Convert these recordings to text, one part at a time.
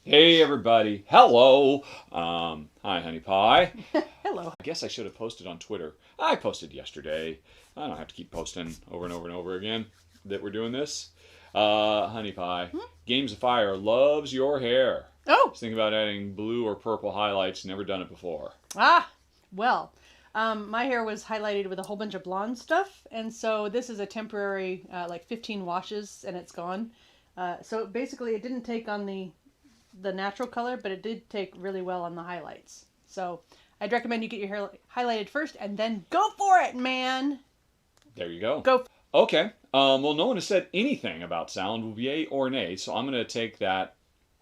Hey everybody, hello. Hi Honey Pie. Hello. I guess I should have posted on Twitter. I posted yesterday. I don't have to keep posting over and over and over again that we're doing this. Honey Pie, Hmm? Games of Fire loves your hair. Oh, Just think about adding blue or purple highlights. Never done it before. ah, well, my hair was highlighted with a whole bunch of blonde stuff, and so this is a temporary, like 15 washes, and it's gone. So basically, it didn't take on the natural color, but it did take really well on the highlights. So I'd recommend you get your hair highlighted first, and then go for it, man. There you go. Go. Okay. Well, no one has said anything about sound, yay or nay, so I'm going to take that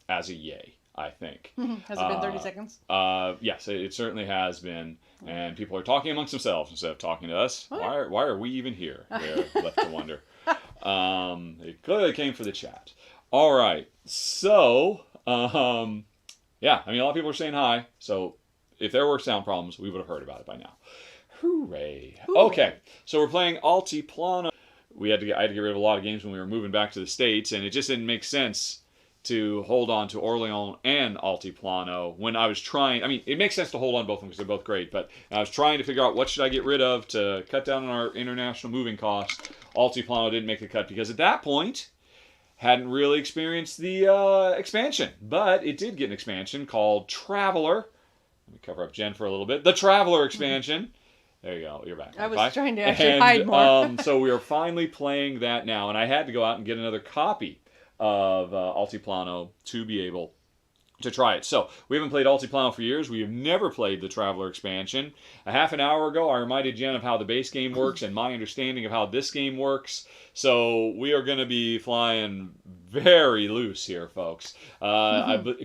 as a yay, I think. Has it been 30 seconds? Yes, it certainly has been, and people are talking amongst themselves instead of talking to us. What? Why are we even here? They're left to wonder. It clearly came for the chat. All right, so yeah, I mean a lot of people are saying hi. So if there were sound problems, we would have heard about it by now. Hooray! Okay, so we're playing Altiplano. I had to get rid of a lot of games when we were moving back to the States, and it just didn't make sense to hold on to Orleans and Altiplano when I was trying. I mean, it makes sense to hold on both of them because they're both great, but I was trying to figure out what should I get rid of to cut down on our international moving costs. Altiplano didn't make the cut because at that point hadn't really experienced the expansion, but it did get an expansion called Traveler. Let me cover up Jen for a little bit. The Traveler expansion. There you go. You're back. I was Bye. trying to actually hide more. So we are finally playing that now, and I had to go out and get another copy of Altiplano to be able to try it. So we haven't played Altiplano for years. We have never played the Traveler expansion. A half an hour ago, I reminded Jen of how the base game works and my understanding of how this game works. So we are going to be flying very loose here, folks.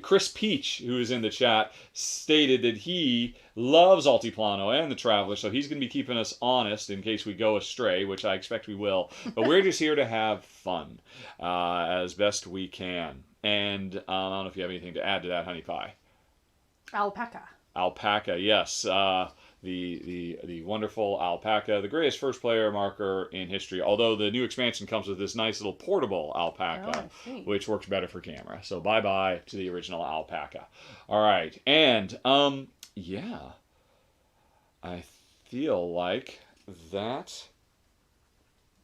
Chris Peach, who is in the chat, stated that he loves Altiplano and the Traveler, so he's going to be keeping us honest in case we go astray, which I expect we will. But we're just here to have fun as best we can. And I don't know if you have anything to add to that, Honey Pie. Alpaca. Alpaca, yes. The wonderful alpaca, the greatest first player marker in history. Although the new expansion comes with this nice little portable alpaca, which works better for camera. So bye-bye to the original alpaca. All right. And, yeah. I feel like that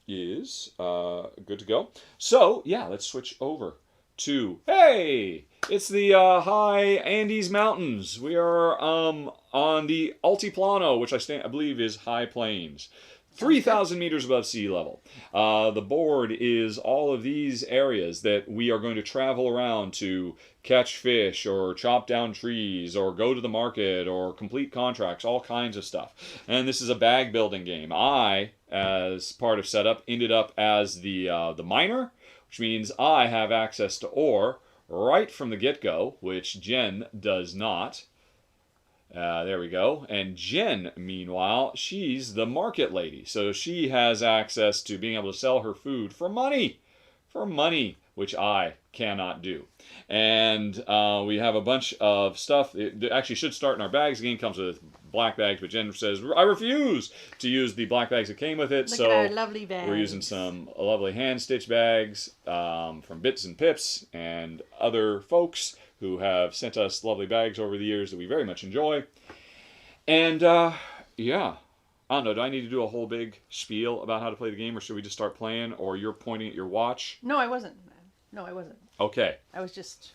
is good to go. So, yeah, let's switch over to, hey, it's the high Andes Mountains. We are on the Altiplano, which I believe is high plains. 3,000 meters above sea level. The board is all of these areas that we are going to travel around to catch fish or chop down trees or go to the market or complete contracts, all kinds of stuff. And this is a bag building game. I, as part of setup, ended up as the miner, which means I have access to ore right from the get-go, which Jen does not. There we go. And Jen, meanwhile, she's the market lady. So she has access to being able to sell her food for money. For money, which I cannot do. And we have a bunch of stuff. It actually should start in our bags. The game comes with black bags, but Jen says, I refuse to use the black bags that came with it. Look so at our lovely bags. We're using some lovely hand-stitched bags from Bits and Pips and other folks who have sent us lovely bags over the years that we very much enjoy. And, yeah. I don't know, do I need to do a whole big spiel about how to play the game, or should we just start playing, or you're pointing at your watch? No, I wasn't. No, I wasn't. Okay. I was just...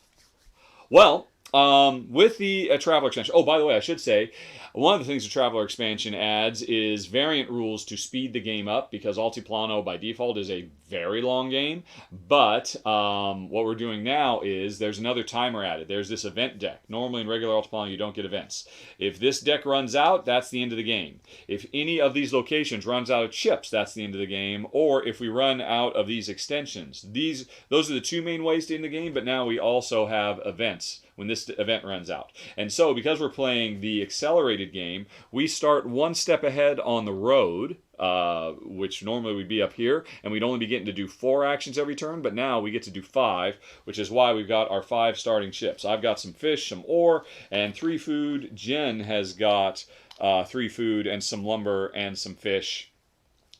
Well, with the Traveler expansion... Oh, by the way, I should say, one of the things the Traveler expansion adds is variant rules to speed the game up, because Altiplano, by default, is a very long game. But what we're doing now is there's another timer added. There's this event deck. Normally in regular Altiplano, you don't get events. If this deck runs out, that's the end of the game. If any of these locations runs out of chips, that's the end of the game. Or if we run out of these extensions. Those are the two main ways to end the game, but now we also have events when this event runs out. And so, because we're playing the accelerated game, we start one step ahead on the road, which normally would be up here, and we'd only be getting to do 4 actions every turn, but now we get to do 5, which is why we've got our 5 starting ships. I've got some fish, some ore, and 3 food. Jen has got 3 food and some lumber and some fish.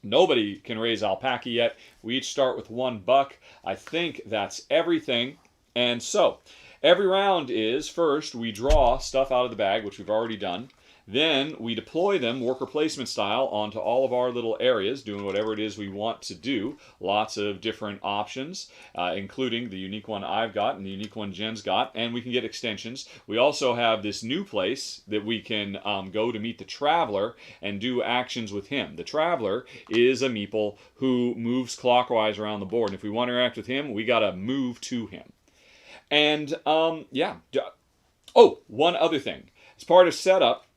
Nobody can raise alpaca yet. We each start with $1. I think that's everything. And so, every round is, first, we draw stuff out of the bag, which we've already done. Then we deploy them worker placement style onto all of our little areas, doing whatever it is we want to do. Lots of different options, including the unique one I've got and the unique one Jen's got, and we can get extensions. We also have this new place that we can go to meet the Traveler and do actions with him. The Traveler is a meeple who moves clockwise around the board, and if we want to interact with him, we got to move to him. And, yeah. Oh, one other thing. As part of setup,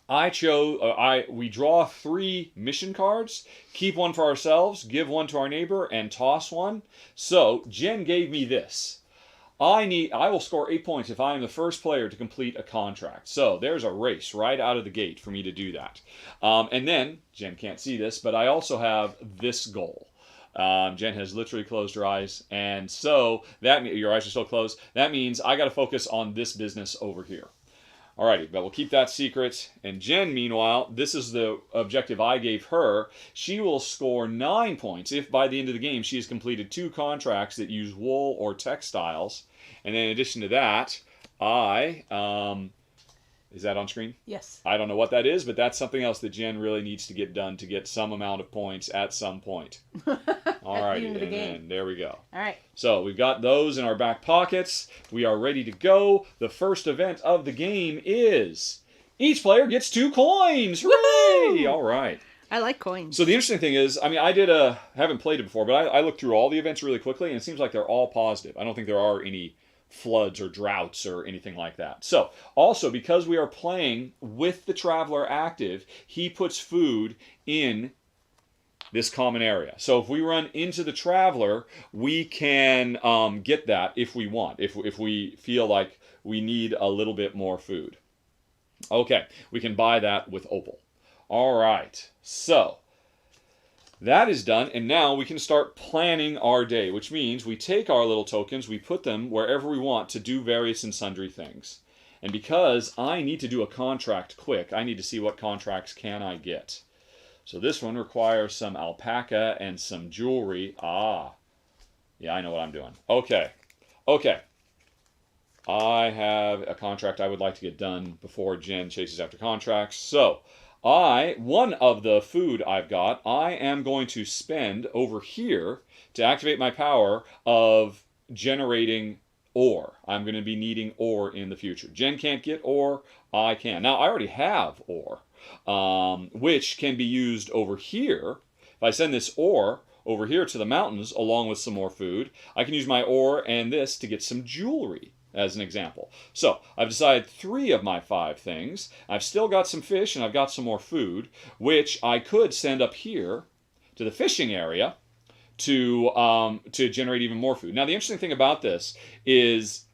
we draw 3 mission cards, keep one for ourselves, give one to our neighbor, and toss one. So Jen gave me this. I will score 8 points if I am the first player to complete a contract. So there's a race right out of the gate for me to do that. And then, Jen can't see this, but I also have this goal. Jen has literally closed her eyes, and so your eyes are still closed. That means I got to focus on this business over here. Alrighty, but we'll keep that secret. And Jen, meanwhile, this is the objective I gave her. She will score 9 points if by the end of the game she has completed 2 contracts that use wool or textiles. And then in addition to that, is that on screen? Yes. I don't know what that is, but that's something else that Jen really needs to get done to get some amount of points at some point. All right, and then there we go. All right. So we've got those in our back pockets. We are ready to go. The first event of the game is each player gets 2 coins. Hooray! All right. I like coins. So the interesting thing is, I mean, haven't played it before, but I looked through all the events really quickly, and it seems like they're all positive. I don't think there are any floods or droughts or anything like that. So, also, because we are playing with the Traveler active, he puts food in this common area. So if we run into the Traveler, we can get that if we want, if we feel like we need a little bit more food. Okay, we can buy that with Opal. All right, so that is done, and now we can start planning our day, which means we take our little tokens, we put them wherever we want to do various and sundry things. And because I need to do a contract quick, I need to see what contracts can I get. So this one requires some alpaca and some jewelry. Yeah, I know what I'm doing. Okay. I have a contract I would like to get done before Jen chases after contracts. So one of the food I've got, I am going to spend over here to activate my power of generating ore. I'm going to be needing ore in the future. Jen can't get ore, I can. Now, I already have ore, which can be used over here. If I send this ore over here to the mountains along with some more food, I can use my ore and this to get some jewelry, as an example. So I've decided 3 of my 5 things. I've still got some fish and I've got some more food, which I could send up here to the fishing area to generate even more food. Now the interesting thing about this is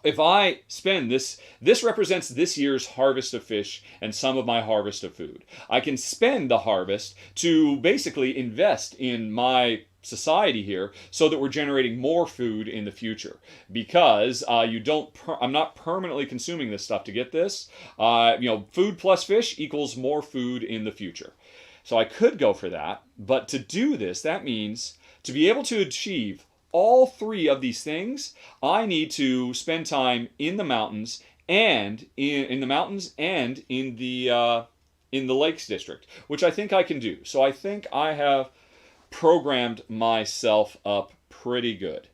if I spend this represents this year's harvest of fish and some of my harvest of food. I can spend the harvest to basically invest in my society here so that we're generating more food in the future, because I'm not permanently consuming this stuff to get this. Food plus fish equals more food in the future. So I could go for that, but to do this, that means to be able to achieve all 3 of these things, I need to spend time in the mountains and in the Lakes District, which I think I can do. So I think I have programmed myself up pretty good.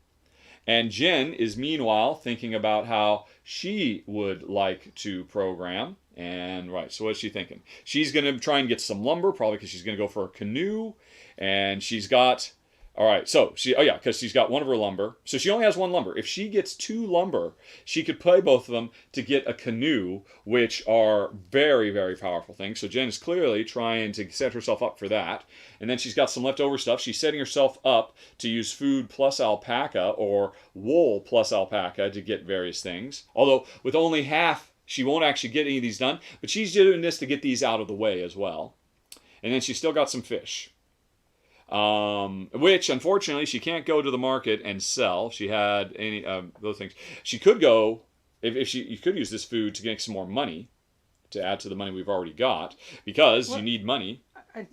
And Jen is meanwhile thinking about how she would like to program. And right, so what's she thinking? She's going to try and get some lumber, probably because she's going to go for a canoe. And she's got, all right, so because she's got one of her lumber. So she only has 1 lumber. If she gets 2 lumber, she could play both of them to get a canoe, which are very, very powerful things. So Jen is clearly trying to set herself up for that. And then she's got some leftover stuff. She's setting herself up to use food plus alpaca or wool plus alpaca to get various things. Although with only half, she won't actually get any of these done. But she's doing this to get these out of the way as well. And then she's still got some fish. Which unfortunately she can't go to the market and sell. She had any those things. She could go you could use this food to get some more money to add to the money we've already got, because you need money.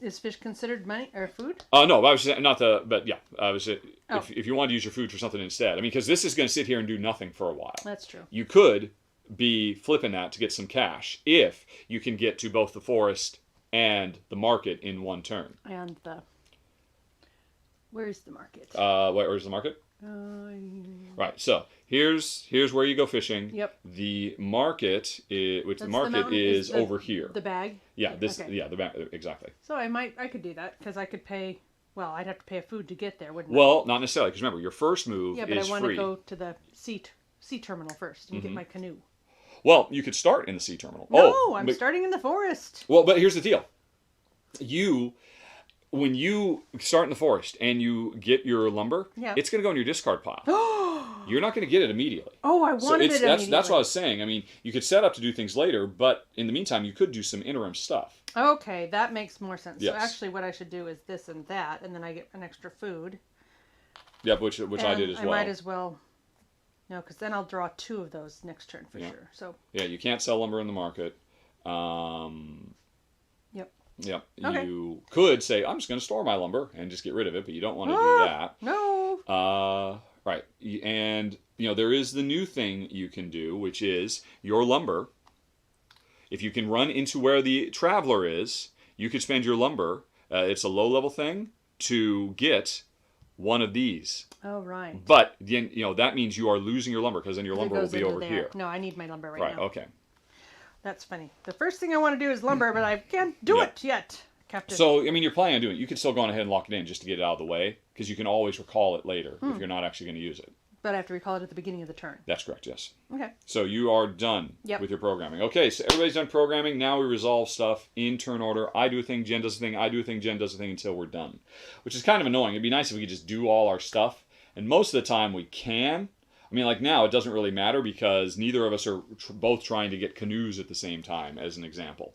Is fish considered money or food? No, I was not the, but yeah, I was. Oh. If you wanted to use your food for something instead, I mean, because this is going to sit here and do nothing for a while. That's true. You could be flipping that to get some cash if you can get to both the forest and the market in one turn. And where's the market? Where's the market? Right. So here's where you go fishing. Yep. The market, which That's the market is over here. The bag. Yeah. This. Okay. Yeah. The bag. Exactly. So I could do that because I could pay. Well, I'd have to pay a food to get there, wouldn't I? Well, not necessarily, because remember, your first move Yeah, but is I want free. to go to the sea terminal first and get my canoe. Well, you could start in the sea terminal. No, I'm starting in the forest. Well, but here's the deal. When you start in the forest and you get your lumber, Yeah. it's going to go in your discard pile. You're not going to get it immediately. Oh, I wanted it immediately. That's what I was saying. I mean, you could set up to do things later, but in the meantime, you could do some interim stuff. Okay, that makes more sense. Yes. So actually what I should do is this and that, and then I get an extra food. Yeah, which I did as well. I might as well, no, because then I'll draw 2 of those next turn for sure. So. Yeah, you can't sell lumber in the market. Yep. Yep. Okay. You could say, I'm just going to store my lumber and just get rid of it, but you don't want to do that. No. Right. And, there is the new thing you can do, which is your lumber. If you can run into where the Traveler is, you could spend your lumber. It's a low-level thing to get one of these. Oh, right. But, then, that means you are losing your lumber because then your lumber will be over there. here. No, I need my lumber right Right, now. okay. That's funny. The first thing I want to do is lumber, but I can't do it yet, Captain. So, I mean, you're planning on doing it. You can still go on ahead and lock it in just to get it out of the way, because you can always recall it later if you're not actually going to use it. But I have to recall it at the beginning of the turn. That's correct, yes. Okay. So you are done with your programming. Okay, so everybody's done programming. Now we resolve stuff in turn order. I do a thing, Jen does a thing, I do a thing, Jen does a thing until we're done. Which is kind of annoying. It'd be nice if we could just do all our stuff. And most of the time we can. I mean, like now it doesn't really matter because neither of us are both trying to get canoes at the same time, as an example.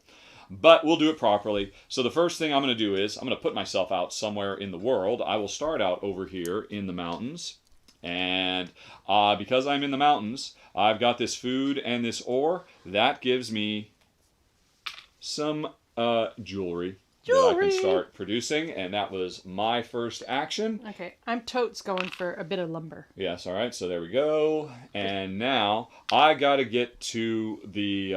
But we'll do it properly. So the first thing I'm going to do is I'm going to put myself out somewhere in the world. I will start out over here in the mountains. And because I'm in the mountains, I've got this food and this ore. That gives me some jewelry that I can start producing. And that was my first action. Okay, I'm totes going for a bit of lumber. Yes, all right. So there we go. And now I got to get to the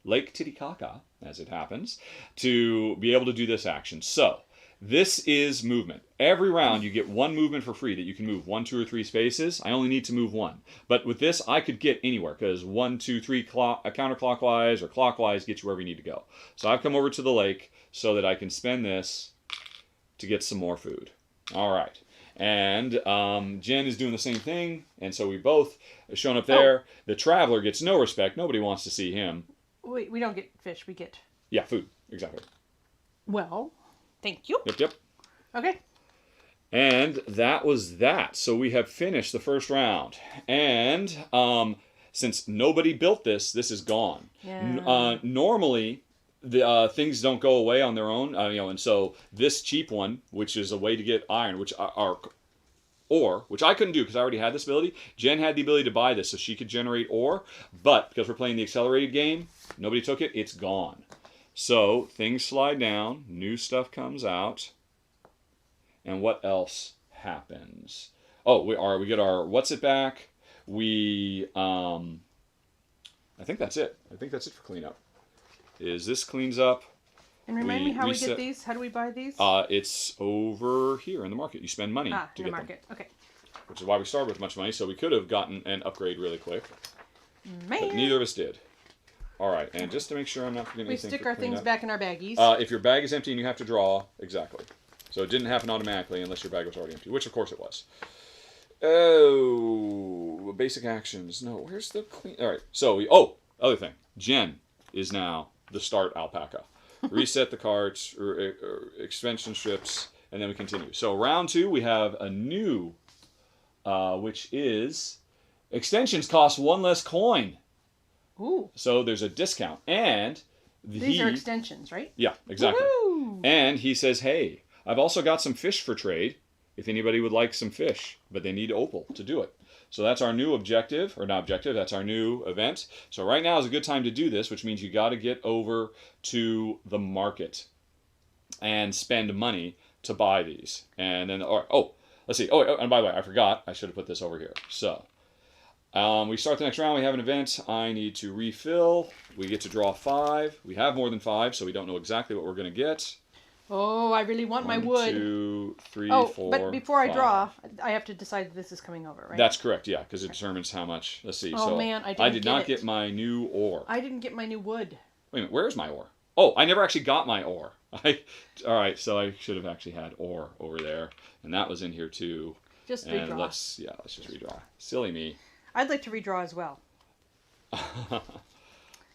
Lake Titicaca, as it happens, to be able to do this action. So this is movement. Every round you get 1 movement for free that you can move 1, 2, or 3 spaces. I only need to move 1. But with this, I could get anywhere because 1, 2, 3 counterclockwise or clockwise gets you wherever you need to go. So I've come over to the lake so that I can spend this to get some more food. All right. And Jen is doing the same thing. And so we both have shown up there. Oh. The Traveler gets no respect. Nobody wants to see him. We don't get fish. We get... Yeah, food. Exactly. Well, thank you. Yep. Okay. And that was that. So we have finished the first round. And since nobody built this, this is gone. Yeah. Normally, the things don't go away on their own. And so this cheap one, which is a way to get iron, which are ore, which I couldn't do because I already had this ability. Jen had the ability to buy this so she could generate ore. But because we're playing the accelerated game, nobody took it. It's gone. So things slide down. New stuff comes out. And what else happens? Oh, we get our what's it back. I think that's it. I think that's it for cleanup. This cleans up. And remind me how we get these? How do we buy these? It's over here in the market. You spend money to get them. In the market. Okay. Which is why we started with much money, so we could have gotten an upgrade really quick. Man. But neither of us did. All right, and just to make sure I'm not forgetting anything. We stick our things back in our baggies. If your bag is empty and you have to draw, exactly. So it didn't happen automatically unless your bag was already empty, which of course it was. Oh, basic actions. No, where's the clean? All right. So other thing. Jen is now the start alpaca. Reset the carts or extension strips, and then we continue. So round 2, we have a new, which is extensions cost 1 less coin. Ooh. So there's a discount, and these are extensions, right? Yeah, exactly. Woo-hoo! And he says, hey, I've also got some fish for trade if anybody would like some fish, but they need opal to do it. So that's our new objective, or not objective, that's our new event. So right now is a good time to do this, which means you got to get over to the market. and spend money to buy these. And then, let's see. Oh, and by the way, I forgot. I should have put this over here. So, we start the next round. We have an event. I need to refill. We get to draw 5. We have more than 5, so we don't know exactly what we're going to get. Oh, I really want my wood. 1, 2, 3, 4, but before 5. I draw, I have to decide that this is coming over, right? That's correct, yeah, because it determines how much. Let's see. Oh, so man, I did not get my new ore. I didn't get my new wood. Wait a minute, where's my ore? Oh, I never actually got my ore. All right, so I should have actually had ore over there, and that was in here too. Just and redraw. Let's just redraw. Silly me. I'd like to redraw as well.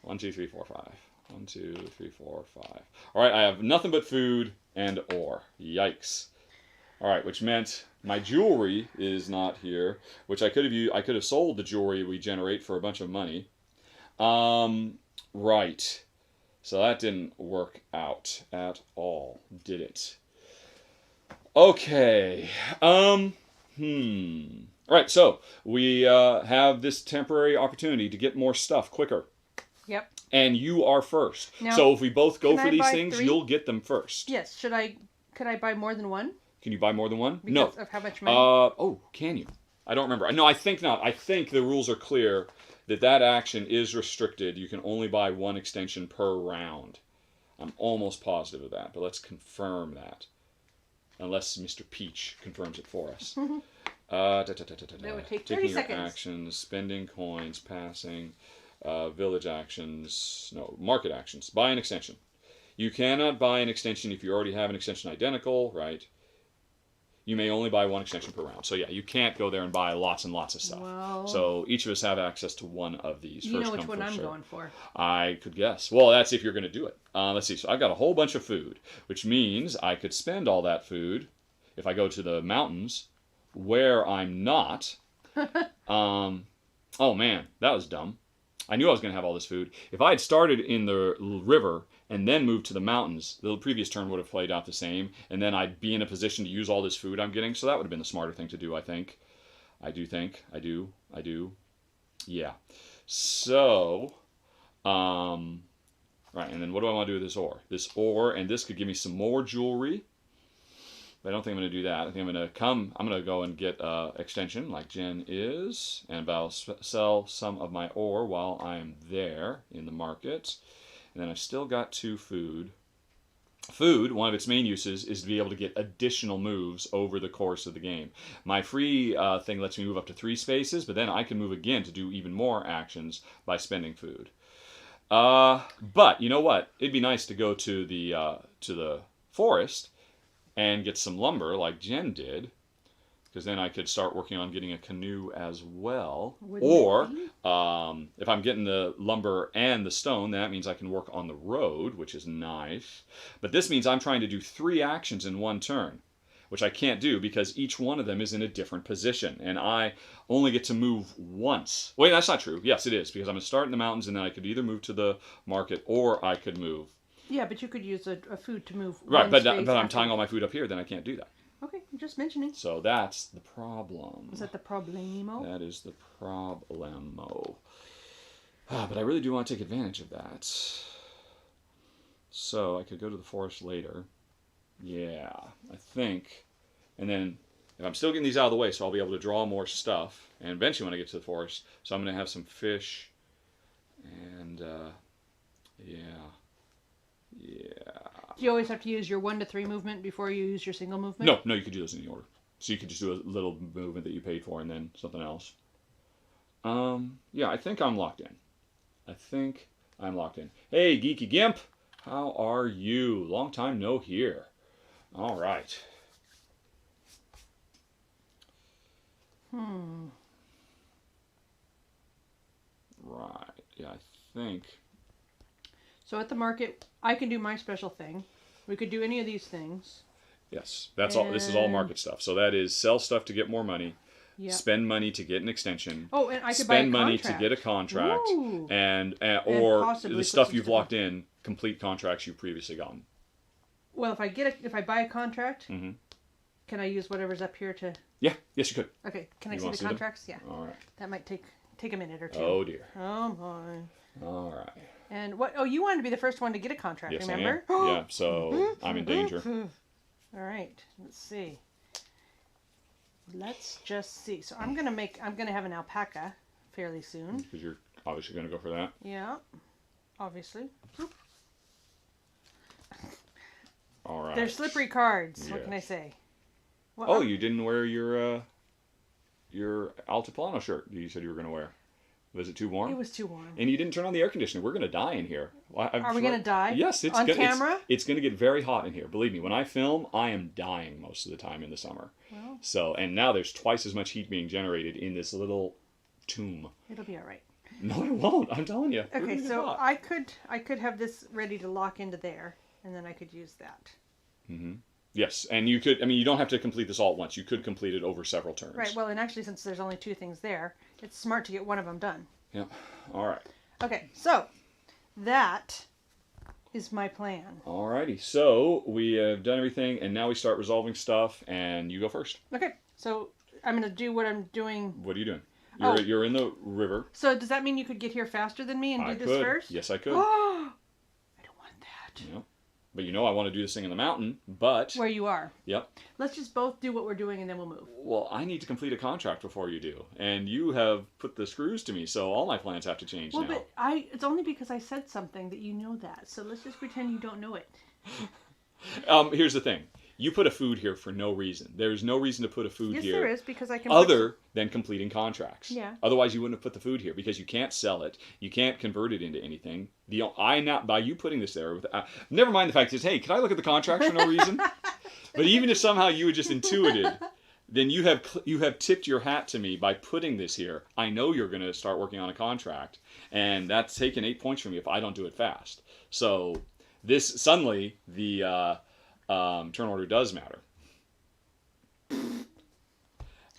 1, 2, 3, 4, 5. 1, 2, 3, 4, 5. All right, I have nothing but food and ore. Yikes. All right, which meant my jewelry is not here, which I could have used. I could have sold the jewelry we generate for a bunch of money. Right. So that didn't work out at all, did it? Okay. All right, so we have this temporary opportunity to get more stuff quicker. Yep. And you are first. Now, so if we both go for I these buy things, 3? you'll get them first. Yes. Could I buy more than one? Can you buy more than one? Because no. of how much money? Oh, can you? I don't remember. No, I think not. I think the rules are clear that action is restricted. You can only buy 1 extension per round. I'm almost positive of that, but let's confirm that. Unless Mr. Peach confirms it for us. That would take 30 Taking your seconds. actions, spending coins, passing, village actions, no, market actions. Buy an extension. You cannot buy an extension if you already have an extension identical, right? You may only buy 1 extension per round. So yeah, you can't go there and buy lots and lots of stuff. Well, so each of us have access to 1 of these. You first know which come, one first I'm serve. going for. I could guess. Well, that's if you're going to do it. Let's see. So I've got a whole bunch of food, which means I could spend all that food if I go to the mountains where I'm not. Oh man, that was dumb. I knew I was going to have all this food. If I had started in the river and then moved to the mountains, the previous turn would have played out the same, and then I'd be in a position to use all this food I'm getting, so that would have been the smarter thing to do, I think. I do. Yeah. So, right, and then what do I want to do with this ore? This ore, and this could give me some more jewelry. But I don't think I'm going to do that. I think I'm going to go and get extension like Jen is, and I'll sell some of my ore while I'm there in the market. And then I've still got 2 food. Food, one of its main uses is to be able to get additional moves over the course of the game. My free thing lets me move up to 3 spaces, but then I can move again to do even more actions by spending food. But you know what? It'd be nice to go to the forest and get some lumber like Jen did, because then I could start working on getting a canoe as well. Or if I'm getting the lumber and the stone, then that means I can work on the road, which is nice. But this means I'm trying to do 3 actions in 1 turn, which I can't do because each one of them is in a different position, and I only get to move once. Wait, that's not true. Yes, it is, because I'm going to start in the mountains, and then I could either move to the market or I could move. Yeah, but you could use a food to move. Right, but I'm tying all my food up here, then I can't do that. Okay, I'm just mentioning. So that's the problem. Is that the problemo? That is the problemo. But I really do want to take advantage of that. So I could go to the forest later. Yeah, I think. And then if I'm still getting these out of the way, so I'll be able to draw more stuff. And eventually when I get to the forest, so I'm going to have some fish. And yeah. Do you always have to use your 1 to 3 movement before you use your single movement? No, you could do those in the order. So you could just do a little movement that you paid for and then something else. Yeah, I think I'm locked in. Hey, Geeky Gimp, how are you? Long time no hear. All right. Right. Yeah, I think. So at the market, I can do my special thing. We could do any of these things. Yes, that's all. This is all market stuff. So that is sell stuff to get more money, Yep. spend money to get an extension. Oh, and I could buy a spend money to contract. get a contract, Ooh. and or possibly the put stuff some you've stuff locked in, complete contracts you've previously gotten. Well, if I buy a contract, Mm-hmm. can I use whatever's up here to? Yeah, yes, you could. Okay, can I You see wanna the them? contracts? Yeah. All right. That might take a minute or 2. Oh dear. Oh boy. All right. And what? Oh, you wanted to be the first one to get a contract, Yes, remember? I am. Yeah, so I'm in danger. All right, let's see. Let's just see. So I'm gonna have an alpaca fairly soon. Because you're obviously going to go for that. Yeah, obviously. All right. They're slippery cards. What Yes. can I say? Well, Oh, you didn't wear your Altiplano shirt you said you were going to wear. Was it too warm? it was too warm. And you didn't turn on the air conditioner. We're going to die in here. Are we gonna die? Yes, on camera? It's going to get very hot in here. Believe me, when I film, I am dying most of the time in the summer. Well, So, and now there's twice as much heat being generated in this little tomb. it'll be all right. No, it won't. I'm telling you. We're Okay, gonna get so hot. I could have this ready to lock into there, and then I could use that. Yes, and you could. I mean, you don't have to complete this all at once. You could complete it over several turns. Right. Well, and actually, since there's only two things there, it's smart to get one of them done. Yeah. All right. Okay, so that is my plan. Alrighty. So we have done everything, and now we start resolving stuff. And you go first. Okay, so I'm gonna do what I'm doing. What are you doing? Oh. You're in the river. So does that mean you could get here faster than me and do I this could. first? Yes, I could. Oh, I don't want that. Yeah. But you know I want to do this thing in the mountain. But Where you are. yep. Let's just both do what we're doing and then we'll move. Well, I need to complete a contract before you do, and you have put the screws to me, so all my plans have to change Well, now. but it's only because I said something that you know that. So let's just pretend you don't know it. Here's the thing. You put a food here for no reason. There's no reason to put a food Yes, here. there is because I can. Other than completing contracts. Yeah. Otherwise, you wouldn't have put the food here because you can't sell it. You can't convert it into anything. By you putting this there, never mind the fact is, hey, can I look at the contracts for no reason? But even if somehow you had just intuited, then you have tipped your hat to me by putting this here. I know you're going to start working on a contract, and that's taken 8 points from me if I don't do it fast. So this suddenly the turn order does matter.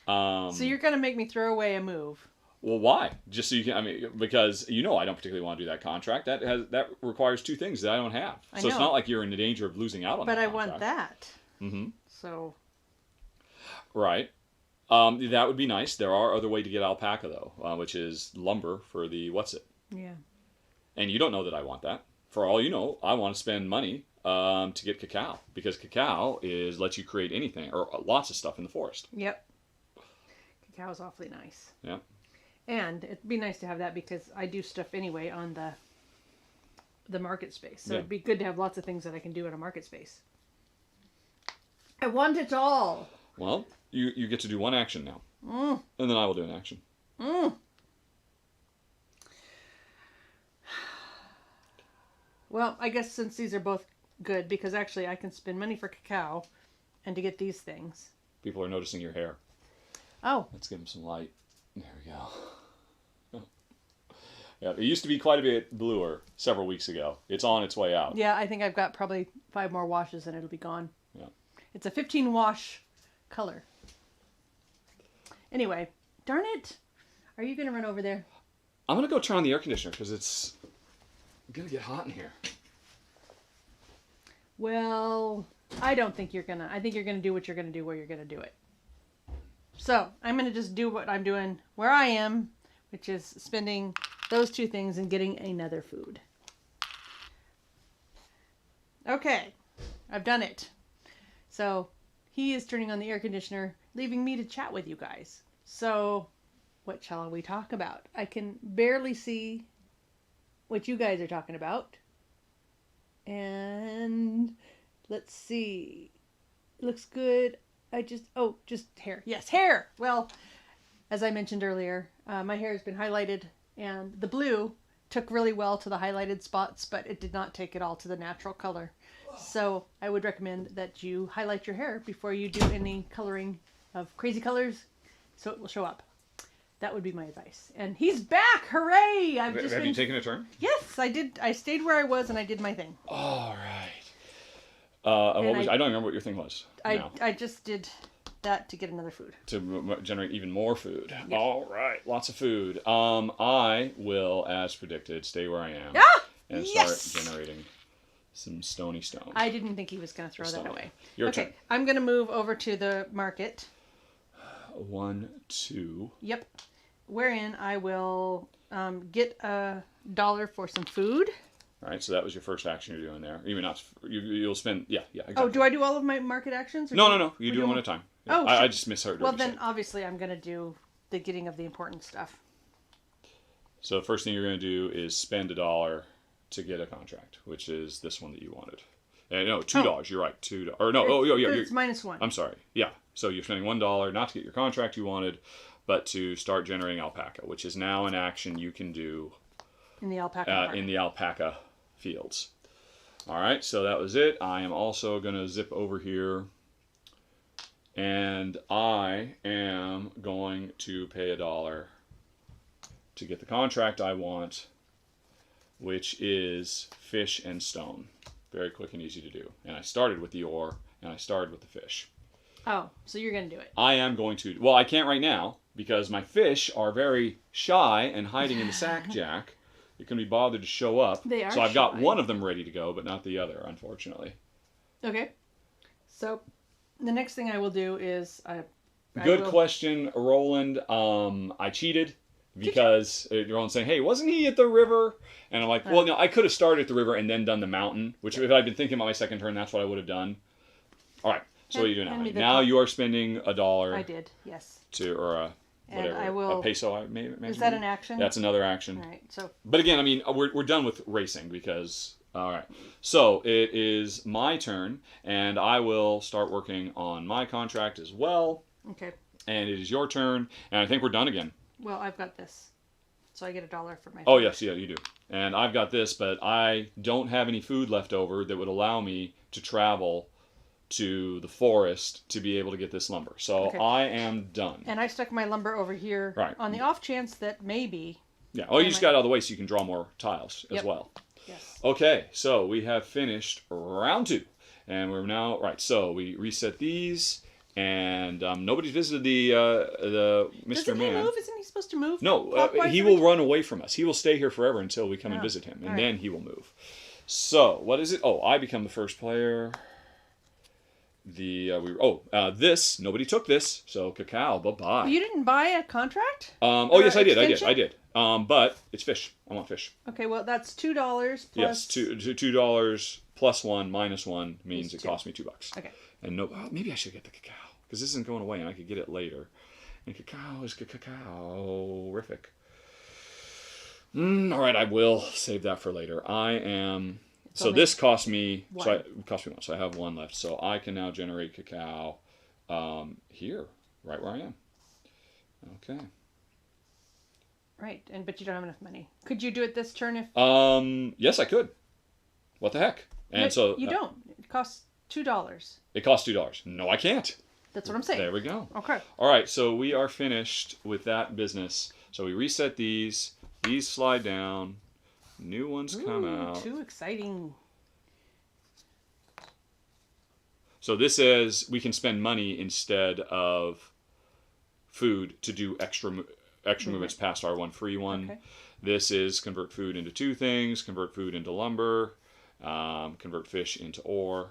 So you're gonna make me throw away a move. Well, why? Just so you can. I mean, because I don't particularly want to do that contract. That requires two things that I don't have. I So it's know. not like you're in the danger of losing out on. But that I want contract. that. Mm-hmm. So Right. That would be nice. There are other way to get alpaca though, which is lumber for the what's it. yeah. And you don't know that I want that. For all you know, I want to spend money to get cacao because cacao lets you create anything or lots of stuff in the forest. Yep. Cacao's awfully nice. Yeah. And it'd be nice to have that because I do stuff anyway on the market space. So Yeah. it'd be good to have lots of things that I can do in a market space. I want it all. Well, you get to do one action now, and then I will do an action. Well, I guess since these are both good, because actually I can spend money for cacao and to get these things. People are noticing your hair. Oh, Let's give them some light. There we go. Yeah, it used to be quite a bit bluer several weeks ago. It's on its way out. yeah, I think I've got probably 5 more washes and it'll be gone. Yeah. It's a 15 wash color. Anyway, darn it. Are you going to run over there? I'm going to go turn on the air conditioner because it's going to get hot in here. Well, I don't think you're going to. I think you're going to do what you're going to do where you're going to do it. So, I'm going to just do what I'm doing where I am, which is spending those two things and getting another food. Okay, I've done it. So, he is turning on the air conditioner, leaving me to chat with you guys. So, what shall we talk about? I can barely see what you guys are talking about. And let's see. Looks good. Just hair. Yes, hair. Well, as I mentioned earlier, my hair has been highlighted, and the blue took really well to the highlighted spots, but it did not take it all to the natural color. So I would recommend that you highlight your hair before you do any coloring of crazy colors, so it will show up. That would be my advice. And he's back! Hooray! Have you taken a turn? Yes, I did. I stayed where I was and I did my thing. All right. And I don't remember what your thing was. now. I just did that to get another food. To generate even more food. Yeah. All right, lots of food. I will, as predicted, stay where I am and Yes! start generating some stony stones. I didn't think he was going to throw that Stony. away. Your Okay, turn. I'm going to move over to the market. 1, 2. Yep. wherein I will get $1 for some food. All right, so that was your first action you're doing there. Even not, you'll spend, yeah, exactly. Oh, do I do all of my market actions? Or No. You do them one at a time. Oh, I just misheard. Well, then obviously I'm going to do the getting of the important stuff. So the first thing you're going to do is spend $1 to get a contract, which is this one that you wanted. No, $2. You're right, $2. Or no, It's -1. I'm sorry. Yeah, so you're spending $1 not to get your contract you wanted, but to start generating alpaca, which is now an action you can do in the alpaca. in the alpaca fields. All right, so that was it. I am also going to zip over here, and I am going to pay $1 to get the contract I want, which is fish and stone. Very quick and easy to do. And I started with the ore, and I started with the fish. Oh, so you're going to do it. I am going to. Well, I can't right now, because my fish are very shy and hiding in the sack jack. They couldn't be bothered to show up. They are So I've got shy. one of them ready to go, but not the other, unfortunately. Okay. So the next thing I will do is Good question, Roland. I cheated because Roland's saying, "Hey, wasn't he at the river?" And I'm like, "Well, no, I could have started at the river and then done the mountain." Which, if I'd been thinking about my second turn, that's what I would have done. All right. So what are you doing now? Now you are spending $1. I did. Yes. Or whatever. And I will. A peso. Maybe. Is that an action? That's another action. All right. So. But again, I mean, we're done with racing because. All right. So it is my turn, and I will start working on my contract as well. Okay. And it is your turn, and I think we're done again. Well, I've got this, so I get $1 for my. Oh yes, yeah, you do. And I've got this, but I don't have any food left over that would allow me to travel to the forest to be able to get this lumber. So Okay. I am done. And I stuck my lumber over here Right. on the off chance that maybe. Yeah. Oh, you just got it out of the way so you can draw more tiles as Yep. well. Yes. Okay, so we have finished round 2, and we're now right. So we reset these, and nobody's visited the Mr. Doesn't Man. he move? Isn't he supposed to move? No, clockwise he every will time? run away from us. He will stay here forever until we come and visit him, and Alright. then he will move. So what is it? Oh, I become the first player. This nobody took this, so cacao, bye bye. You didn't buy a contract? Oh yes, I did. extension? But it's fish. I want fish. Okay, well that's $2 plus. Yes, $2 plus 1 minus 1 means Is it two. cost me $2. Okay. And maybe I should get the cacao because this isn't going away, and I could get it later. And cacao is cacao-rific. All right, I will save that for later. I am. So this cost me. one. So it cost me 1. So I have 1 left. So I can now generate cacao here, right where I am. Okay. Right, but you don't have enough money. Could you do it this turn if? Yes, I could. What the heck? And No, so you don't. It costs $2. It costs $2. No, I can't. That's what I'm saying. There we go. Okay. All right, so we are finished with that business. So we reset these. These slide down. New ones come out. Too exciting. So this says we can spend money instead of food to do extra movements past our 1 free one. Okay. This is convert food into 2 things, convert food into lumber, convert fish into ore.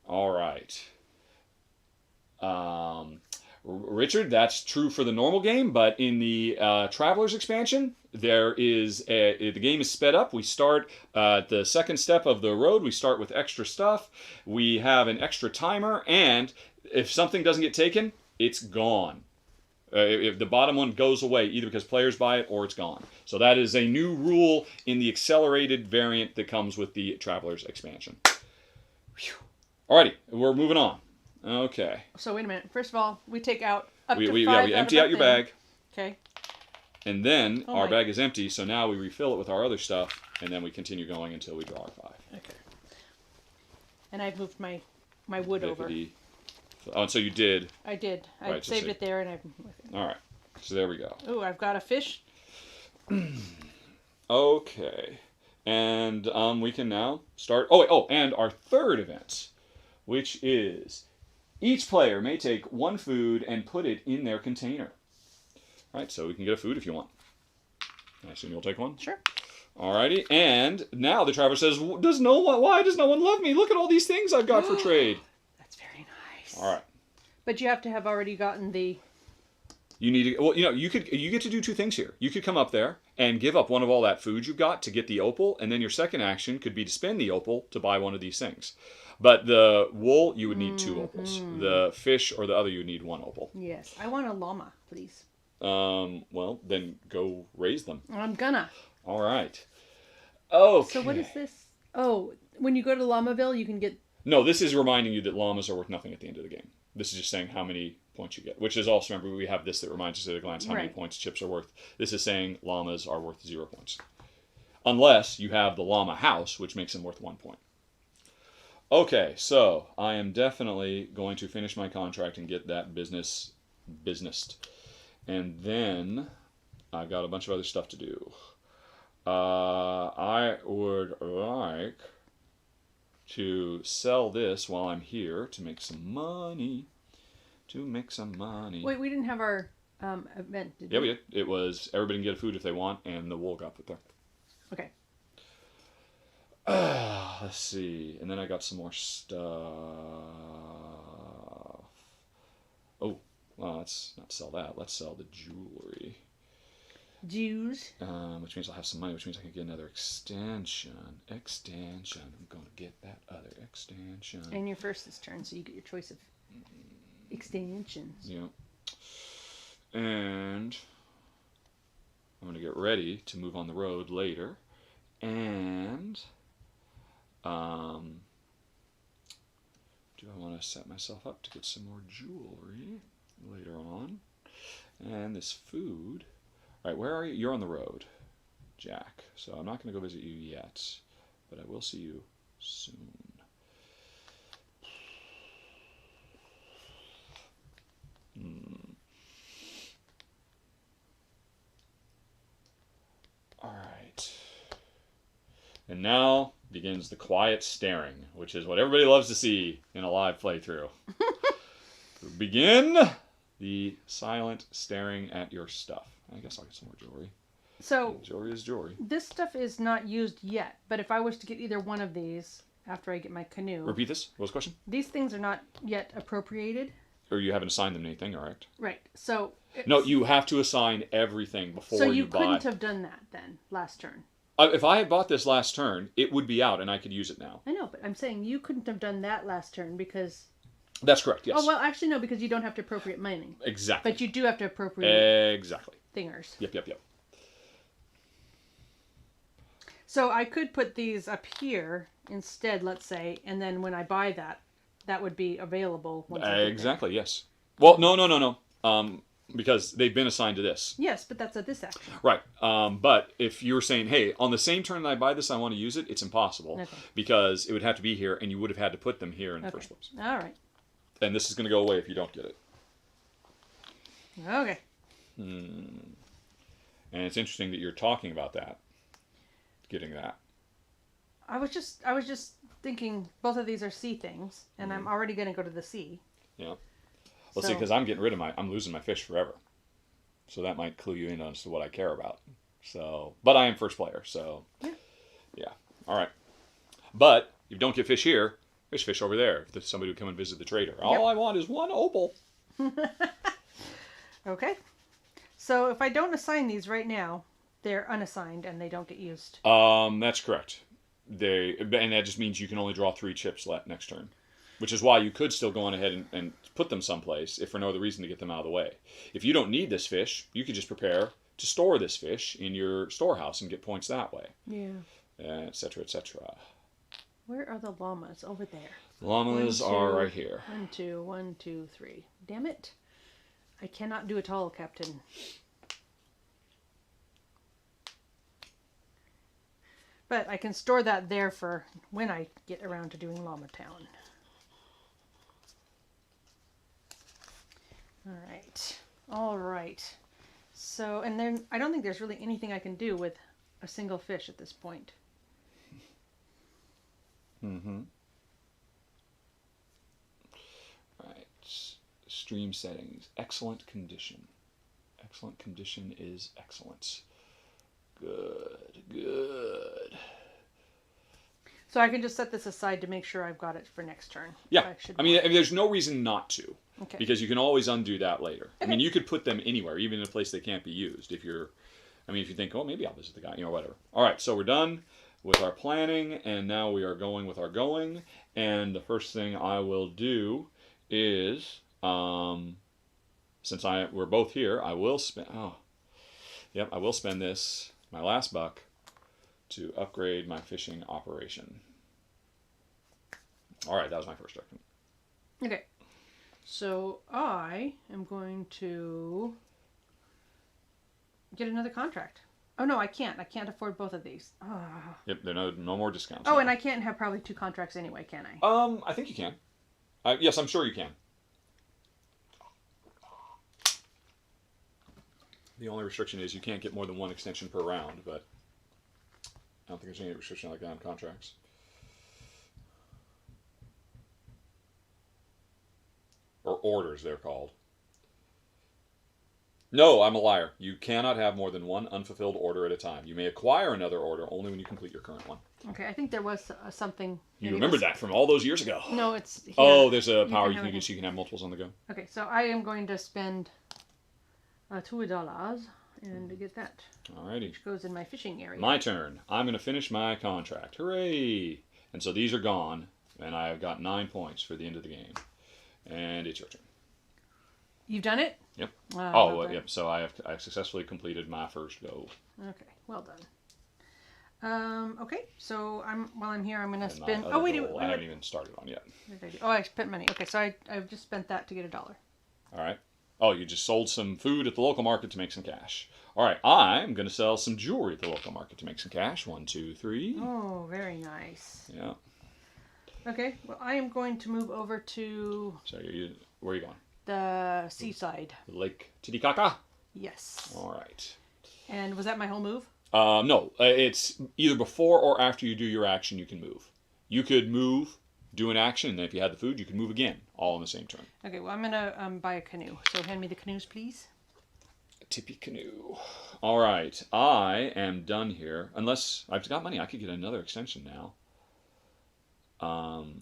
All right. Richard, that's true for the normal game, but in the Travelers expansion, there is the game is sped up. We start at the second step of the road. We start with extra stuff. We have an extra timer, and if something doesn't get taken, it's gone. If the bottom one goes away, either because players buy it or it's gone. So that is a new rule in the accelerated variant that comes with the Travelers expansion. Whew. Alrighty, we're moving on. Okay. So wait a minute. First of all, we take out up to 5 We out of empty that out your thing. bag, Okay. and then Oh our my- bag is empty, so now we refill it with our other stuff, and then we continue going until we draw our 5. Okay. And I've moved my wood over. Oh, and so you did. I did. I Right, so saved see. it there, and I've. All right. So there we go. Oh, I've got a fish. Okay. And we can now start. Oh, wait. Oh, and our third event, which is each player may take 1 food and put it in their container. All right. So we can get a food if you want. I assume you'll take 1. Sure. Alrighty, and now the traveler says, why does no one love me? Look at all these things I've got for trade. That's very nice. All right. But you have to have already gotten the You need to, well, you get to do two things here. You could come up there and give up one of all that food you've got to get the opal, and then your second action could be to spend the opal to buy one of these things. But the wool, you would need 2 opals. The fish or the other, you would need 1 opal. Yes, I want a llama, please. Well, then go raise them. I'm gonna. All right. Okay. So what is this? Oh, when you go to Lamaville, you can get... No, this is reminding you that llamas are worth nothing at the end of the game. This is just saying how many points you get, which is also, remember, we have this that reminds us at a glance how many points chips are worth. This is saying llamas are worth 0 points. Unless you have the llama house, which makes them worth 1 point. Okay, so I am definitely going to finish my contract and get that businessed. And then I've got a bunch of other stuff to do. I would like to sell this while I'm here to make some money. Wait, we didn't have our event, did we? Yeah, we did. It was everybody can get a food if they want, and the wool got put there. Okay. Let's see. And then I got some more stuff. Oh, well, let's not sell that. Let's sell the jewelry. Jews. Which means I'll have some money, which means I can get another extension. I'm going to get that other extension. And your first this turn, so you get your choice of extensions. Yeah. And I'm going to get ready to move on the road later. And do I want to set myself up to get some more jewelry later on? And this food. All right, where are you? You're on the road, Jack. So I'm not going to go visit you yet, but I will see you soon. All right. And now begins the quiet staring, which is what everybody loves to see in a live playthrough. Begin the silent staring at your stuff. I guess I'll get some more jewelry. So jewelry is jewelry. This stuff is not used yet, but if I was to get either one of these after I get my canoe... Repeat this. What was the question? These things are not yet appropriated. Or you haven't assigned them to anything, all right? Right. So... No, you have to assign everything before you buy. So you couldn't have done that then, last turn. If I had bought this last turn, it would be out and I could use it now. I know, but I'm saying you couldn't have done that last turn because... That's correct, yes. Oh, well, actually, no, because you don't have to appropriate mining. Exactly. But you do have to appropriate... Exactly. Thingers. Yep. So I could put these up here instead, let's say, and then when I buy that, that would be available. Once I get exactly, yes. Well, no. Because they've been assigned to this. Yes, but that's a this action. Right. But if you were saying, hey, on the same turn that I buy this, I want to use it, it's impossible. Okay. Because it would have to be here, and you would have had to put them here in the first place. All right. And this is going to go away if you don't get it. Okay. And it's interesting that you're talking about that. Getting that. I was just thinking both of these are sea things, and I'm already going to go to the sea. Yeah. Well, see, because I'm getting rid of I'm losing my fish forever. So that might clue you in as to what I care about. So, but I am first player, so. Yeah. All right. But if you don't get fish here, there's fish over there. If somebody would come and visit the trader. All I want is 1 opal. Okay. So if I don't assign these right now, they're unassigned and they don't get used. That's correct. And that just means you can only draw 3 chips next turn. Which is why you could still go on ahead and put them someplace, if for no other reason to get them out of the way. If you don't need this fish, you could just prepare to store this fish in your storehouse and get points that way. Yeah. Et cetera, et cetera. Where are the llamas? Over there. The llamas are right here. 1, 2, 1, 2, 3. Damn it. I cannot do it all, Captain. But I can store that there for when I get around to doing Llama Town. All right. So, and then I don't think there's really anything I can do with a single fish at this point. Mm-hmm. Right. Stream settings. Excellent condition. Excellent condition is excellent. Good. So I can just set this aside to make sure I've got it for next turn. Yeah. I mean, there's no reason not to. Okay. Because you can always undo that later. I mean, you could put them anywhere, even in a place they can't be used. If you think, oh, maybe I'll visit the guy, whatever. All right, so we're done with our planning, and now we are going with our going. And the first thing I will do is, since we're both here, I will spend. Oh, yep, I will spend this, my last buck, to upgrade my fishing operation. All right, that was my first action. Okay. So I am going to get another contract. Oh no, I can't. I can't afford both of these. Oh. Yep, there are no more discounts. Oh, now. and I can't have probably 2 contracts anyway, can I? I think you can. Yes, I'm sure you can. The only restriction is you can't get more than 1 extension per round, but I don't think there's any restriction like that on contracts. Or orders, they're called. No, I'm a liar. You cannot have more than 1 unfulfilled order at a time. You may acquire another order only when you complete your current one. Okay, I think there was something. You remember that from all those years ago. No, it's here. Oh, there's a power you can use so you can have multiples on the go. Okay, so I am going to spend $2 and get that. Alrighty. Which goes in my fishing area. My turn. I'm going to finish my contract. Hooray! And so these are gone, and I've got 9 points for the end of the game. And it's your turn. You've done it? Yep. Well yep. So I've successfully completed my first go. Okay, well done. Okay, so while I'm here, I'm going to spend. I haven't even started on yet. What did I do? Oh, I spent money. Okay, so I've just spent that to get $1. All right. Oh, you just sold some food at the local market to make some cash. All right, I'm going to sell some jewelry at the local market to make some cash. 1, 2, 3. Oh, very nice. Yeah. Okay, well, I am going to move over to... So where are you going? The seaside. Lake Titicaca? Yes. All right. And was that my whole move? No, it's either before or after you do your action you can move. You could move, do an action, and then if you had the food, you could move again, all in the same turn. Okay, well, I'm going to buy a canoe. So hand me the canoes, please. A tippy canoe. All right, I am done here. Unless I've got money, I could get another extension now.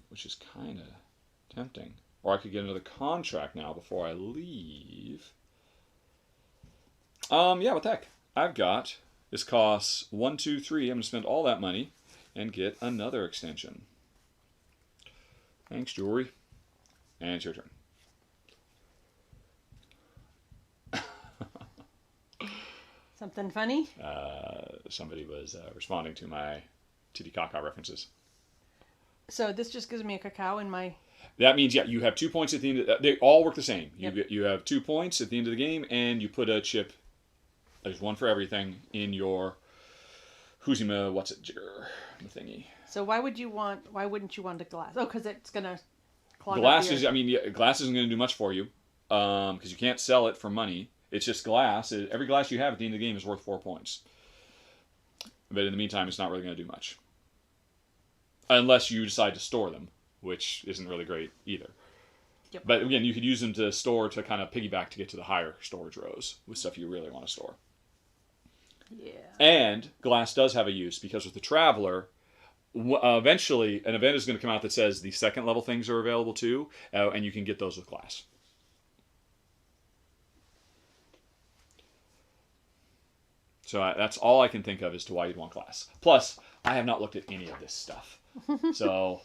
Which is kind of tempting. Or I could get another contract now before I leave. Yeah, what the heck? I've got, this costs 1, 2, 3. I'm going to spend all that money and get another extension. Thanks, jewelry. And it's your turn. Something funny? Somebody was responding to my Titicaca references. So this just gives me a cacao in my... That means, yeah, you have 2 points at the end. They all work the same. Yep. You have 2 points at the end of the game, and you put a chip, there's one for everything, in your Huzima, what's it, jigger, the thingy. So why wouldn't you want a glass? Oh, because it's going to clog Glass up is, glass isn't going to do much for you, because you can't sell it for money. It's just glass. Every glass you have at the end of the game is worth 4 points. But in the meantime, it's not really going to do much. Unless you decide to store them, which isn't really great either. Yep. But again, you could use them to store to kind of piggyback to get to the higher storage rows with stuff you really want to store. Yeah. And glass does have a use because with the Traveler, eventually an event is going to come out that says the second level things are available too, and you can get those with glass. So that's all I can think of as to why you'd want glass. Plus, I have not looked at any of this stuff. So,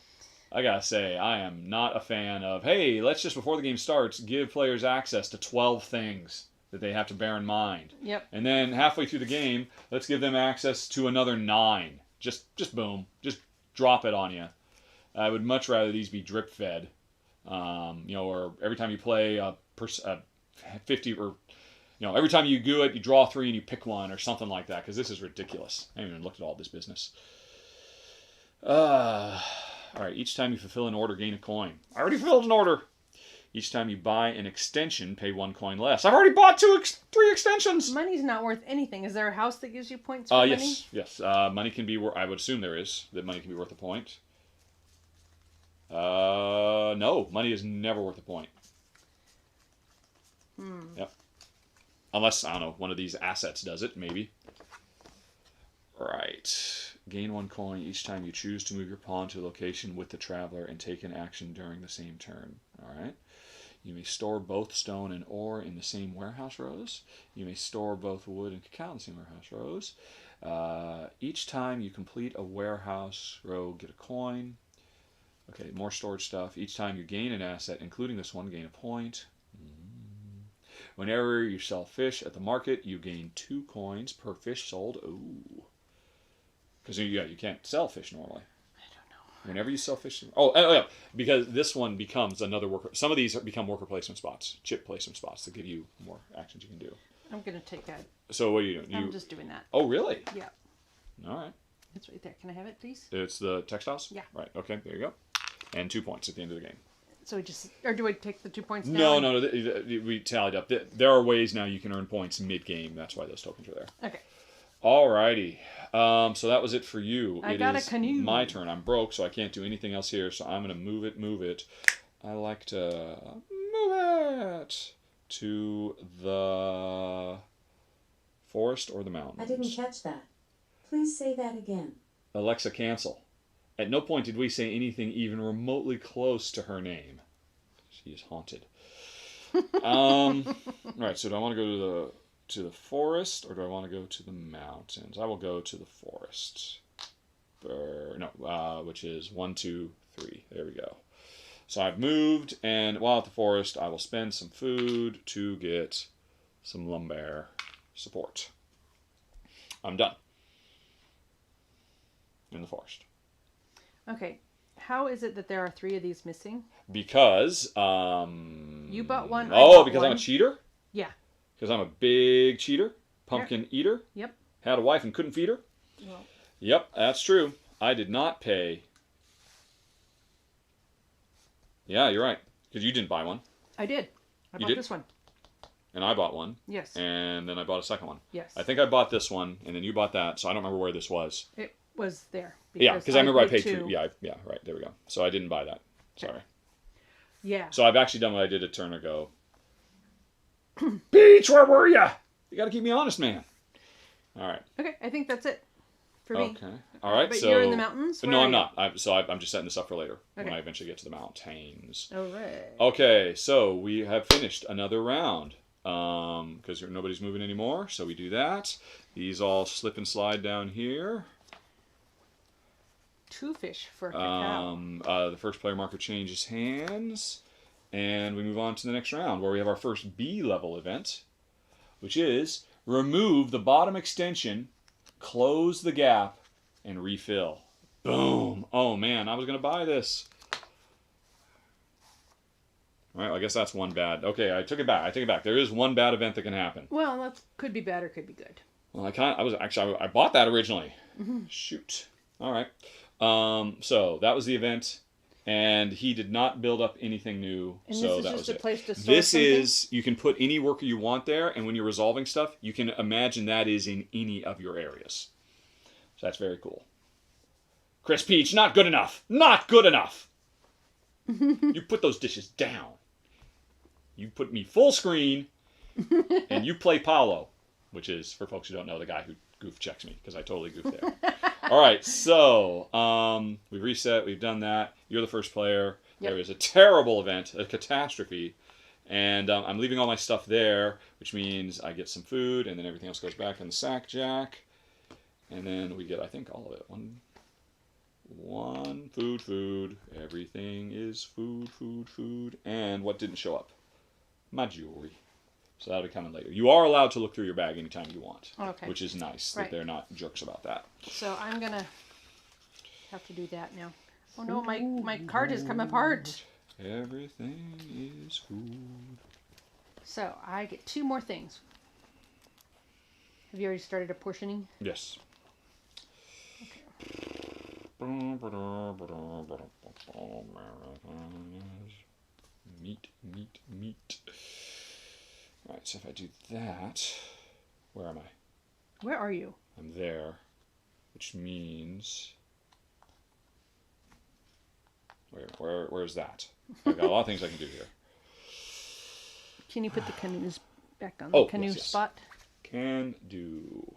I gotta say, I am not a fan of, hey, let's just, before the game starts, give players access to 12 things that they have to bear in mind. Yep. And then halfway through the game, let's give them access to another 9. Just boom. Just drop it on you. I would much rather these be drip fed. Or every time you play a 50 or... every time you do it, you draw 3 and you pick one or something like that, because this is ridiculous. I haven't even looked at all this business. All right, each time you fulfill an order, gain a coin. I already filled an order. Each time you buy an extension, pay 1 coin less. I've already bought 3 extensions. Money's not worth anything. Is there a house that gives you points for money? Yes. Money can be worth, I would assume there is, that money can be worth a point. No, money is never worth a point. Yep. Unless, I don't know, one of these assets does it, maybe. Right. Gain 1 coin each time you choose to move your pawn to a location with the Traveler and take an action during the same turn. Alright. You may store both stone and ore in the same warehouse rows. You may store both wood and cacao in the same warehouse rows. Each time you complete a warehouse row, get a coin. Okay, more storage stuff. Each time you gain an asset, including this one, gain a point. Whenever you sell fish at the market, you gain 2 coins per fish sold. Ooh. Because you can't sell fish normally. I don't know. Whenever you sell fish... Oh, yeah. Because this one becomes another worker... Some of these become worker placement spots. Chip placement spots that give you more actions you can do. I'm going to take that. So what are you doing? I'm just doing that. Oh, really? Yeah. All right. It's right there. Can I have it, please? It's the textiles? Yeah. Right. Okay, there you go. And 2 points at the end of the game. So we just... Or do I take the 2 points now? No. We tallied up. There are ways now you can earn points mid-game. That's why those tokens are there. Okay. Alrighty. So that was it for you. I got a canoe. My turn. I'm broke, so I can't do anything else here. So I'm going to move it. I like to move it to the forest or the mountains. I didn't catch that. Please say that again. Alexa, cancel. At no point did we say anything even remotely close to her name. She is haunted. Right, so do I want to go to the forest, or do I want to go to the mountains? I will go to the forest. Which is 1, 2, 3. There we go. So I've moved, and while at the forest, I will spend some food to get some lumber support. I'm done. In the forest. Okay. How is it that there are 3 of these missing? Because, You bought one. Because I'm a cheater? Yeah. Because I'm a big cheater? Pumpkin eater? Yep. Had a wife and couldn't feed her? Well. Yep, that's true. I did not pay. Yeah, you're right. Because you didn't buy one. I did. I bought this one. And I bought one. Yes. And then I bought a second one. Yes. I think I bought this one, and then you bought that, so I don't remember where this was. It was there. Yeah, because I remember I paid 2. 3. Yeah, right. There we go. So I didn't buy that. Sorry. Yeah. So I've actually done what I did a turn ago. Peach, where were you? You got to keep me honest, man. All right. Okay, I think that's it for me. Okay. All right. But so you're in the mountains? No, I'm not. I'm just setting this up for later when Okay. I eventually get to the mountains. All right. Okay, so we have finished another round. Because nobody's moving anymore, so we do that. These all slip and slide down here. 2 fish for cacao. The first player marker changes hands, and we move on to the next round where we have our first B level event, which is remove the bottom extension, close the gap, and refill. Boom! Oh man, I was gonna buy this. All right, I guess that's one bad. Okay, I took it back. There is one bad event that can happen. Well, that could be bad or could be good. Well, I bought that originally. Mm-hmm. Shoot. All right. So that was the event, and he did not build up anything new. And so this that is was just a it. place to store something? You can put any worker you want there, and when you're resolving stuff, you can imagine that is in any of your areas. So that's very cool. Chris Peach, not good enough. Not good enough. You put those dishes down. You put me full screen, and you play Paolo, which is, for folks who don't know, the guy who goof checks me, because I totally goofed there. All right, so we've reset, we've done that. You're the first player. Yep. There is a terrible event, a catastrophe, and I'm leaving all my stuff there, which means I get some food, and then everything else goes back in the sack jack, and then we get, I think, all of it. One food. Everything is food, and what didn't show up? My jewelry. So that'll be coming later. You are allowed to look through your bag anytime you want. Okay. Which is nice, right. that they're not jerks about that. So I'm going to have to do that now. Oh no, my card has come apart. Everything is food. So I get 2 more things. Have you already started apportioning? Yes. Okay. Meat. Alright, so if I do that, where am I? Where are you? I'm there, which means... Where's that? I've got a lot of things I can do here. Can you put the canoes back on the canoe spot? Can do.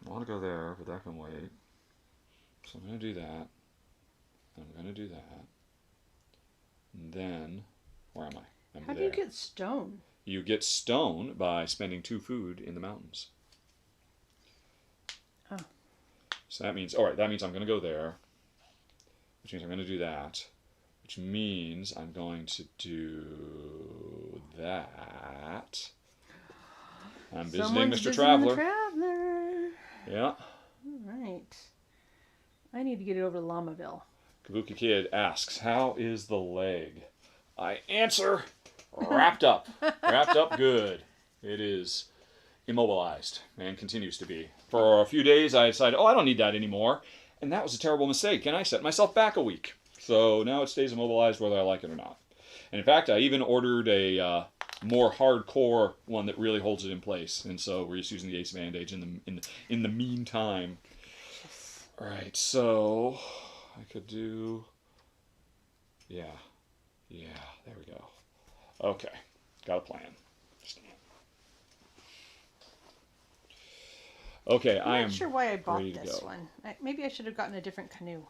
I want to go there, but that can wait. So I'm going to do that. And I'm going to do that. And then, where am I? I'm How do there. you get stone? You get stone by spending 2 food in the mountains. Oh. So that means, all right, that means I'm going to go there, which means I'm going to do that, which means I'm going to do that. I'm visiting Someone's Mr. visiting Traveler. the Traveler. Yeah. All right. I need to get it over to Lamaville. Kabuki Kid asks, how is the leg? I answer, wrapped up. Wrapped up good. It is immobilized and continues to be. For a few days, I decided, I don't need that anymore. And that was a terrible mistake, and I set myself back a week. So now it stays immobilized whether I like it or not. And in fact, I even ordered a more hardcore one that really holds it in place. And so we're just using the Ace Bandage in the meantime. Yes. All right, so I could do, yeah, there we go. Okay, got a plan. Okay, I'm not sure why I bought ready to this go. one. Maybe I should have gotten a different canoe.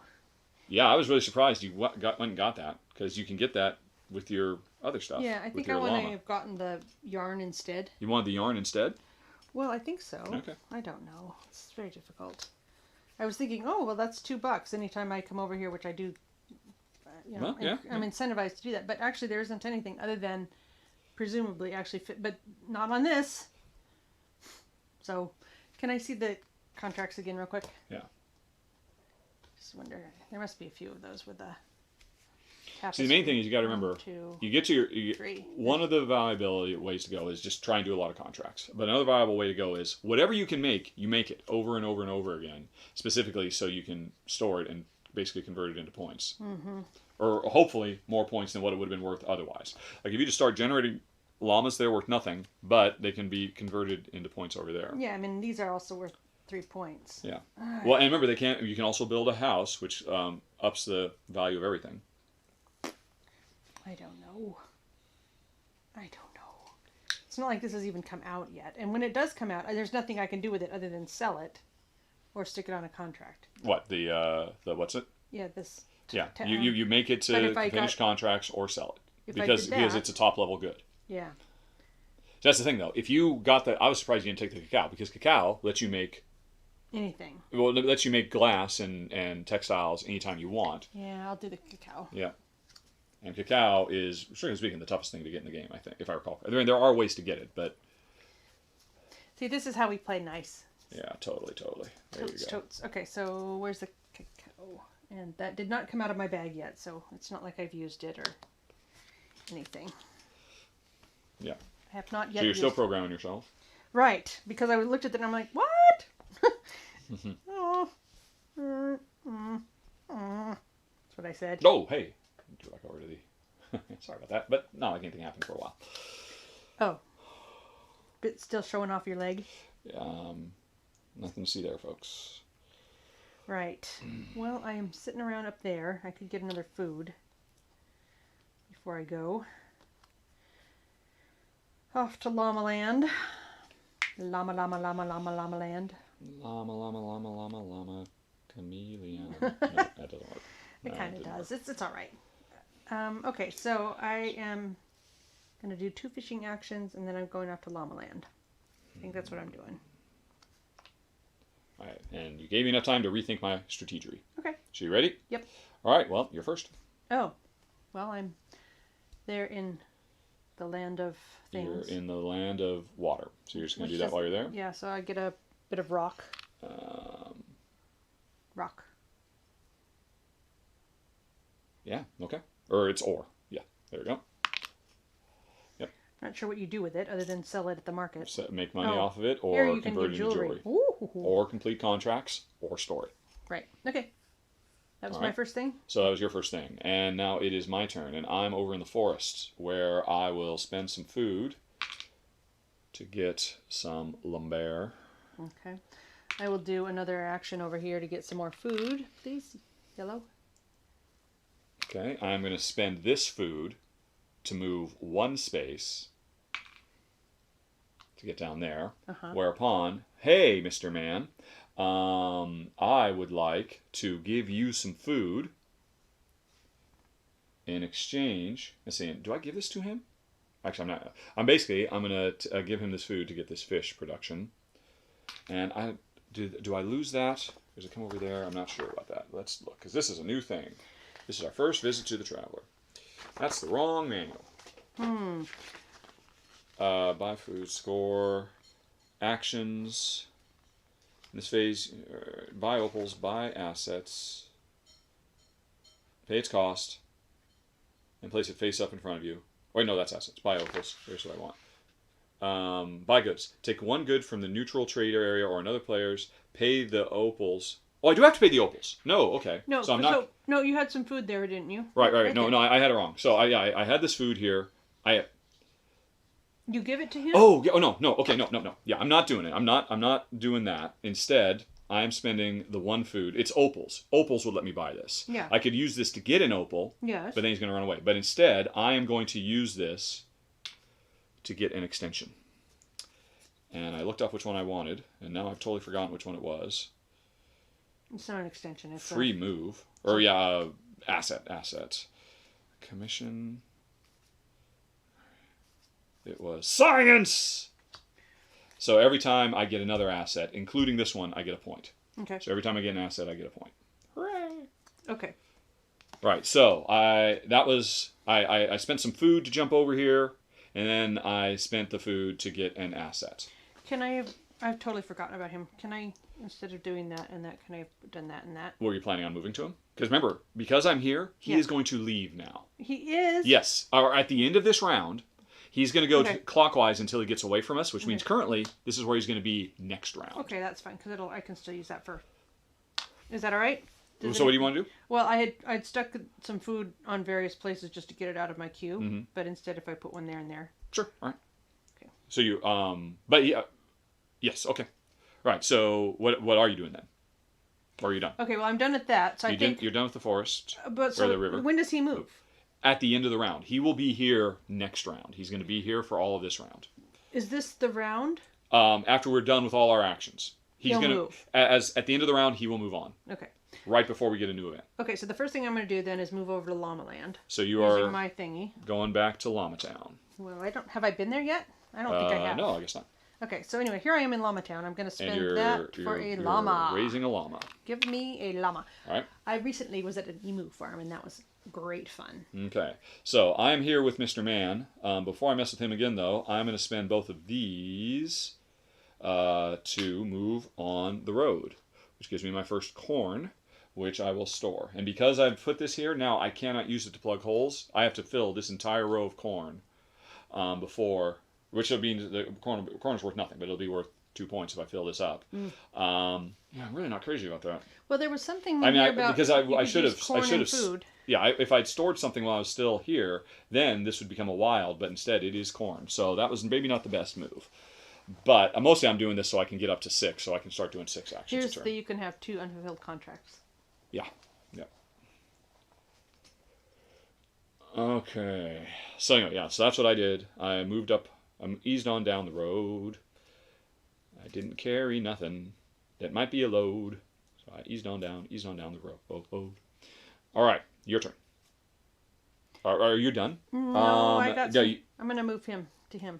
Yeah, I was really surprised you went and got that, because you can get that with your other stuff. Yeah, I with think your I want to llama. have gotten the yarn instead. You wanted the yarn instead? Well, I think so. Okay. I don't know. It's very difficult. I was thinking, well, that's $2 anytime I come over here, which I do. Well, yeah, I'm incentivized to do that. But actually, there isn't anything other than presumably actually fit, but not on this. So, can I see the contracts again real quick? Yeah. Just wonder. There must be a few of those with the. See, the main thing is you got to 1, remember, 2, you get to your 3. one of the viability ways to go is just try and do a lot of contracts. But another viable way to go is whatever you can make, you make it over and over and over again, specifically so you can store it and basically convert it into points. Mm-hmm. Or hopefully more points than what it would have been worth otherwise. Like if you just start generating llamas, they're worth nothing, but they can be converted into points over there. Yeah, I mean these are also worth 3 points. Yeah. Well, and remember you can also build a house, which ups the value of everything. I don't know. It's not like this has even come out yet. And when it does come out, there's nothing I can do with it other than sell it or stick it on a contract. What the what's it? Yeah, this. Yeah, you make it But to if I finish got- contracts or sell it If I because did that- it's a top level good. Yeah. That's the thing though. If you got that, I was surprised you didn't take the cacao because cacao lets you make Anything. it lets you make glass and textiles anytime you want. Yeah, I'll do the cacao. Yeah. And cacao is, strictly speaking, the toughest thing to get in the game, I think, if I recall. I mean, there are ways to get it, but... See, this is how we play nice. Yeah, totally. There Totes, you go. totes. Okay, so where's the cacao? And that did not come out of my bag yet, so it's not like I've used it or anything. Yeah. I have not yet So you're used still programming yourself? Right, because I looked at it and I'm like, what? Oh. That's what I said. Oh, hey. Go back over to the... Sorry about that, but not like anything happened for a while. Oh. But still showing off your leg? Nothing to see there, folks. Right. Well, I am sitting around up there. I could get another food before I go. Off to Llama Land. Llama land. Llama, chameleon. No, that doesn't work. It No, kind of didn't does. work. It's all right. Okay, so I am going to do 2 fishing actions, and then I'm going off to Llama Land. I think that's what I'm doing. All right, and you gave me enough time to rethink my strategy. Okay. So you ready? Yep. All right, well, you're first. Oh, well, I'm there in the land of things. You're in the land of water. So you're just going to do that while you're there? Yeah, so I get a bit of rock. Rock. Yeah, okay. Or it's ore. Yeah, there we go. Not sure what you do with it other than sell it at the market. So make money Oh. off of it, Here or you can convert get it into jewelry. jewelry. Ooh. Or complete contracts, or store it. Right. Okay. That was All my right. first thing. So that was your first thing. And now it is my turn, and I'm over in the forest, where I will spend some food to get some lumber. Okay. I will do another action over here to get some more food, please. Yellow. Okay, I'm going to spend this food to move 1 space to get down there. Uh-huh. Whereupon, hey, Mr. Man, I would like to give you some food in exchange, let's see, do I give this to him? Actually, I'm not. I'm going to give him this food to get this fish production. And do I lose that? Does it come over there? I'm not sure about that. Let's look, because this is a new thing. This is our first visit to the Traveler. That's the wrong manual. Buy food, score, actions. In this phase, buy opals, buy assets, pay its cost, and place it face up in front of you. Wait, no, that's assets. Buy opals. Here's what I want. Buy goods. Take one good from the neutral trader area or another player's. Pay the opals. Oh, I do have to pay the opals. No, okay. No, so I'm not. No, you had some food there, didn't you? Right. No, I had it wrong. So I had this food here. You give it to him? Oh, yeah, no. Okay, no. Yeah, I'm not doing it. I'm not doing that. Instead, I'm spending the one food. It's opals. Opals would let me buy this. Yeah. I could use this to get an opal. Yes. But then he's going to run away. But instead, I am going to use this to get an extension. And I looked up which one I wanted, and now I've totally forgotten which one it was. It's not an extension. It's Free move. Or, assets. Commission. It was science! So every time I get another asset, including this one, I get a point. Okay. So every time I get an asset, I get a point. Hooray! Okay. Right, so I spent some food to jump over here, and then I spent the food to get an asset. I've totally forgotten about him. Can I, instead of doing that and that, can I have done that and that? Were you planning on moving to him? Because remember, because I'm here, he is going to leave now. He is? Yes. Or at the end of this round, he's going to go clockwise until he gets away from us, which means currently this is where he's going to be next round. Okay, that's fine, because I can still use that for... Is that all right? So what do you want to do? Well, I'd stuck some food on various places just to get it out of my queue, but instead if I put one there and there. Sure, all right. Okay. So you, but yeah, yes, okay. Right, so what are you doing then? Or are you done? Okay, well, I'm done at that, so you're done with the forest, but or the river. When does he move? At the end of the round. He will be here next round. He's going to be here for all of this round. Is this the round? After we're done with all our actions. He'll move. At the end of the round, he will move on. Okay. Right before we get a new event. Okay, so the first thing I'm going to do then is move over to Llama Land. So you are using my thingy. Going back to Llama Town. Well, have I been there yet? I don't think I have. No, I guess not. Okay, so anyway, here I am in Llama Town. I'm going to spend that for a llama. Raising a llama. Give me a llama. All right. I recently was at an emu farm, and that was great fun. Okay, so I'm here with Mr. Man. Before I mess with him again, though, I'm going to spend both of these to move on the road, which gives me my first corn, which I will store. And because I've put this here, now I cannot use it to plug holes. I have to fill this entire row of corn before, which will mean the corn is worth nothing, but it'll be worth 2 points if I fill this up. I'm really not crazy about that. Well, there was something because I should have food. Yeah, if I'd stored something while I was still here, then this would become a wild, but instead it is corn. So that was maybe not the best move. But mostly I'm doing this so I can get up to 6, so I can start doing 6 actions a turn. You can have 2 unfulfilled contracts. Yeah. Okay. So anyway, so that's what I did. I moved up, eased on down the road. I didn't carry nothing. That might be a load. So I eased on down the road. All right, your turn. Are you done? No, I got some. I'm going to move him to him.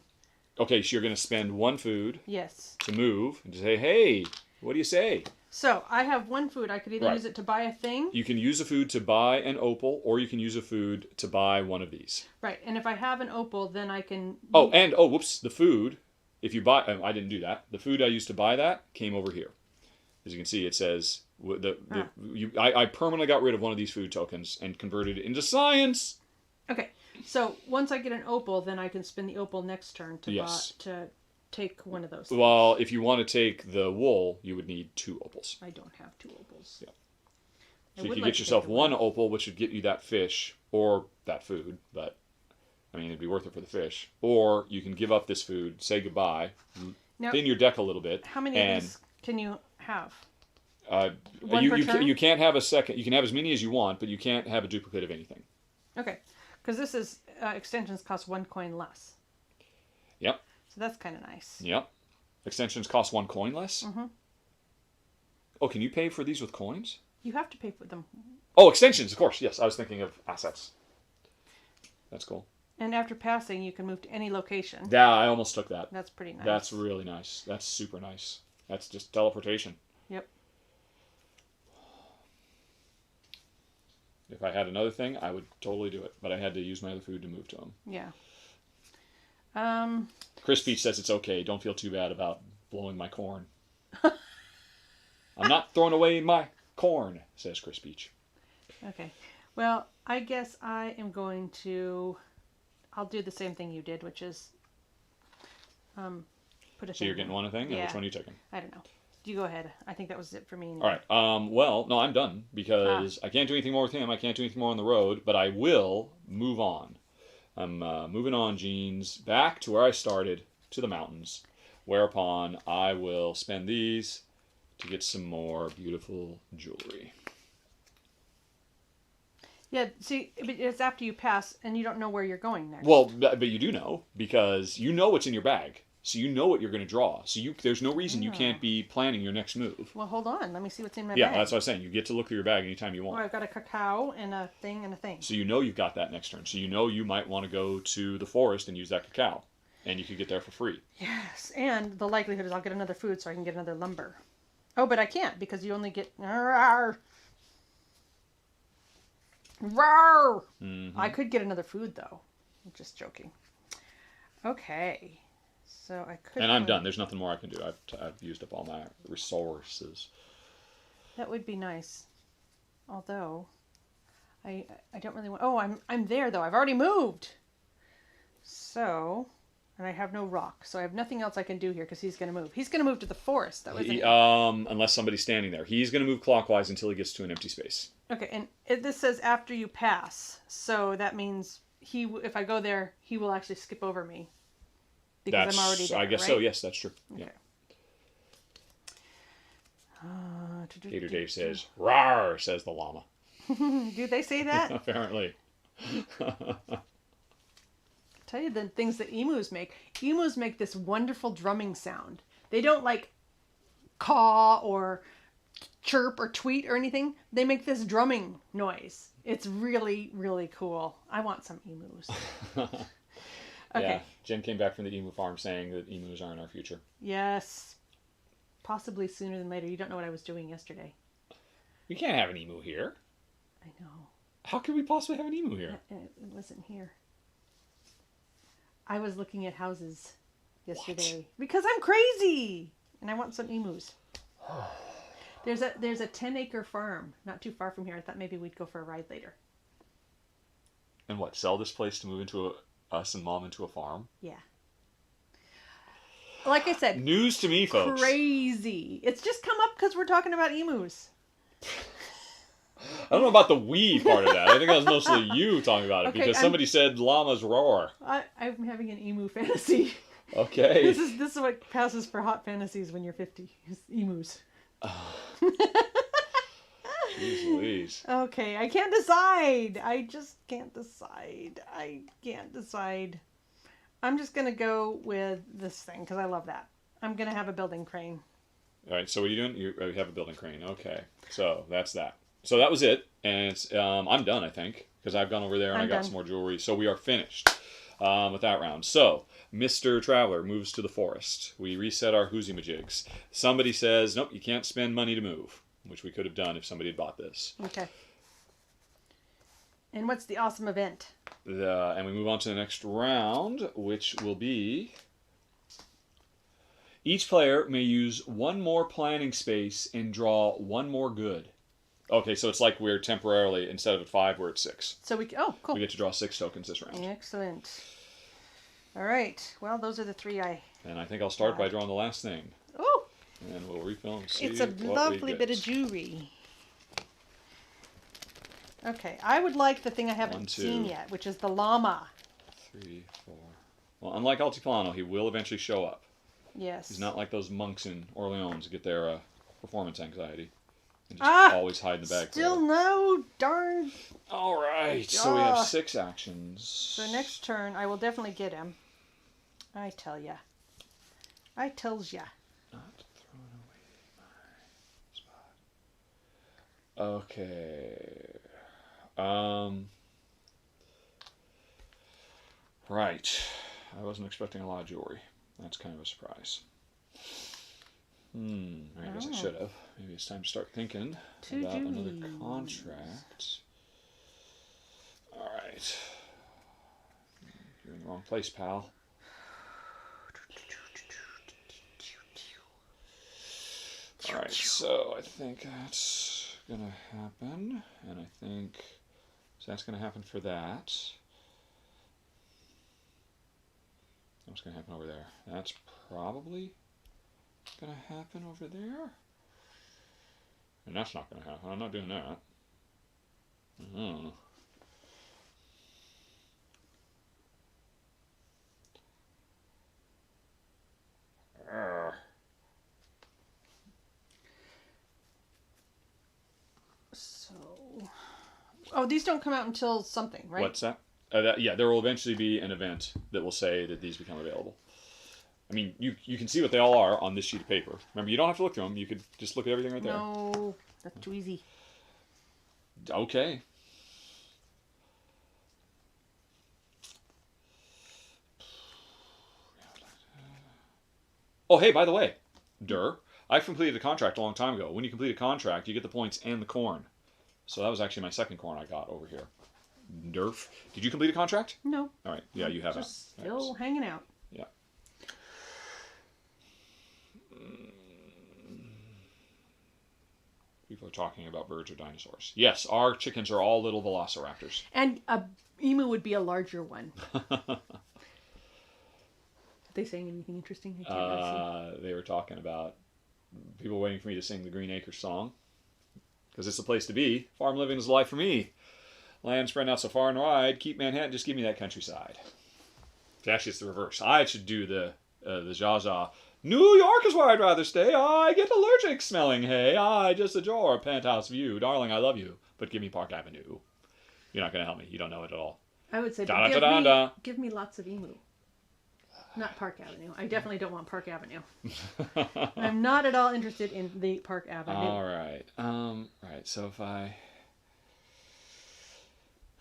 Okay, so you're going to spend 1 food. Yes. To move and to say, hey, what do you say? So I have 1 food. I could either use it to buy a thing. You can use a food to buy an opal, or you can use a food to buy one of these. Right, and if I have an opal, then I can... whoops, the food, if you buy... I didn't do that. The food I used to buy that came over here. As you can see, it says... I permanently got rid of one of these food tokens and converted it into science. Okay, so once I get an opal, then I can spend the opal next turn to take one of those things. Well, if you want to take the wool, you would need 2 opals. I don't have 2 opals. Yeah. So you could get yourself 1 opal, which would get you that fish or that food, but I mean, it'd be worth it for the fish. Or you can give up this food, say goodbye, thin your deck a little bit. How many of these can you have? One per turn? You can't have a second. You can have as many as you want, but you can't have a duplicate of anything. Okay, because this is extensions cost 1 coin less. Yep. So that's kind of nice. Yep. Extensions cost 1 coin less? Mm-hmm. Oh, can you pay for these with coins? You have to pay for them. Oh, extensions, of course. Yes, I was thinking of assets. That's cool. And after passing, you can move to any location. Yeah, I almost took that. That's pretty nice. That's really nice. That's super nice. That's just teleportation. Yep. If I had another thing, I would totally do it. But I had to use my other food to move to him. Yeah. Chris Beach says it's okay. Don't feel too bad about blowing my corn. I'm not throwing away my corn, says Chris Beach. Okay. Well, I guess I am going to... I'll do the same thing you did, which is put a So thing you're getting in. one thing? Yeah. Or which one are you taking? I don't know. You go ahead. I think that was it for me. All right. Well, no, I'm done because I can't do anything more with him. I can't do anything more on the road, but I will move on. I'm moving on, Jeans, back to where I started, to the mountains, whereupon I will spend these to get some more beautiful jewelry. Yeah, see, but it's after you pass and you don't know where you're going next. Well, but you do know because you know what's in your bag. So you know what you're going to draw. So there's no reason you can't be planning your next move. Well, hold on. Let me see what's in my Yeah, bag. that's what I was saying. You get to look through your bag anytime you Oh, want. I've got a cacao and a thing and a thing. So you know you've got that next turn. So you know you might want to go to the forest and use that cacao. And you could get there for free. Yes, and the likelihood is I'll get another food so I can get another lumber. Oh, but I can't because you only get... Rawr! Rawr! Mm-hmm. I could get another food, though. I'm just joking. Okay. So I could... And I'm done. There's nothing more I can do. I've used up all my resources. That would be nice. Although, I don't really want... Oh, I'm there, though. I've already moved. So... And I have no rock, so I have nothing else I can do here because he's going to move. He's going to move to the forest, though, isn't he? Unless somebody's standing there. He's going to move clockwise until he gets to an empty space. Okay, and this says after you pass, so that means if I go there, he will actually skip over me because I'm already there, I guess right? so. Yes, that's true. Okay. Yeah. Gator Dave says, "Rawr," says the llama. Do they say that? Apparently. Tell you the things that emus make. Emus make this wonderful drumming sound. They don't like caw or chirp or tweet or anything. They make this drumming noise. It's really, really cool. I want some emus. Okay. Yeah. Jen came back from the emu farm saying that emus are in our future. Yes. Possibly sooner than later. You don't know what I was doing yesterday. We can't have an emu here. I know. How could we possibly have an emu here? It wasn't here. I was looking at houses yesterday because I'm crazy and I want some emus. There's a 10-acre farm not too far from here. I thought maybe we'd go for a ride later. And what? Sell this place to move into us and Mom into a farm? Yeah. Like I said, News to me, folks. crazy. It's just come up because we're talking about emus. I don't know about the we part of that. I think that was mostly you talking about it Okay, because somebody said llamas roar. I'm having an emu fantasy. Okay. This is what passes for hot fantasies when you're 50. Is emus. Jeez Louise. Okay, I can't decide. I just can't decide. I can't decide. I'm just going to go with this thing because I love that. I'm going to have a building crane. All right, so what are you doing? You have a building crane. Okay, so that's that. So that was it, and it's, I'm done, I think, because I've gone over there and I got some more jewelry. So we are finished with that round. So Mr. Traveler moves to the forest. We reset our Hoosiemajigs. Somebody says, nope, you can't spend money to move, which we could have done if somebody had bought this. Okay. And what's the awesome event? And we move on to the next round, which will be... Each player may use one more planning space and draw one more good. Okay, so it's like we're temporarily, instead of at 5, we're at 6. So cool. We get to draw 6 tokens this round. Excellent. All right. Well, those are the 3 And I think I'll start by drawing the last thing. Oh! And we'll refill and see It's a lovely bit of jewelry. Okay, I would like the thing I haven't seen yet, which is the llama. 3, 4. Well, unlike Altiplano, he will eventually show up. Yes. He's not like those monks in Orleans who get their performance anxiety. And just always hide in the bag. Still no, darn. All right, so we have 6 actions. So next turn, I will definitely get him. I tell ya. I tells ya. Not throwing away my spot. Okay. Right. I wasn't expecting a lot of jewelry. That's kind of a surprise. I guess I should have. Maybe it's time to start thinking about another contract. All right. You're in the wrong place, pal. All right, so I think that's going to happen, and I think so that's going to happen for that. What's going to happen over there? That's probably going to happen over there. And that's not going to happen. I'm not doing that. So, oh, these don't come out until something, right? What's that? Yeah, there will eventually be an event that will say that these become available. I mean, you can see what they all are on this sheet of paper. Remember, you don't have to look through them. You could just look at everything right there. No, that's too easy. Okay. Oh, hey, by the way, I completed a contract a long time ago. When you complete a contract, you get the points and the corn. So that was actually my second corn I got over here. Durf. Did you complete a contract? No. All right. Yeah, you haven't. Just still hanging out. Yeah. People are talking about birds or dinosaurs. Yes, our chickens are all little velociraptors. And a emu would be a larger one. Are they saying anything interesting? I can't really see. They were talking about people waiting for me to sing the Green Acres song. Because it's the place to be. Farm living is the life for me. Land spread out so far and wide. Keep Manhattan, just give me that countryside. Actually, it's the reverse. I should do the Zsa. New York is where I'd rather stay. I get allergic smelling hay. I just adore a penthouse view. Darling, I love you, but give me Park Avenue. You're not going to help me. You don't know it at all. I would say, give me lots of emu. Not Park Avenue. I definitely don't want Park Avenue. I'm not at all interested in the Park Avenue. All right. Right. So if I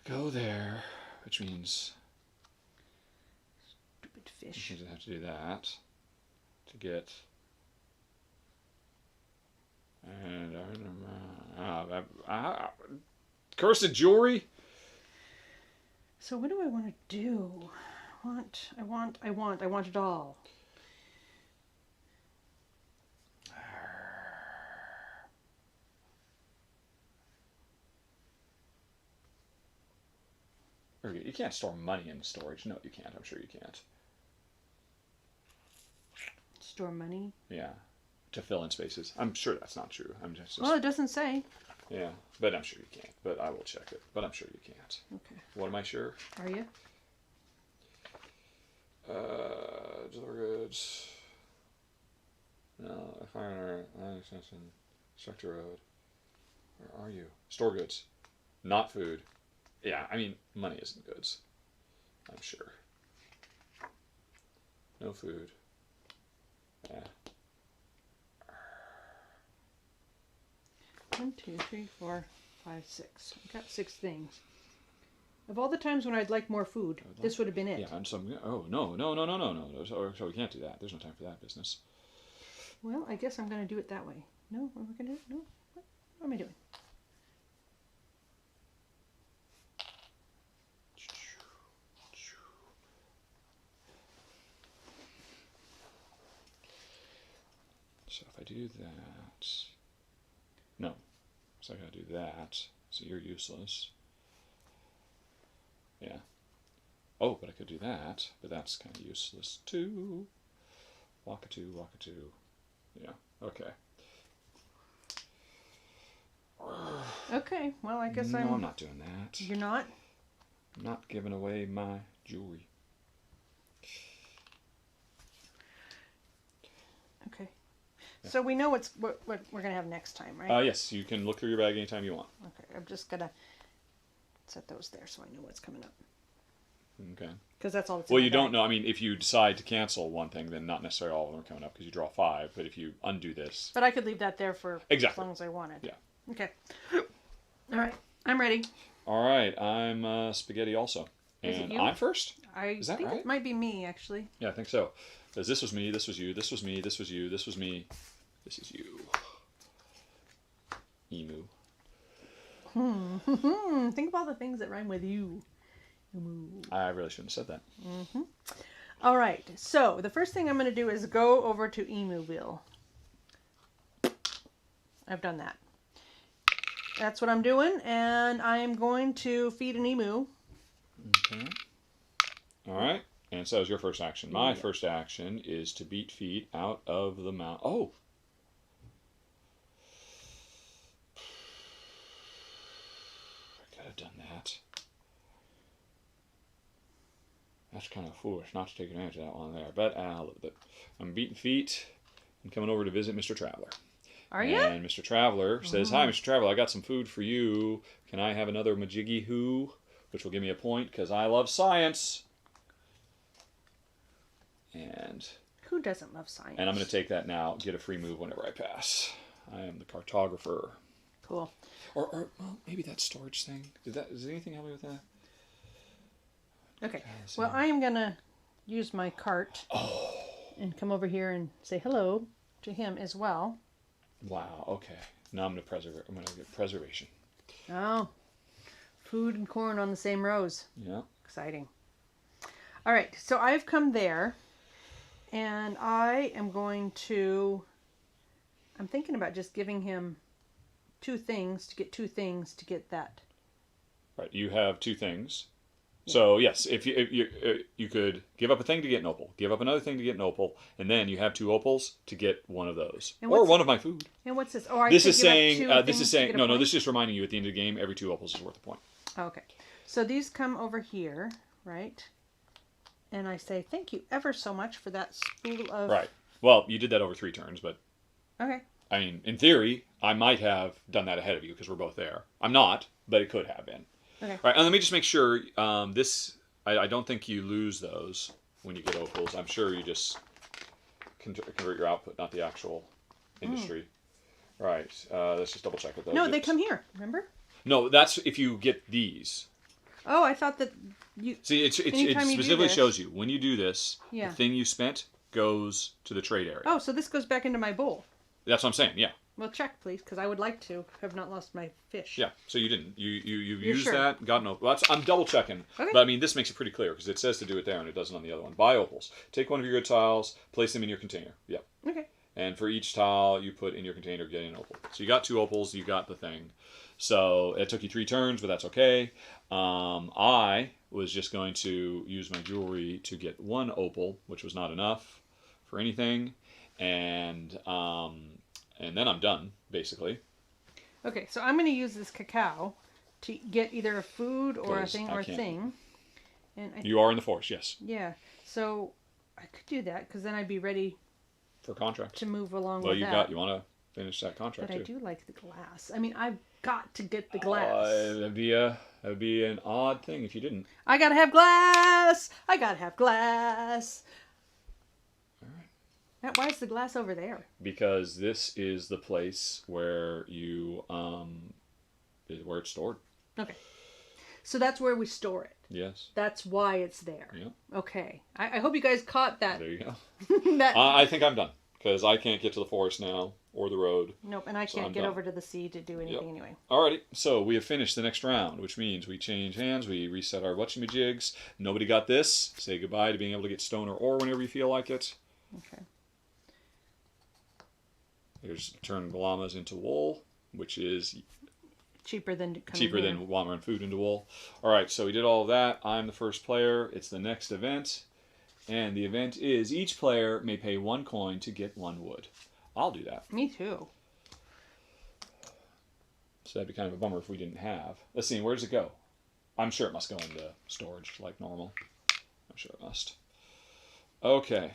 go there, which means Stupid fish. I have to do that to get. And cursed jewelry. So what do I want to do? I want it all. You can't store money in storage. No, you can't. I'm sure you can't. Store money? Yeah. To fill in spaces. I'm sure that's not true. I'm just well, it doesn't say. Yeah, but I'm sure you can't. But I will check it. But I'm sure you can't. Okay. What am I sure? Are you? Deliver goods. No, fire extension. Structure road. Where are you? Store goods. Not food. Yeah, I mean, money isn't goods. I'm sure. No food. Yeah. 1, 2, 3, 4, 5, 6. I got 6 things. Of all the times when I'd like more food, this would have been it. Yeah, and some. Oh no! So we can't do that. There's no time for that business. Well, I guess I'm going to do it that way. No, we're going to do it. No, what am I doing? So if I do that, no. So I gotta do that. So you're useless. Yeah. Oh, but I could do that, but that's kind of useless too. Walk-a-two. Yeah. Okay. Okay. Well, I guess No, I'm not doing that. You're not? I'm not giving away my jewelry. Okay. Yeah. So we know what we're going to have next time, right? Yes, you can look through your bag anytime you want. Okay, I'm just going to set those there so I know what's coming up. Okay. Because that's all it's Well, you don't know. I mean, if you decide to cancel one thing, then not necessarily all of them are coming up because you draw 5. But if you undo this... But I could leave that there for exactly. as long as I wanted. Yeah. Okay. All right. I'm ready. All right. I'm spaghetti also. Is it And you? I'm first? I Is that think right? it might be me, actually. Yeah, I think so. Because this was me, this was you, this was me, this was you, this was me, this is you. Emu. Think of all the things that rhyme with you. I really shouldn't have said that. All right. So the first thing I'm going to do is go over to Emoville. I've done that. That's what I'm doing, and I am going to feed an emu. Okay. All right. And so is your first action. My Yeah. first action is to beat feet out of the mount. Oh! I could have done that. That's kind of foolish not to take advantage of that one there. But a little bit. I'm beating feet. I'm coming over to visit Mr. Traveler. Are you? And Mr. Traveler says, "Hi, Mr. Traveler, I got some food for you. Can I have another Majiggy Who?" Which will give me a point because I love science. And Who doesn't love science? I'm going to take that now, get a free move whenever I pass. I am the cartographer. Cool. Or well, maybe that storage thing. Does anything help me with that? Okay. so- Well, I am going to use my cart and come over here and say hello to him as well. Wow, okay. Now I'm going to get preservation. Oh, food and corn on the same rows. Yeah. Exciting. All right, so I've come there, and I am going to, I'm thinking about just giving him two things to get that. Right, you have two things. So yes, if you could give up a thing to get an opal, give up another thing to get an opal, and then you have two opals to get one of those, And or what's- one of my food. And what's this? Oh, I This said is give up saying two this things is to saying get a no. point? This is just reminding you at the end of the game, every two opals is worth a point. Okay, so these come over here, right? And I say thank you ever so much for that spool of. Right. Well, you did that over 3 turns, but Okay. I mean, in theory, I might have done that ahead of you because we're both there. I'm not, but it could have been. Okay. Right, and let me just make sure. I don't think you lose those when you get opals. I'm sure you just convert your output, not the actual industry. Right. Let's just double check with those. No, they come here. Remember? No, that's if you get these. Oh, I thought that you. See, it Anytime you do specifically this- shows you when you do this, Yeah. the thing you spent goes to the trade area. Oh, so this goes back into my bowl. That's what I'm saying. Yeah. Well, check please, because I would like to have not lost my fish. Yeah. So you didn't. You You're used sure? that. Got no. Well, I'm double checking. Okay. But I mean, this makes it pretty clear because it says to do it there and it doesn't on the other one. Buy opals. Take one of your good tiles. Place them in your container. Yep. Okay. And for each tile you put in your container, get an opal. So you got 2 opals. You got the thing. So it took you 3 turns, but that's okay. I was just going to use my jewelry to get 1 opal, which was not enough for anything, and then I'm done basically. Okay, so I'm going to use this cacao to get either a food or a Because thing I or a can't. thing. And You are in the forest, yes, yeah, so I could do that because then I'd be ready for contract. to move along Well, with you that. want to finish that contract But I too. do like the glass. I mean, I've got to get the glass. That'd be an odd thing if you didn't. I gotta have glass. I gotta have glass. All right. Now, why is the glass over there? Because this is the place where you where it's stored. Okay, so that's where we store it. Yes. That's why it's there. Yeah. Okay, I hope you guys caught that. There you go. that I think I'm done because I can't get to the forest now or the road. Nope, and I So can't I'm get done. over to the sea to do anything anyway. Alrighty, so we have finished the next round, which means we change hands, we reset our whatchamajigs. Nobody got this. Say goodbye to being able to get stone or ore whenever you feel like it. Okay. There's turn llamas into wool, which is Cheaper than coming cheaper here. than llama and food into wool. Alright, so we did all of that. I'm the first player. It's the next event. And the event is each player may pay 1 coin to get 1 wood. I'll do that. Me too. So that'd be kind of a bummer if we didn't have. Let's see, where does it go? I'm sure it must go into storage like normal. I'm sure it must. Okay.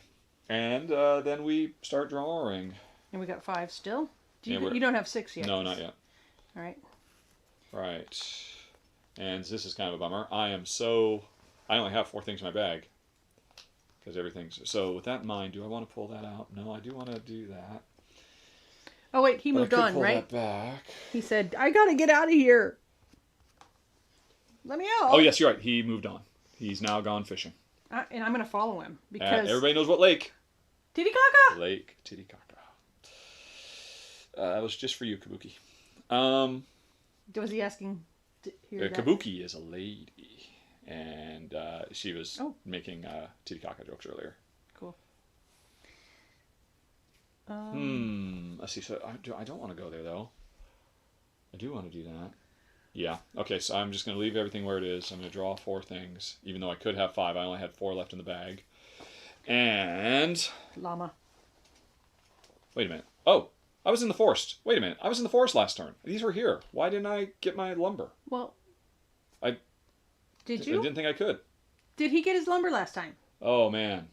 And then we start drawing. And we got 5 still. Yeah, we're- You don't have 6 yet. No, not yet. All right. Right. And this is kind of a bummer. I only have 4 things in my bag. Because everything's... So with that in mind, do I want to pull that out? No, I do want to do that. Oh wait, he But I moved could on, pull right? that back. He said, "I gotta get out of here. Let me out." Oh, yes, you're right. He moved on. He's now gone fishing. And I'm going to follow him At, because... everybody knows what lake. Titicaca! Lake Titicaca. That was just for you, Kabuki. Was he asking to hear that? Kabuki is a lady, and she was making Titicaca jokes earlier. Cool. Let's see. So I don't want to go there though. I do want to do that. Yeah. Okay. So I'm just going to leave everything where it is. I'm going to draw 4 things, even though I could have 5. I only had 4 left in the bag. And Llama. wait a minute. Oh, I was in the forest. Wait a minute. I was in the forest last turn. These were here. Why didn't I get my lumber? Well, I did you? I didn't think I could. Did he get his lumber last time? Oh man.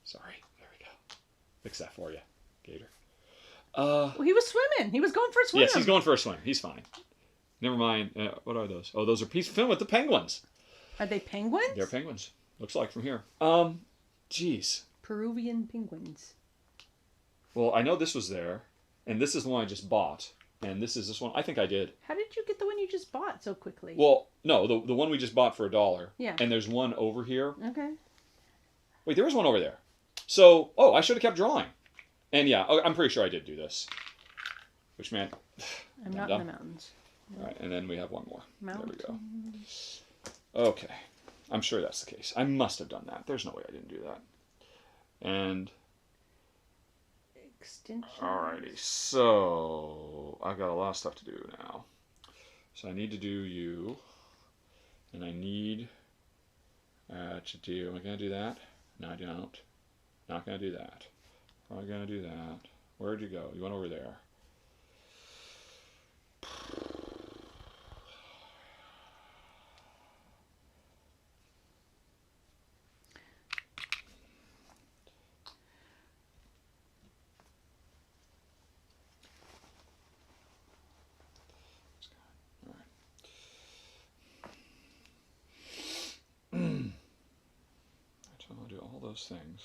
Sorry. There we go. Fix that for you, Gator. Well, he was swimming. He was going for a swim. Yes, he's going for a swim. He's fine. Never mind. What are those? Oh, those are pieces of film with the penguins. Are they penguins? They're penguins. Looks like from here. Jeez. Peruvian penguins. Well, I know this was there, and this is the one I just bought, and this is this one. I think I did. How did you get the one you just bought so quickly? Well, no, the one we just bought for $1. Yeah. And there's one over here. Okay. Wait, there was one over there. So, I should have kept drawing. And yeah, I'm pretty sure I did do this. Which meant I'm not in the mountains. All right, and then we have one more. Mountains. There we go. Okay. I'm sure that's the case. I must have done that. There's no way I didn't do that. And Extension. alrighty, so I've got a lot of stuff to do now. So I need to do you, and I need to do. Am I going to do that? No, I don't. Not going to do that. Probably going to do that. Where'd you go? You went over there. So I'll do all those things.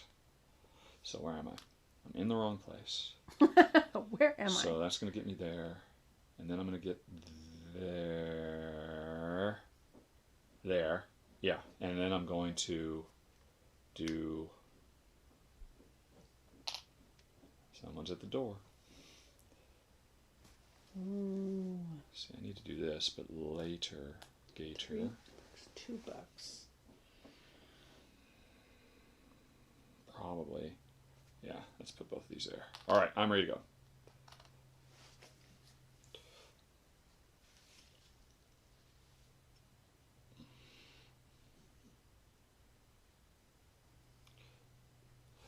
So where am I? I'm in the wrong place. Where am So I? that's going to get me there. And then I'm going to get there. There. Yeah. And then I'm going to do... Someone's at the door. Ooh. See, I need to do this, but later, Gator. $2. Probably. Yeah, let's put both of these there. All right, I'm ready to go.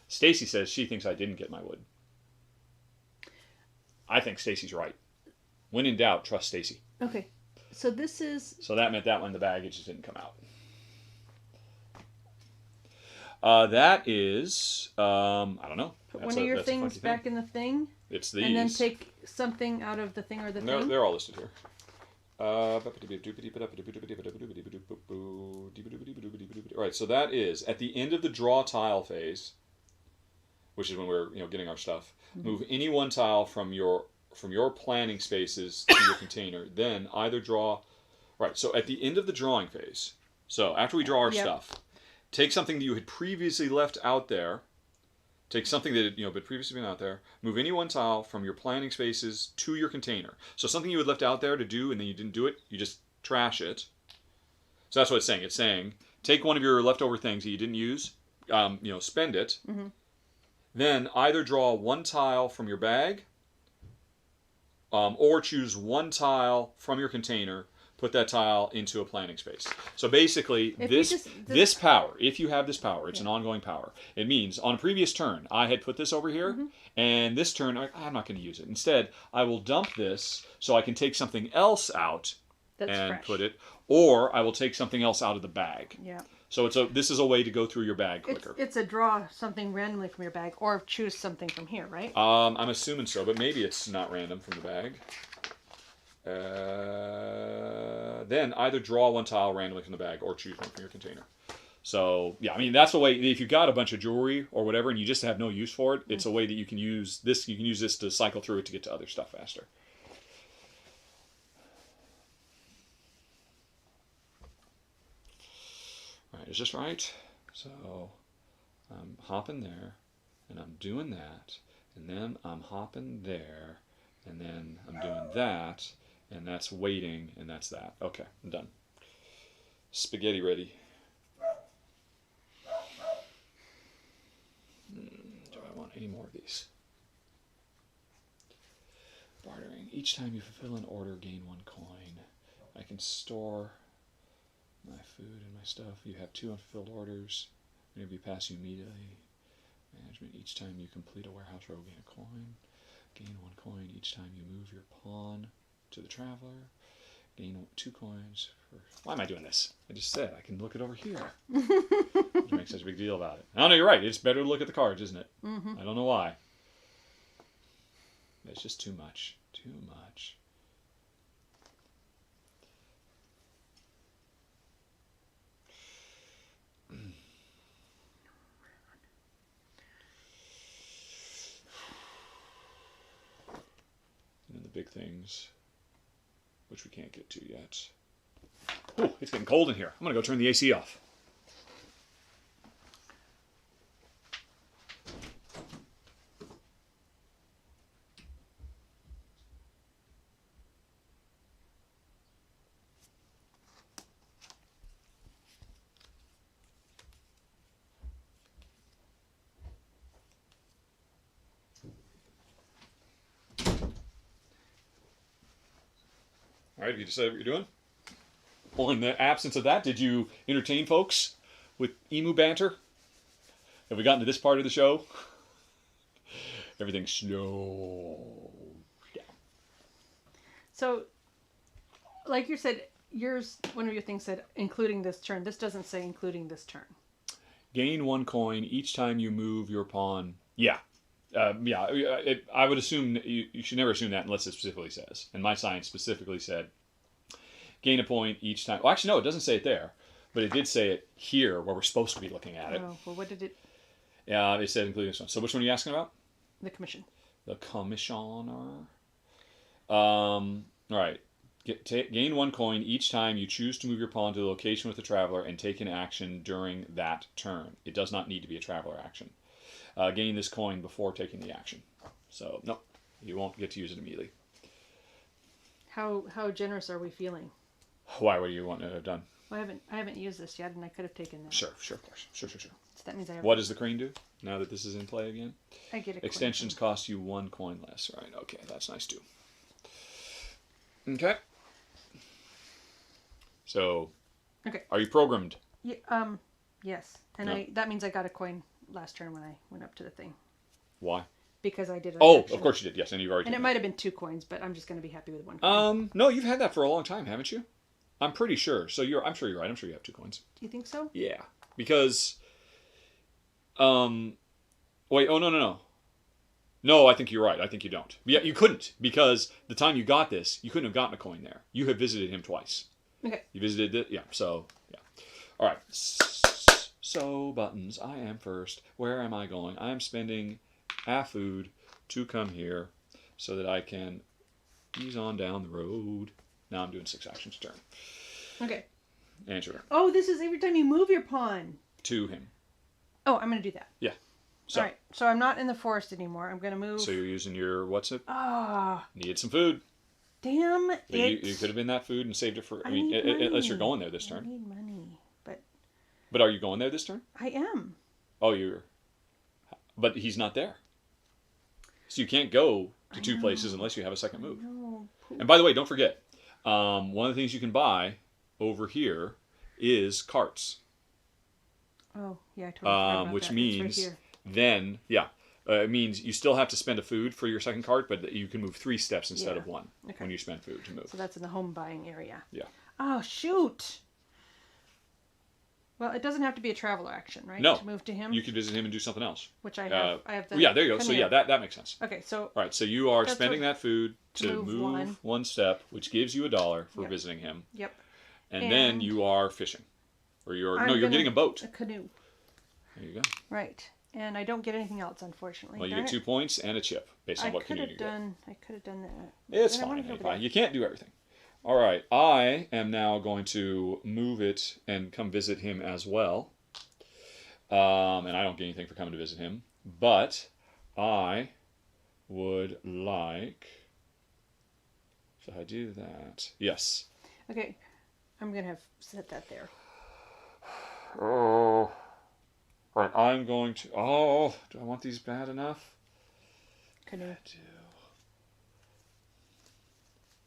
Stacy says she thinks I didn't get my wood. I think Stacy's right. When in doubt, trust Stacy. Okay. So this is... So that meant that one, the baggage just didn't come out. That is, I don't know. Put one of your things back in the thing. It's these. And then take something out of the thing or the thing. They're all listed here. All right, so that is at the end of the draw tile phase, which is when we're getting our stuff. Move any one tile from your planning spaces to your container. Then either draw. Right. So at the end of the drawing phase. So after we draw our stuff, take something that you had previously left out there. Take something that had previously been out there. Move any one tile from your planning spaces to your container. So something you had left out there to do and then you didn't do it, you just trash it. So that's what it's saying. It's saying take one of your leftover things that you didn't use, spend it. Mm-hmm. Then either draw one tile from your bag, or choose one tile from your container. Put that tile into a planning space. So basically, this power, if you have this power, it's an ongoing power. It means on a previous turn, I had put this over here, and this turn, I'm not going to use it. Instead, I will dump this so I can take something else out and put it, or I will take something else out of the bag. Yeah. So this is a way to go through your bag quicker. It's a draw something randomly from your bag, or choose something from here, right? I'm assuming so, but maybe it's not random from the bag. Then either draw one tile randomly from the bag or choose one from your container. So, yeah, I mean, that's a way, if you've got a bunch of jewelry or whatever and you just have no use for it, it's a way that you can use this. You can use this to cycle through it to get to other stuff faster. is this right? So I'm hopping there, and I'm doing that, and then I'm hopping there, and then I'm doing that, and that's waiting, and that's that. Okay, I'm done. Spaghetti ready. Do I want any more of these? Bartering. Each time you fulfill an order, gain 1 coin. I can store my food and my stuff. You have 2 unfulfilled orders. Whenever you pass, you immediately. Management. Each time you complete a warehouse row, gain a coin. Gain 1 coin each time you move your pawn to the traveler. Gain 2 coins for... Why am I doing this? I just said I can look it over here. Don't make such a big deal about it. I know, you're right. It's better to look at the cards, isn't it? Mm-hmm. I don't know why. It's just too much. Too much. And then the big things, which we can't get to yet. Oh, it's getting cold in here. I'm going to go turn the AC off. All right, have you decided what you're doing? Or in the absence of that, did you entertain folks with emu banter? Have we gotten to this part of the show? Everything's slow down. So, like you said, one of your things said including this turn. This doesn't say including this turn. Gain 1 coin each time you move your pawn. Yeah. I would assume you should never assume that unless it specifically says. And my sign specifically said gain a point each time. Well, actually, no, it doesn't say it there, but it did say it here where we're supposed to be looking at it. Oh, well, what did it? Yeah, it said including this one. So which one are you asking about? The commission. The commissioner. All right. Gain 1 coin each time you choose to move your pawn to the location with the traveler and take an action during that turn. It does not need to be a traveler action. Gain this coin before taking the action. So, nope, you won't get to use it immediately. How generous are we feeling? Why? What do you want to have done? Well, I haven't used this yet, and I could have taken that. Sure, of course. Sure. So that means I have. What does the crane do now that this is in play again? I get a Extensions coin. cost you 1 coin less. Right, okay, that's nice too. Okay. So, okay. Are you programmed? Yeah, yes. And No. that means I got a coin last turn when I went up to the thing. Why? Because I did. Oh, of course you did. Yes, and you've already. And done it that. might have been 2 coins, but I'm just going to be happy with 1 coin. No, you've had that for a long time, haven't you? I'm pretty sure. So I'm sure you're right. I'm sure you have 2 coins. Do you think so? Yeah, because. Wait. Oh no. No, I think you're right. I think you don't. Yeah, you couldn't because the time you got this, you couldn't have gotten a coin there. You have visited him twice. Okay. You visited it. Yeah. So yeah. All right. So buttons. I am first. Where am I going? I am spending a food to come here so that I can ease on down the road. Now I'm doing 6 actions a turn. Okay. And it's your turn. Oh, this is every time you move your pawn. To him. Oh, I'm going to do that. Yeah. So, all right. So I'm not in the forest anymore. I'm going to move. So you're using your what's it? Ah. Needed some food. Damn it. You could have been that food and saved it for. I need money. Unless you're going there this turn. I need money, but. But are you going there this turn? I am. Oh, you're. But he's not there. So you can't go to 2 places unless you have a second move. No. And by the way, don't forget, one of the things you can buy over here is carts. Oh, yeah, I totally forgot about Which that. means It's right here. then, it means you still have to spend a food for your second cart, but you can move 3 steps instead Yeah. of 1 Okay. when you spend food to move. So that's in the home buying area. Yeah. Oh, shoot. Well, it doesn't have to be a traveler action, right? No. To move to him? You could visit him and do something else. Which I have. I have the Yeah, there you go. So canoe. yeah, that makes sense. Okay, so. All right, so you are That's spending what- that food to move move 1 step, which gives you $1 for Yep. visiting him. Yep. And then And- you are fishing. Or you're I'm getting a boat. A canoe. There you go. Right. And I don't get anything else, unfortunately. Well, you Darn get it. 2 points and a chip based on I what could canoe have you get. done. I could have done that. It's But I wanna fine. go It's back. fine. You can't do everything. All right. I am now going to move it and come visit him as well. And I don't get anything for coming to visit him. But I would like... Should I do that? Yes. Okay. I'm going to have set that there. Oh. All right. I'm going to... Oh, do I want these bad enough? Canoe. I do.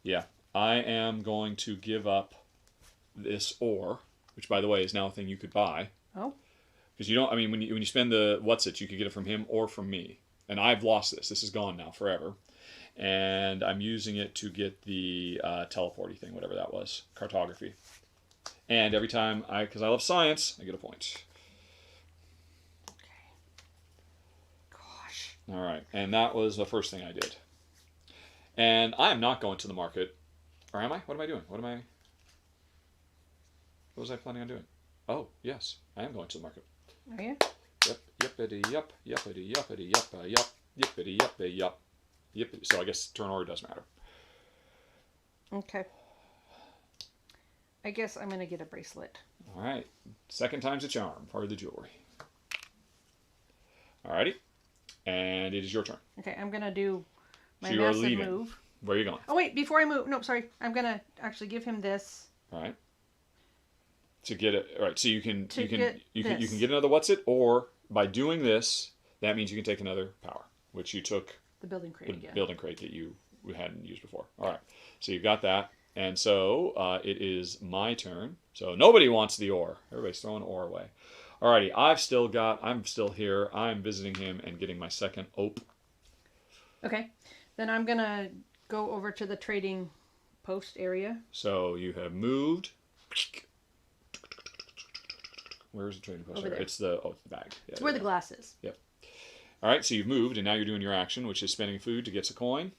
Yeah. I am going to give up this ore, which, by the way, is now a thing you could buy. Oh. Because you don't, I mean, when you spend the what's it, you could get it from him or from me. And I've lost this. This is gone now forever. And I'm using it to get the teleporty thing, whatever that was, cartography. And every time because I love science, I get a point. Okay. Gosh. All right. And that was the first thing I did. And I am not going to the market. Or am I? What am I doing? What was I planning on doing? Oh, yes. I am going to the market. Are you? Yep, yippity yup, yippity yuppity yuppa yup, yippity yuppity yup, yippity. So I guess turn order does matter. Okay. I guess I'm going to get a bracelet. All right. Second time's a charm. Part of the jewelry. All righty. And it is your turn. Okay, I'm going to do my So you are massive leaving. move. Where are you going? Oh, wait, before I move. No, sorry. I'm going to actually give him this. All right. To get it. All right. So you can Get you can this. get another what's it, or by doing this, that means you can take another power, which you took The building crate the again. building crate that you hadn't used before. All right. So you've got that. And so it is my turn. So nobody wants the ore. Everybody's throwing ore away. Alrighty, I'm still here. I'm visiting him and getting my second ope. Okay. Then I'm going to go over to the trading post area. So you have moved. Where's the trading post? Over there. It's the bag. Yeah, It's where the there. glass is. Yep. Alright, so you've moved and now you're doing your action, which is spending food to get a coin.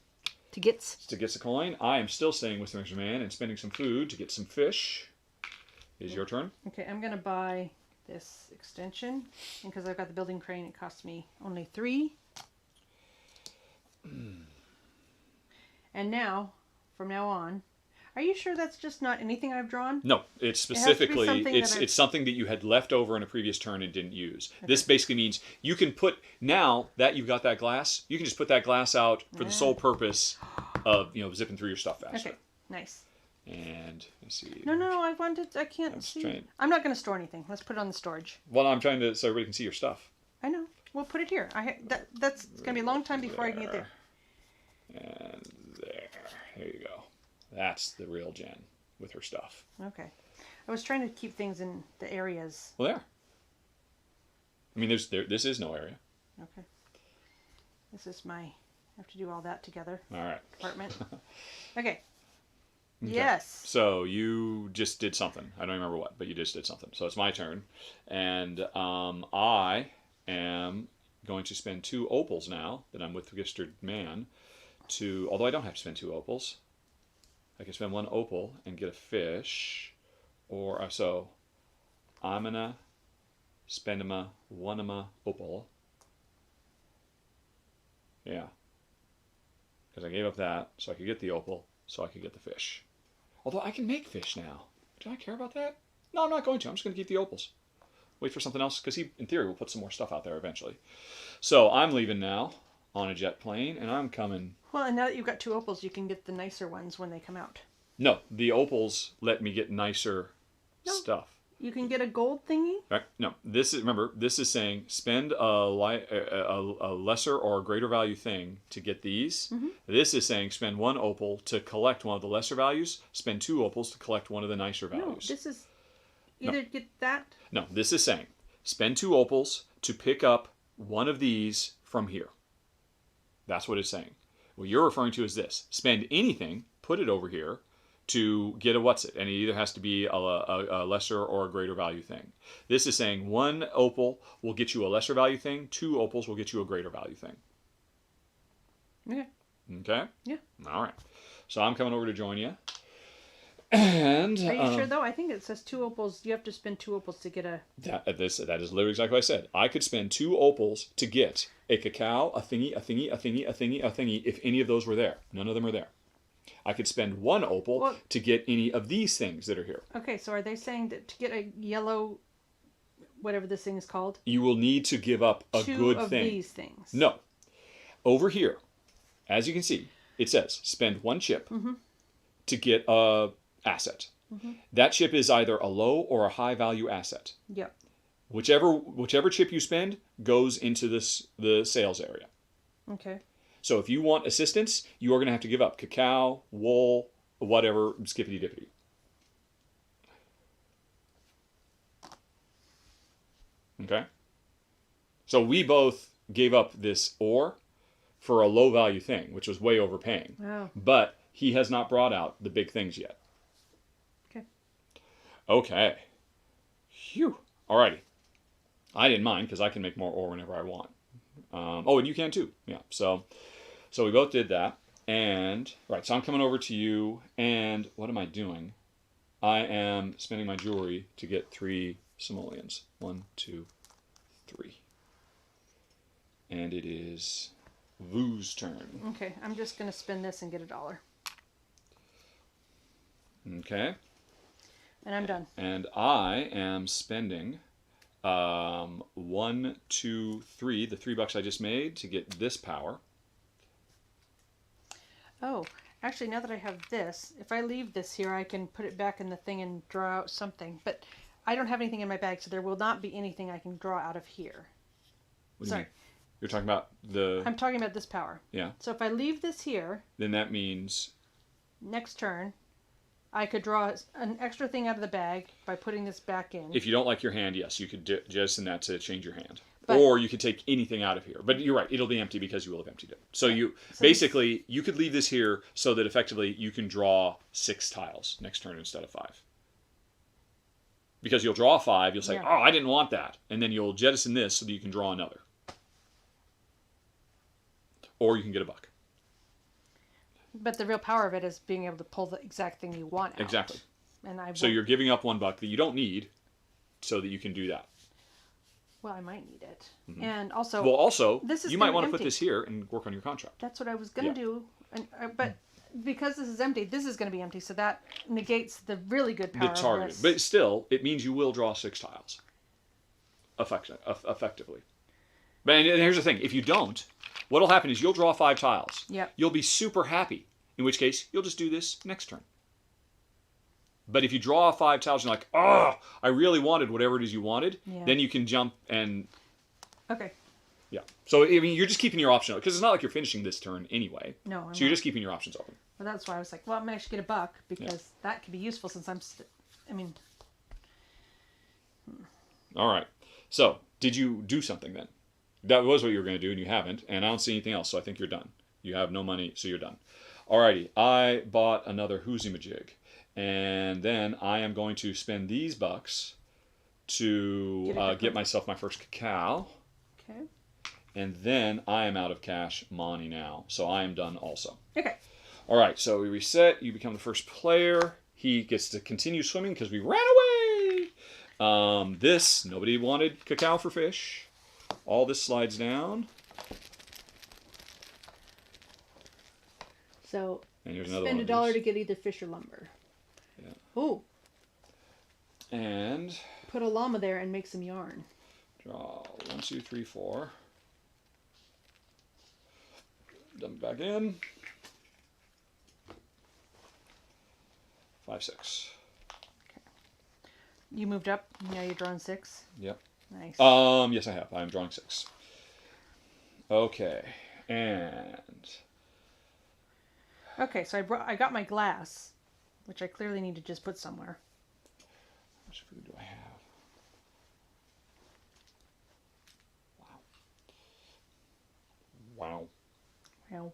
To get... To get a coin. I am still staying with Mr. Man and spending some food to get some fish. It is your turn. Okay, I'm going to buy this extension. And because I've got the building crane, it costs me only 3. And now, from now on, are you sure that's just not anything I've drawn? No, it's has to be specifically something that it's something that you had left over in a previous turn and didn't use. This basically means you can put, now that you've got that glass, you can just put that glass out for the sole purpose of zipping through your stuff faster. Okay, nice. And let's see. No, I can't see. trying- I'm not going to store anything. Let's put it on the storage. Well, I'm trying to so everybody can see your stuff. I know. We'll put it here. That's going to be a long time before I can get there. And there you go. That's the real Jen with her stuff. Okay. I was trying to keep things in the areas. Well, there. I mean, this is no area. Okay. This is my... I have to do all that together. All right. Apartment. Okay. Okay. Yes. So you just did something. I don't remember what, but you just did something. So it's my turn. And I am going to spend 2 opals now that I'm with Mr. Man to... Although I don't have to spend 2 opals. I can spend 1 opal and get a fish. Or so I'm going to spend 1 opal. Yeah. Because I gave up that so I could get the opal, so I could get the fish. Although I can make fish now. Do I care about that? No, I'm not going to. I'm just going to keep the opals. Wait for something else, because he, in theory, will put some more stuff out there eventually. So I'm leaving now on a jet plane, and I'm coming... Well, and now that you've got 2 opals, you can get the nicer ones when they come out. No, the opals let me get nicer stuff. You can get a gold thingy? Right? No, this is saying spend a lesser or a greater value thing to get these. Mm-hmm. This is saying spend 1 opal to collect one of the lesser values, spend 2 opals to collect one of the nicer No, values. this is either get that... No, this is saying spend 2 opals to pick up one of these from here. That's what it's saying. What you're referring to is this. Spend anything, put it over here, to get a what's it, and it either has to be a lesser or a greater value thing. This is saying 1 opal will get you a lesser value thing, 2 opals will get you a greater value thing. Okay. Okay? Yeah. All right. So I'm coming over to join you. And Are you sure, though? I think it says 2 opals. You have to spend 2 opals to get a... that is literally exactly what I said. I could spend 2 opals to get a cacao, a thingy, if any of those were there. None of them are there. I could spend 1 opal Well- to get any of these things that are here. Okay, so are they saying that to get a yellow, whatever this thing is called, You will need to give up a 2 good of thing. these things? No. Over here, as you can see, it says spend 1 chip to get a asset. That chip is either a low or a high value asset. Yep. Whichever chip you spend goes into the sales area. Okay. So if you want assistance, you are going to have to give up cacao, wool, whatever, skippity dippity. Okay? So we both gave up this ore for a low value thing, which was way overpaying. Wow. But he has not brought out the big things yet. Okay. Okay. Phew. Alrighty. I didn't mind because I can make more ore whenever I want. Oh, and you can too. Yeah. So we both did that. And, right, so I'm coming over to you. And what am I doing? I am spending my jewelry to get 3 simoleons. 1, 2, 3. And it is Vu's turn. Okay, I'm just going to spend this and get $1. Okay. And I'm done. And I am spending 1, 2, 3, the $3 I just made to get this power. Oh, actually, now that I have this, if I leave this here, I can put it back in the thing and draw out something. But I don't have anything in my bag, so there will not be anything I can draw out of here. What do you Sorry. mean? You're talking about the... I'm talking about this power. Yeah. So if I leave this here, Then that means... next turn, I could draw an extra thing out of the bag by putting this back in. If you don't like your hand, yes, you could jettison that to change your hand. But- or you could take anything out of here. But you're right, it'll be empty because you will have emptied it. So basically, you could leave this here so that effectively you can draw 6 tiles next turn instead of 5. Because you'll draw 5, you'll say, Yeah. oh, I didn't want that. And then you'll jettison this so that you can draw another. Or you can get $1. But the real power of it is being able to pull the exact thing you want out. Exactly. And I So won't- you're giving up $1 that you don't need so that you can do that. Well, I might need it. And also, Well, also, this is you might gonna want be to put empty. this here and work on your contract. that's what I was going to Yeah. do. But because this is empty, this is going to be empty. So that negates the really good power The of targeted. this. But still, it means you will draw 6 tiles. Effectively. But and here's the thing. If you don't, what'll happen is you'll draw 5 tiles. Yep. You'll be super happy. In which case, you'll just do this next turn. But if you draw 5 tiles and you're like, oh, I really wanted whatever it is you wanted, Yeah. then you can jump and... Okay. Yeah. So, I mean, you're just keeping your option open. Because it's not like you're finishing this turn anyway. No, I'm So you're not. just keeping your options open. Well, that's why I was like, well, I'm going to actually get $1 because that could be useful since I mean, All right. So, did you do something then? That was what you were going to do, and you haven't. And I don't see anything else, so I think you're done. You have no money, so you're done. Alrighty. I bought another Hoozimajig. And then I am going to spend these bucks to get myself my first cacao. okay. And then I am out of cash money now. So I am done also. Okay. All right, so we reset. You become the first player. He gets to continue swimming because we ran away. Nobody wanted cacao for fish. All this slides down. So And here's another spend one $1 of to these. get either fish or lumber. Yeah. Ooh, And put a llama there and make some yarn. draw 1, 2, 3, 4. Dump it back in. 5, 6. You moved up. Now you're drawing 6. Yep. Nice. Yes, I have. I'm drawing 6. Okay. And Okay, so I got my glass, which I clearly need to just put somewhere. how much food do I have? Wow. Well,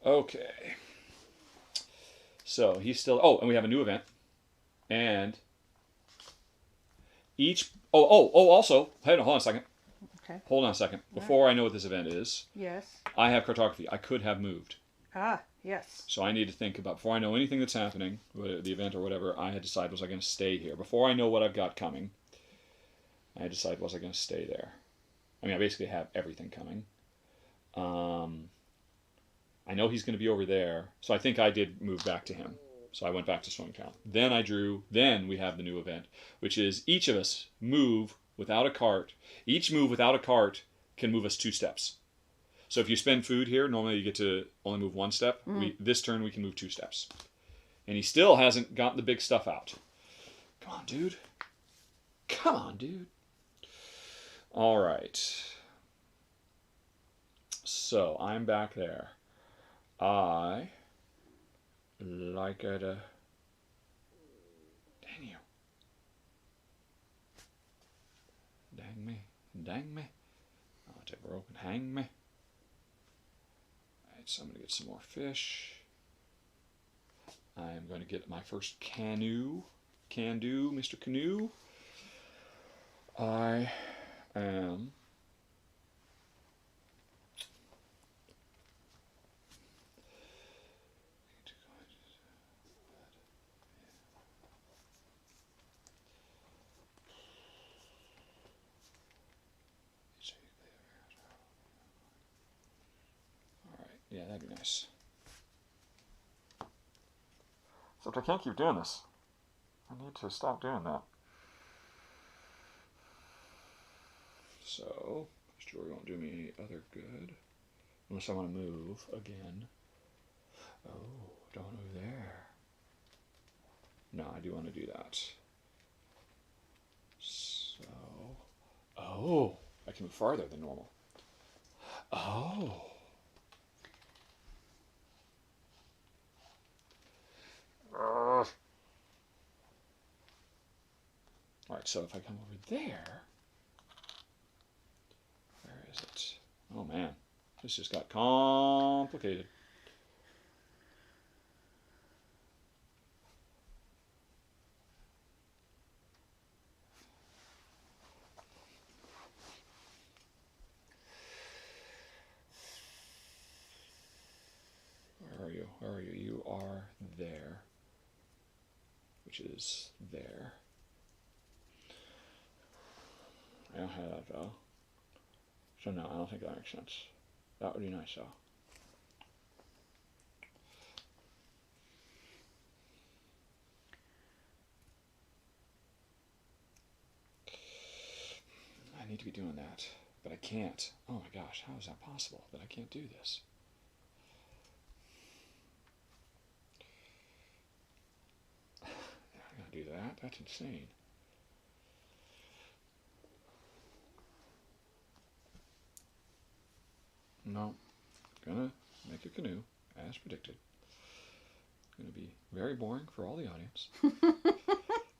Okay. So he's still. Oh, and we have a new event. And each. Also, hold on a second. okay. Hold on a second. Before I know what this event is, Yes. I have cartography. I could have moved. Ah, yes. So I need to think about, before I know anything that's happening, whether the event or whatever, I had to decide, was I going to stay here? Before I know what I've got coming, I had to decide, was I going to stay there? I mean, I basically have everything coming. I know he's going to be over there. So I think I did move back to him. So I went back to Swing Town. Then I drew. Then we have the new event, which is each of us move without a cart. Each move without a cart can move us 2 steps. So if you spend food here, normally you get to only move 1 step. This turn we can move 2 steps. And he still hasn't gotten the big stuff out. Come on, dude. Come on, dude. All right. So I'm back there. I like it. Dang you. Dang me. Dang me. I'll take a rope and hang me. Alright, so I'm going to get some more fish. I am going to get my first canoe. Can do, Mr. Canoe. I am... Yeah, that'd be nice. Except I can't keep doing this. I need to stop doing that. So, this jewelry won't do me any other good. Unless I want to move again. Oh, don't move there. No, I do want to do that. So, oh, I can move farther than normal. Oh. Alright, so if I come over there, where is it? Oh man, this just got complicated. Where are you? Where are you? You are there, which is there. I don't have that though. So no, I don't think that makes sense. That would be nice though. I need to be doing that, but I can't. Oh my gosh, how is that possible that I can't do this? I'm gonna do that? That's insane. No, gonna make a canoe, as predicted. Gonna be very boring for all the audience.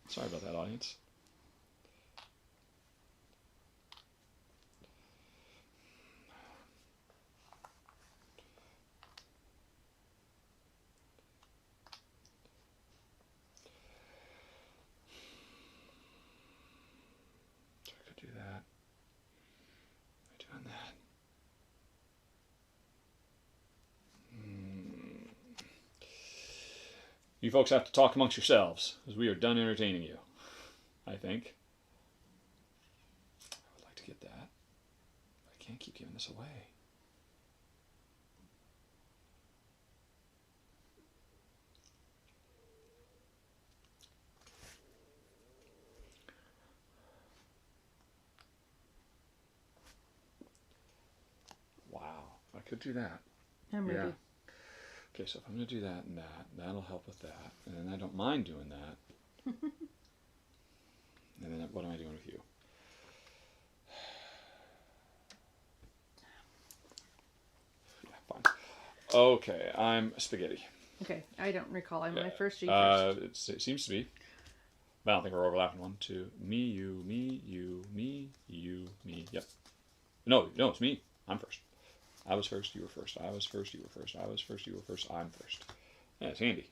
Sorry about that, audience. So I could do that. Doing that. You folks have to talk amongst yourselves, as we are done entertaining you, I think. I would like to get that, but I can't keep giving this away. Wow, I could do that. I'm ready. Yeah. Okay, so if I'm going to do that and that, that'll help with that. And then I don't mind doing that. And then what am I doing with you? Yeah, fine. Okay, I'm spaghetti. Okay, I don't recall. I'm Yeah. my first. You first. It seems to be. But I don't think we're overlapping. 1, 2. Me, you, me, you, me, you, me. Yep. No, it's me. I'm first. I was first, you were first. I was first, you were first. I was first, you were first. I'm first. Yeah, it's handy.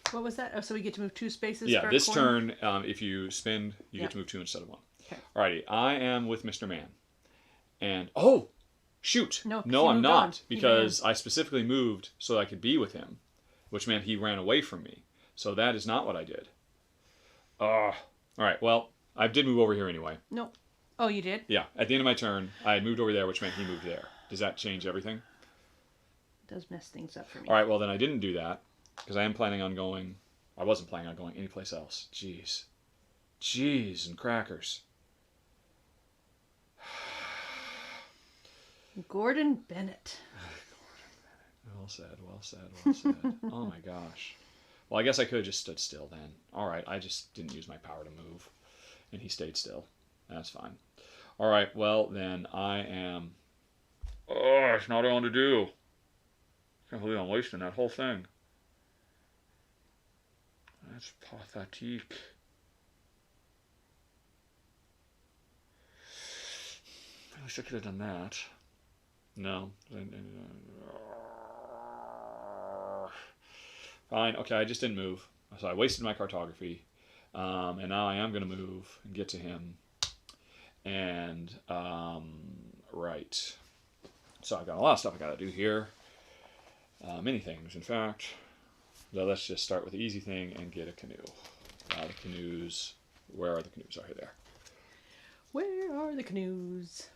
What was that? Oh, so we get to move 2 spaces. Yeah, for this our coin? turn, if you spin, you Yeah. get to move 2 instead of 1. Okay. Alrighty, I am with Mr. Man. And, oh, shoot. No, 'cause No, he I'm moved on. not. He Because I specifically moved so that I could be with him, which meant he ran away from me. So that is not what I did. Alright, well, I did move over here anyway. No. Oh, you did? Yeah, at the end of my turn, I moved over there, which meant he moved there. Does that change everything? does mess things up for me. All right, well, then I didn't do that because I am planning on going. I wasn't planning on going anyplace else. Jeez. Jeez and crackers. Gordon Bennett. Well said, well said, well said. Oh my gosh. Well, I guess I could have just stood still then. All right, I just didn't use my power to move. And he stayed still. That's fine. All right, well, then I am... Oh, it's not what I want to do. I can't believe I'm wasting that whole thing. That's pathetic. I wish I could have done that. No. Fine. Okay, I just didn't move. So I wasted my cartography. And now I am going to move and get to him. And, right. So I've got a lot of stuff I got to do here. Many things, in fact. So let's just start with the easy thing and get a canoe. The canoes. Where are the canoes? Oh, here they are. Where are the canoes?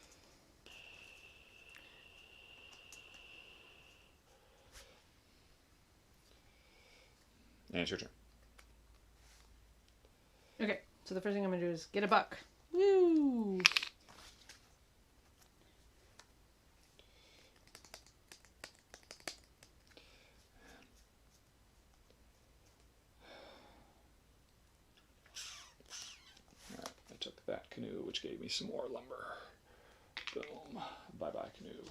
And it's your turn. Okay, so the first thing I'm going to do is get a buck. Woo! Alright, I took that canoe, which gave me some more lumber. Boom. Bye-bye, canoe.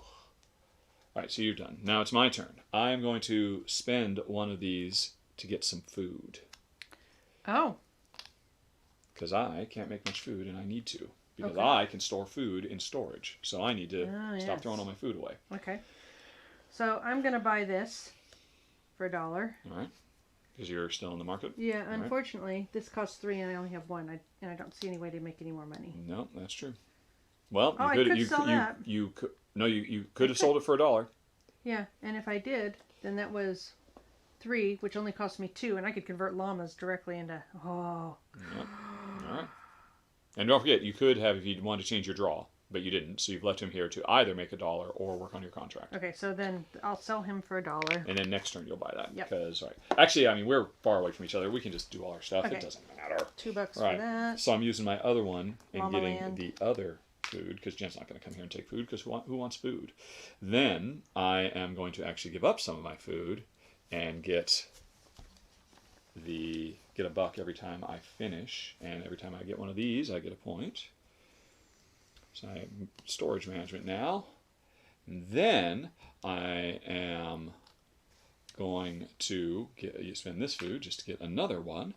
Alright, so you're done. Now it's my turn. I am going to spend one of these to get some food. Oh. Because I can't make much food and I need to. Because Okay. I can store food in storage. So I need to stop yes. throwing all my food away. Okay. So I'm going to buy this for $1. Alright. Because you're still in the market? Yeah, All right. unfortunately, this costs 3 and I only have 1. And I don't see any way to make any more money. No, that's true. Well, Oh, I could sell that. You could, no, you could have sold it for $1. Yeah, and if I did, then that was 3, which only cost me 2, and I could convert llamas directly into... Oh. Yep. All right. And don't forget, you could have, if you wanted to change your draw, but you didn't. So you've left him here to either make $1 or work on your contract. Okay, so then I'll sell him for $1. And then next turn you'll buy that. Yep. Because, right. Actually, I mean, we're far away from each other. We can just do all our stuff. Okay. It doesn't matter. $2 for Right. that. So I'm using my other one and Llama getting land. the other food, because Jen's not going to come here and take food, because who wants food? Then I am going to actually give up some of my food and get a buck every time I finish, and every time I get one of these I get a point. So I have storage management now. And then I am going to spend this food just to get another one,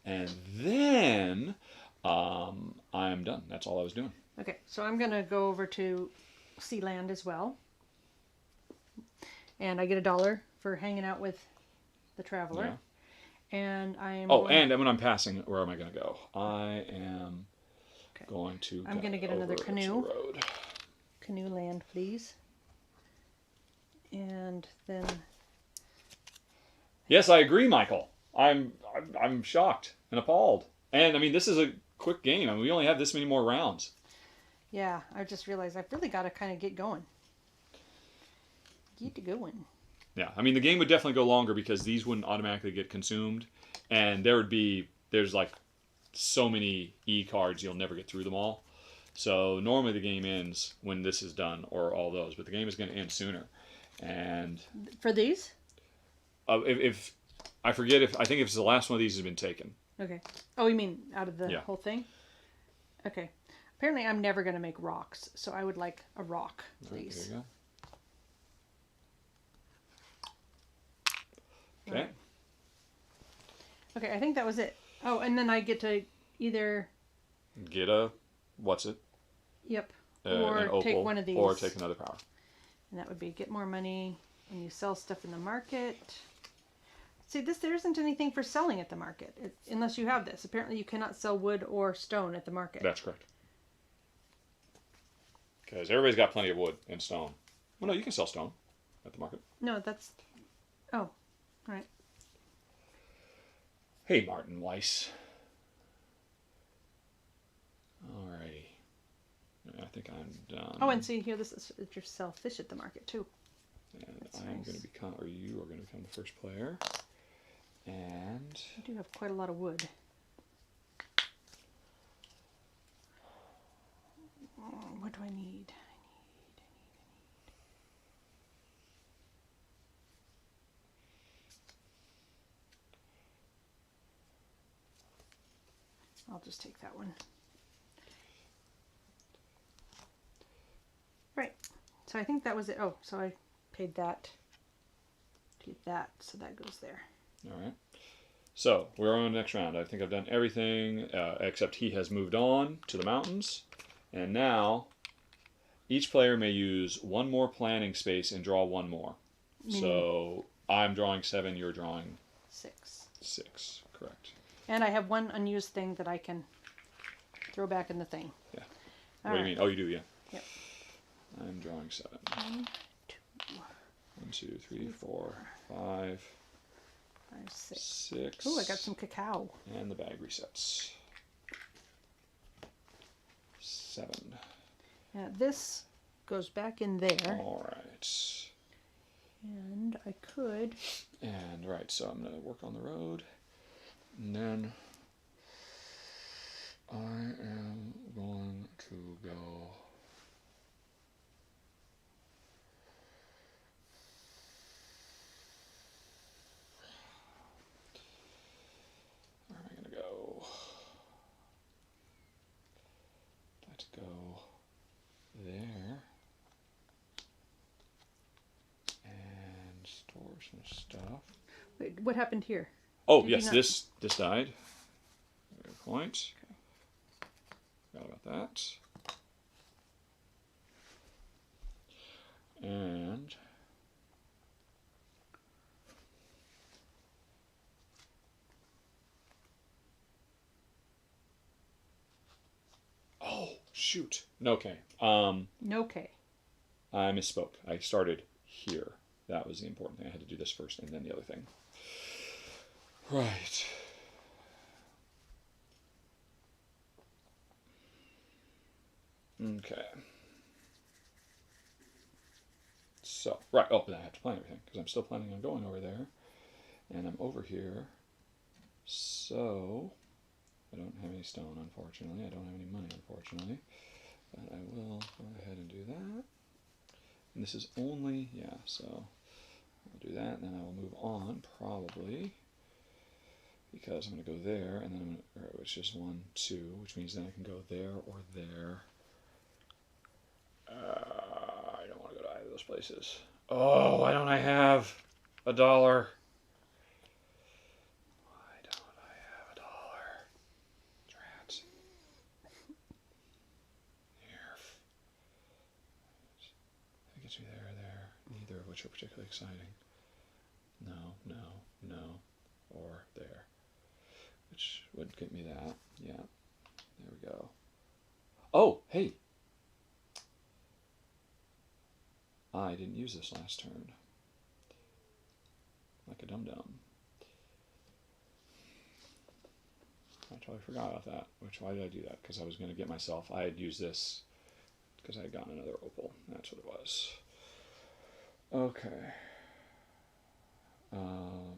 and then I'm done. That's all I was doing. Okay, so I'm going to go over to Sealand as well. And I get $1 for hanging out with the Traveler. Yeah. And I am... Oh, and when I'm passing, where am I going to go? I am Okay. going to I'm going to get another over to canoe. the road. Canoe land, please. And then... Yes, I agree, Michael. I'm shocked and appalled. And, I mean, this is a quick game. I mean, we only have this many more rounds. Yeah, I just realized I've really got to kind of get going. Get going. Yeah, I mean, the game would definitely go longer because these wouldn't automatically get consumed. And there's like so many E-cards, you'll never get through them all. So normally the game ends when this is done, or all those. But the game is going to end sooner. And For these? if I forget, I think if it's the last one of these has been taken. Okay. Oh, you mean out of the Yeah. whole thing? Okay. Apparently I'm never going to make rocks, so I would like a rock, Right, please. there you go. Okay. Right. Okay, I think that was it. Oh, and then I get to either... Get a, what's it? Yep. An Or opal, take one of these. Or take another power. And that would be get more money when you sell stuff in the market. See, there isn't anything for selling at the market, unless you have this. Apparently you cannot sell wood or stone at the market. That's correct. Because everybody's got plenty of wood and stone. Well, no, you can sell stone at the market. No, that's... Oh, right. Hey, Martin Weiss. Alrighty. I think I'm done. Oh, and see here, this is you sell fish at the market too. And That's I'm nice. going to become, or you are going to become the first player. And I do have quite a lot of wood. What do I need? I'll just take that one. Right. So I think that was it. Oh, so I paid that to get that, so that goes there. all right. So we're on the next round. I think I've done everything except he has moved on to the mountains. And now each player may use one more planning space and draw one more. Meaning So I'm drawing 7, you're drawing 6. 6. Correct. And I have one unused thing that I can throw back in the thing. Yeah. All What do right. you mean? Oh, you do, yeah. Yep. I'm drawing 7. 1, 2, 1, 2, 3, 4, 5, 5, 6. 6. Oh, I got some cacao. And the bag resets. 7. Now this goes back in there, All right. and I could. And right, so I'm going to work on the road. And then I am going to go. Where am I going to go? Let's go there. And store some stuff. Wait, what happened here? Oh, Did you yes, not- this died. Good point. Forgot about that. And oh shoot. Okay. Okay. I misspoke. I started here. That was the important thing. I had to do this first and then the other thing. Right. Okay. So, right. Oh, but I have to plan everything because I'm still planning on going over there. And I'm over here. So, I don't have any stone, unfortunately. I don't have any money, unfortunately. But I will go ahead and do that. And this is only, yeah, so I'll do that, and then I will move on, probably, because I'm going to go there, and then I'm going to, which is 1, 2, which means then I can go there or there. I don't want to go to either of those places. Oh, why don't I have $1? Why don't I have $1? Drats. Here. That gets me there, neither of which are particularly exciting. No, no, no, or there. Which would get me that. Yeah. There we go. Oh, hey! I didn't use this last turn. Like a dum-dum. I totally forgot about that. Why did I do that? Because I was going to get myself... I had used this because I had gotten another opal. That's what it was. Okay.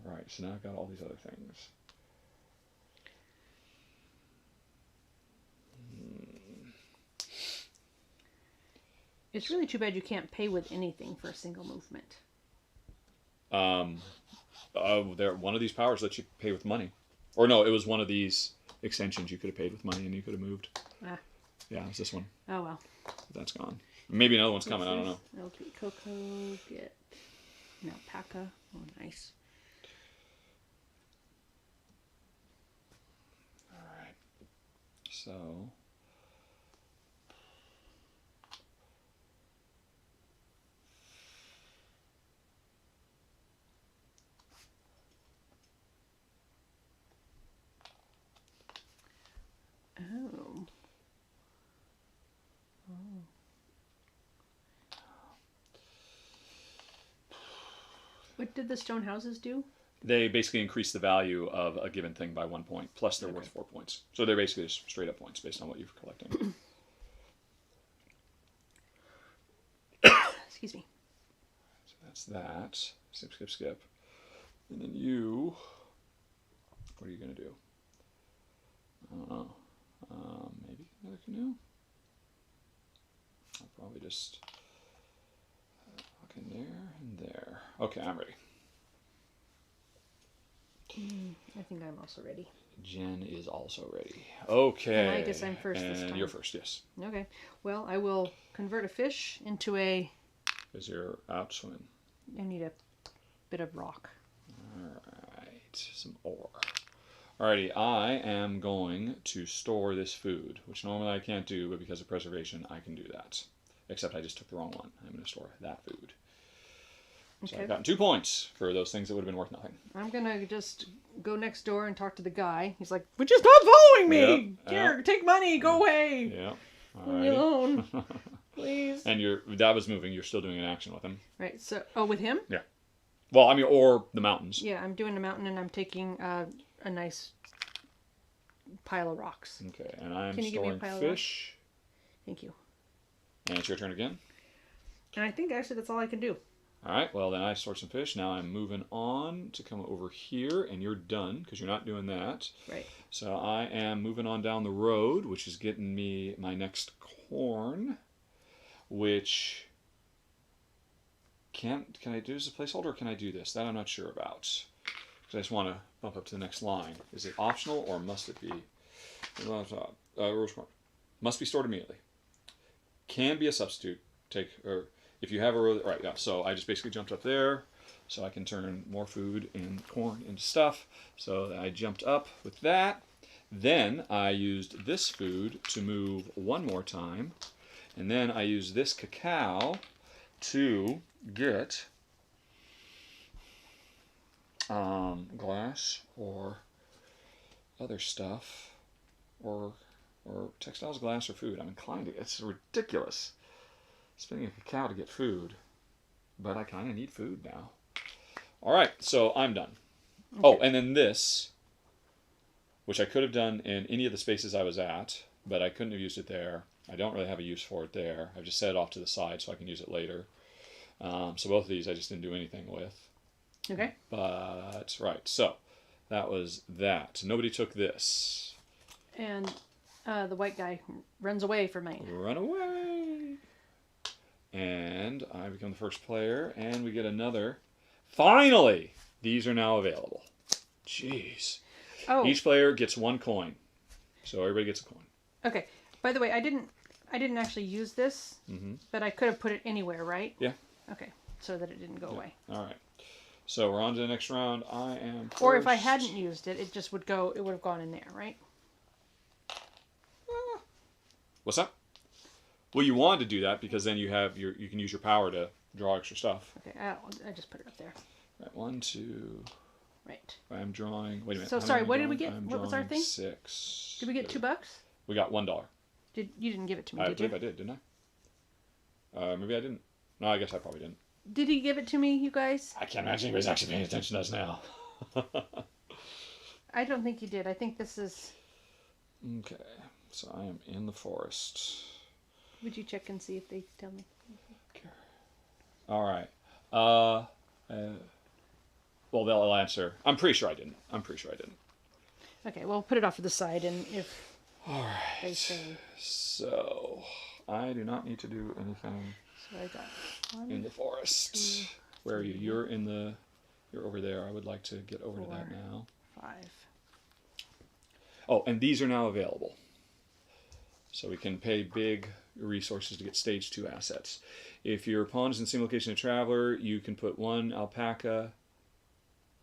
Right, so now I've got all these other things. It's really too bad you can't pay with anything for a single movement. One of these powers lets you pay with money. Or no, it was one of these extensions you could have paid with money and you could have moved. Ah. Yeah, it's this one. Oh well. That's gone. Maybe another one's coming, I don't know. LP Cocoa, get an alpaca. Oh, nice. Alright. So... Oh. What did the stone houses do? They basically increase the value of a given thing by 1 point, plus they're worth 4 points. So they're basically just straight up points based on what you're collecting. Excuse me. So That's that. Skip, skip, skip. And then you, what are you going to do? I don't know. Maybe another canoe? I'll probably just look in there and there. Okay, I'm ready. I think I'm also ready. Jen is also ready. Okay. And I guess I'm first this And time. you're first, yes. Okay. Well, I will convert a fish into a... Because you're out swimming. I need a bit of rock. Alright, some ore. Alrighty, I am going to store this food, which normally I can't do, but because of preservation, I can do that. Except I just took the wrong one. I'm going to store that food. So Okay. I've gotten 2 points for those things that would have been worth nothing. I'm going to just go next door and talk to the guy. He's like, would you stop following me? Yep, Here, yep. take money, go away. Yeah. Leave me alone, please. And that was moving. You're still doing an action with him. Right, so, oh, with him? Yeah. Well, I mean, or the mountains. Yeah, I'm doing a mountain and I'm taking a nice pile of rocks. Okay, and I'm Can you give me a storing pile of fish. Thank you. And it's your turn again. And I think actually that's all I can do. All right, well, then I stored some fish. Now I'm moving on to come over here, and you're done because you're not doing that. Right. So I am moving on down the road, which is getting me my next corn, which can I do as a placeholder, or can I do this? That I'm not sure about. Because I just want to bump up to the next line. Is it optional, or must it be? Must be stored immediately. Can be a substitute. If you have a row, right, yeah, so I just basically jumped up there so I can turn more food and corn into stuff. So I jumped up with that. Then I used this food to move one more time. And then I used this cacao to get glass or other stuff or textiles, glass, or food. I'm inclined to. It's ridiculous. Spending a cacao to get food, but I kind of need food now. All right, so I'm done. Okay. Oh, and then this, which I could have done in any of the spaces I was at, but I couldn't have used it there. I don't really have a use for it there. I've just set it off to the side so I can use it later. So both of these I just didn't do anything with. Okay. But, right, so that was that. Nobody took this. And the white guy runs away from me. Run away. And I become the first player, and we get another. Finally! These are now available. Jeez. Oh. Each player gets 1 coin. So everybody gets a coin. Okay. By the way, I didn't actually use this, but I could have put it anywhere, right? Yeah. Okay. So that it didn't go away. All right. So we're on to the next round. I am first. Or if I hadn't used it, it just would go. It would have gone in there, right? What's that? Well, you wanted to do that because then you can use your power to draw extra stuff. Okay, I just put it up there. Right, 1, 2. Right. I'm drawing. Wait a minute. So how sorry, many am I what did we drawing? get? I'm What was our drawing thing? 6. Did we get $2? We got $1. You didn't give it to me, I did believe you? I did, didn't I? Maybe I didn't. No, I guess I probably didn't. Did he give it to me, you guys? I can't imagine anybody's actually paying attention to us now. I don't think you did. I think this is... Okay, so I am in the forest. Would you check and see if they tell me? Okay. All right. Well, they'll answer. I'm pretty sure I didn't. Okay, well, put it off to the side, and if All they right. say... So I do not need to do anything So I got one, in the forest. 2, Where are you? You're over there. I would like to get over to that 4, now. 5. Oh, and these are now available. So we can pay big resources to get stage 2 assets. If your pawn is in the same location as a traveler, you can put 1 alpaca.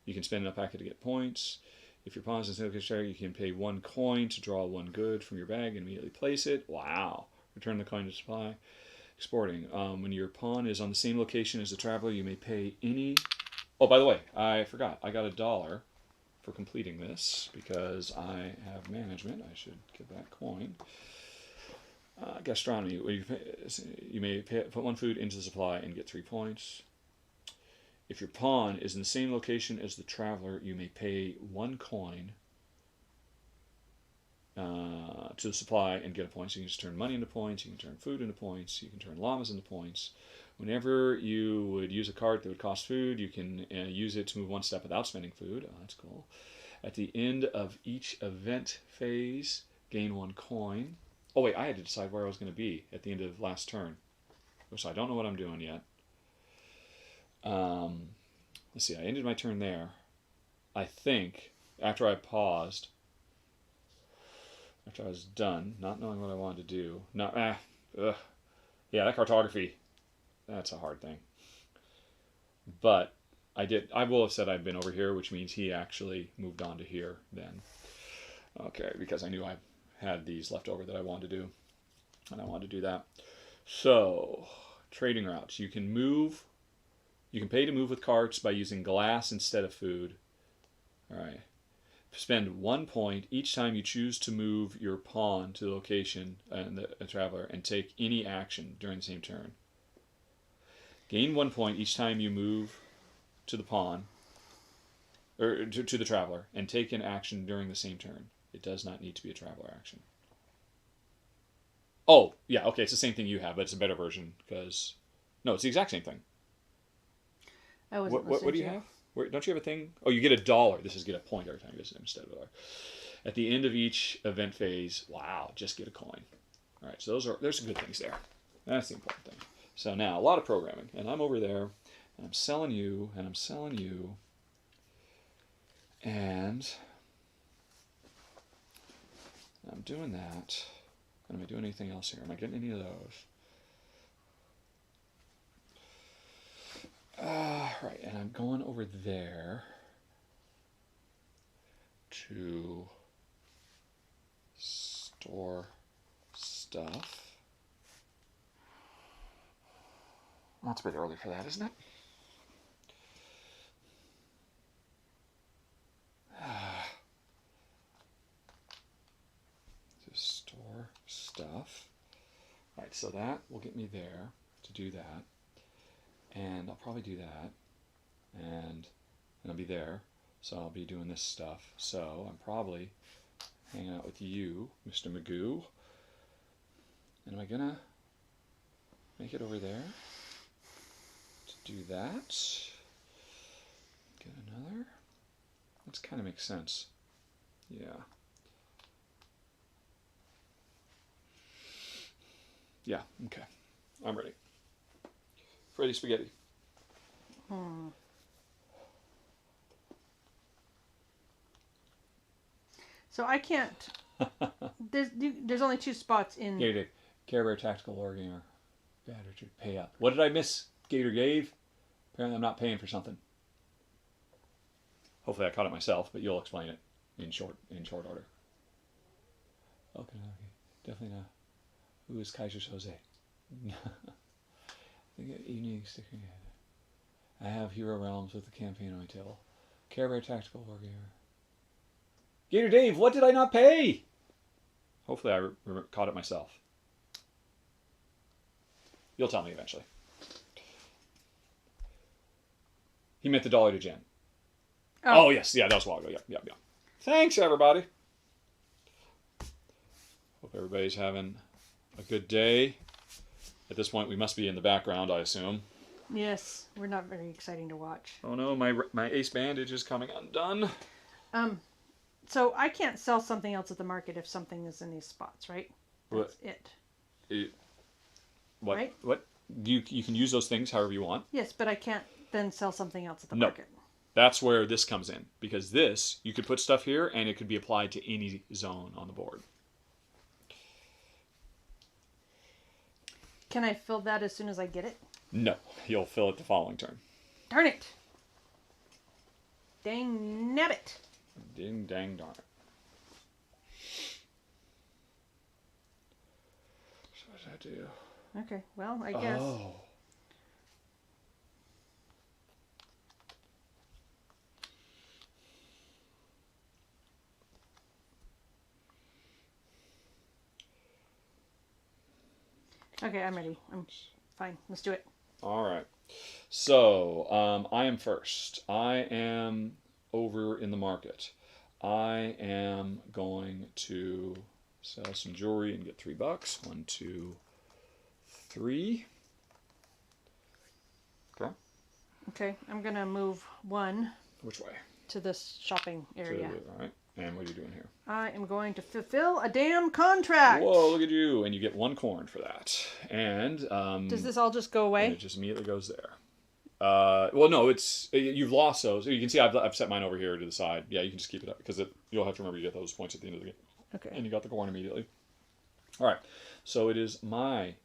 You can spend an alpaca to get points. If your pawn is in the same location as a traveler, you can pay 1 coin to draw 1 good from your bag and immediately place it. Wow. Return the coin to supply. Exporting. When your pawn is on the same location as the traveler, you may pay any... Oh, by the way, I forgot. I got $1 for completing this because I have management. I should get that coin. Gastronomy. You may put 1 food into the supply and get 3 points. If your pawn is in the same location as the traveler, you may pay 1 coin to the supply and get a point. So you can just turn money into points, you can turn food into points, you can turn llamas into points, Whenever you would use a cart that would cost food, you can use it to move one step without spending food. Oh, that's cool. At the end of each event phase, gain 1 coin. Oh wait, I had to decide where I was going to be at the end of last turn. So I don't know what I'm doing yet. Let's see, I ended my turn there. I think, after I paused, after I was done, not knowing what I wanted to do. Yeah, that cartography, that's a hard thing. But I will have said I'd been over here, which means he actually moved on to here then. Okay, because I knew I had these left over that I wanted to do. And I wanted to do that. So, trading routes. You can pay to move with carts by using glass instead of food. Alright. Spend 1 point each time you choose to move your pawn to the location and the traveler and take any action during the same turn. Gain 1 point each time you move to the pawn or to the traveler and take an action during the same turn. It does not need to be a traveler action. Oh, yeah, okay, it's the same thing you have, but it's a better version because no, it's the exact same thing. I wasn't What do you listening have? Don't you have a thing? Oh, you get $1. This is get a point every time you visit instead of $1. At the end of each event phase, wow, just get a coin. All right, so there's some good things there. That's the important thing. So now, a lot of programming, and I'm over there, and I'm selling you, and I'm selling you, and I'm doing that. Am I doing anything else here? Am I getting any of those? Right, and I'm going over there to store stuff. That's a bit early for that, isn't it? To store stuff. Alright, so that will get me there to do that. And I'll probably do that. And I'll be there. So I'll be doing this stuff. So I'm probably hanging out with you, Mr. Magoo. And am I gonna make it over there to do that? Get another? That kind of makes sense. Yeah. Yeah, okay. I'm ready. Freddy Spaghetti. So I can't. There's only 2 spots in. Gator, Care Bear Tactical Wargamer. Bad Richard, pay up. What did I miss? Gator gave? Apparently I'm not paying for something. Hopefully I caught it myself, but you'll explain it in short order. Okay. Definitely not. Who is Kaiser Jose? Evening sticker. I have Hero Realms with the campaign on my table. Care Bear Tactical Wargamer. Gator Dave, what did I not pay? Hopefully I caught it myself. You'll tell me eventually. He meant the $1 to Jen. Oh, yes. Yeah, that was a while ago. Yeah. Thanks, everybody. Hope everybody's having a good day. At this point, we must be in the background, I assume. Yes, we're not very exciting to watch. Oh no, my ace bandage is coming undone. So I can't sell something else at the market if something is in these spots, right? That's it. What? Right? What? You can use those things however you want. Yes, but I can't then sell something else at the market. That's where this comes in. Because this, you could put stuff here and it could be applied to any zone on the board. Can I fill that as soon as I get it? No, you'll fill it the following turn. Darn it! Dang nabbit! Ding dang darn it. So what does that do? Okay, well, I guess. Oh. Okay, I'm ready. I'm fine. Let's do it. All right. So, I am first. I am over in the market. I am going to sell some jewelry and get $3. 1, 2, 3. Okay, I'm going to move 1 Which way? to this shopping area. All right. And what are you doing here? I am going to fulfill a damn contract. Whoa, look at you. And you get 1 corn for that. And Does this all just go away? and it just immediately goes there. Well, no, you've lost those. You can see I've set mine over here to the side. Yeah, you can just keep it up because you'll have to remember you get those points at the end of the game. Okay. And you got the corn immediately. All right. So it is my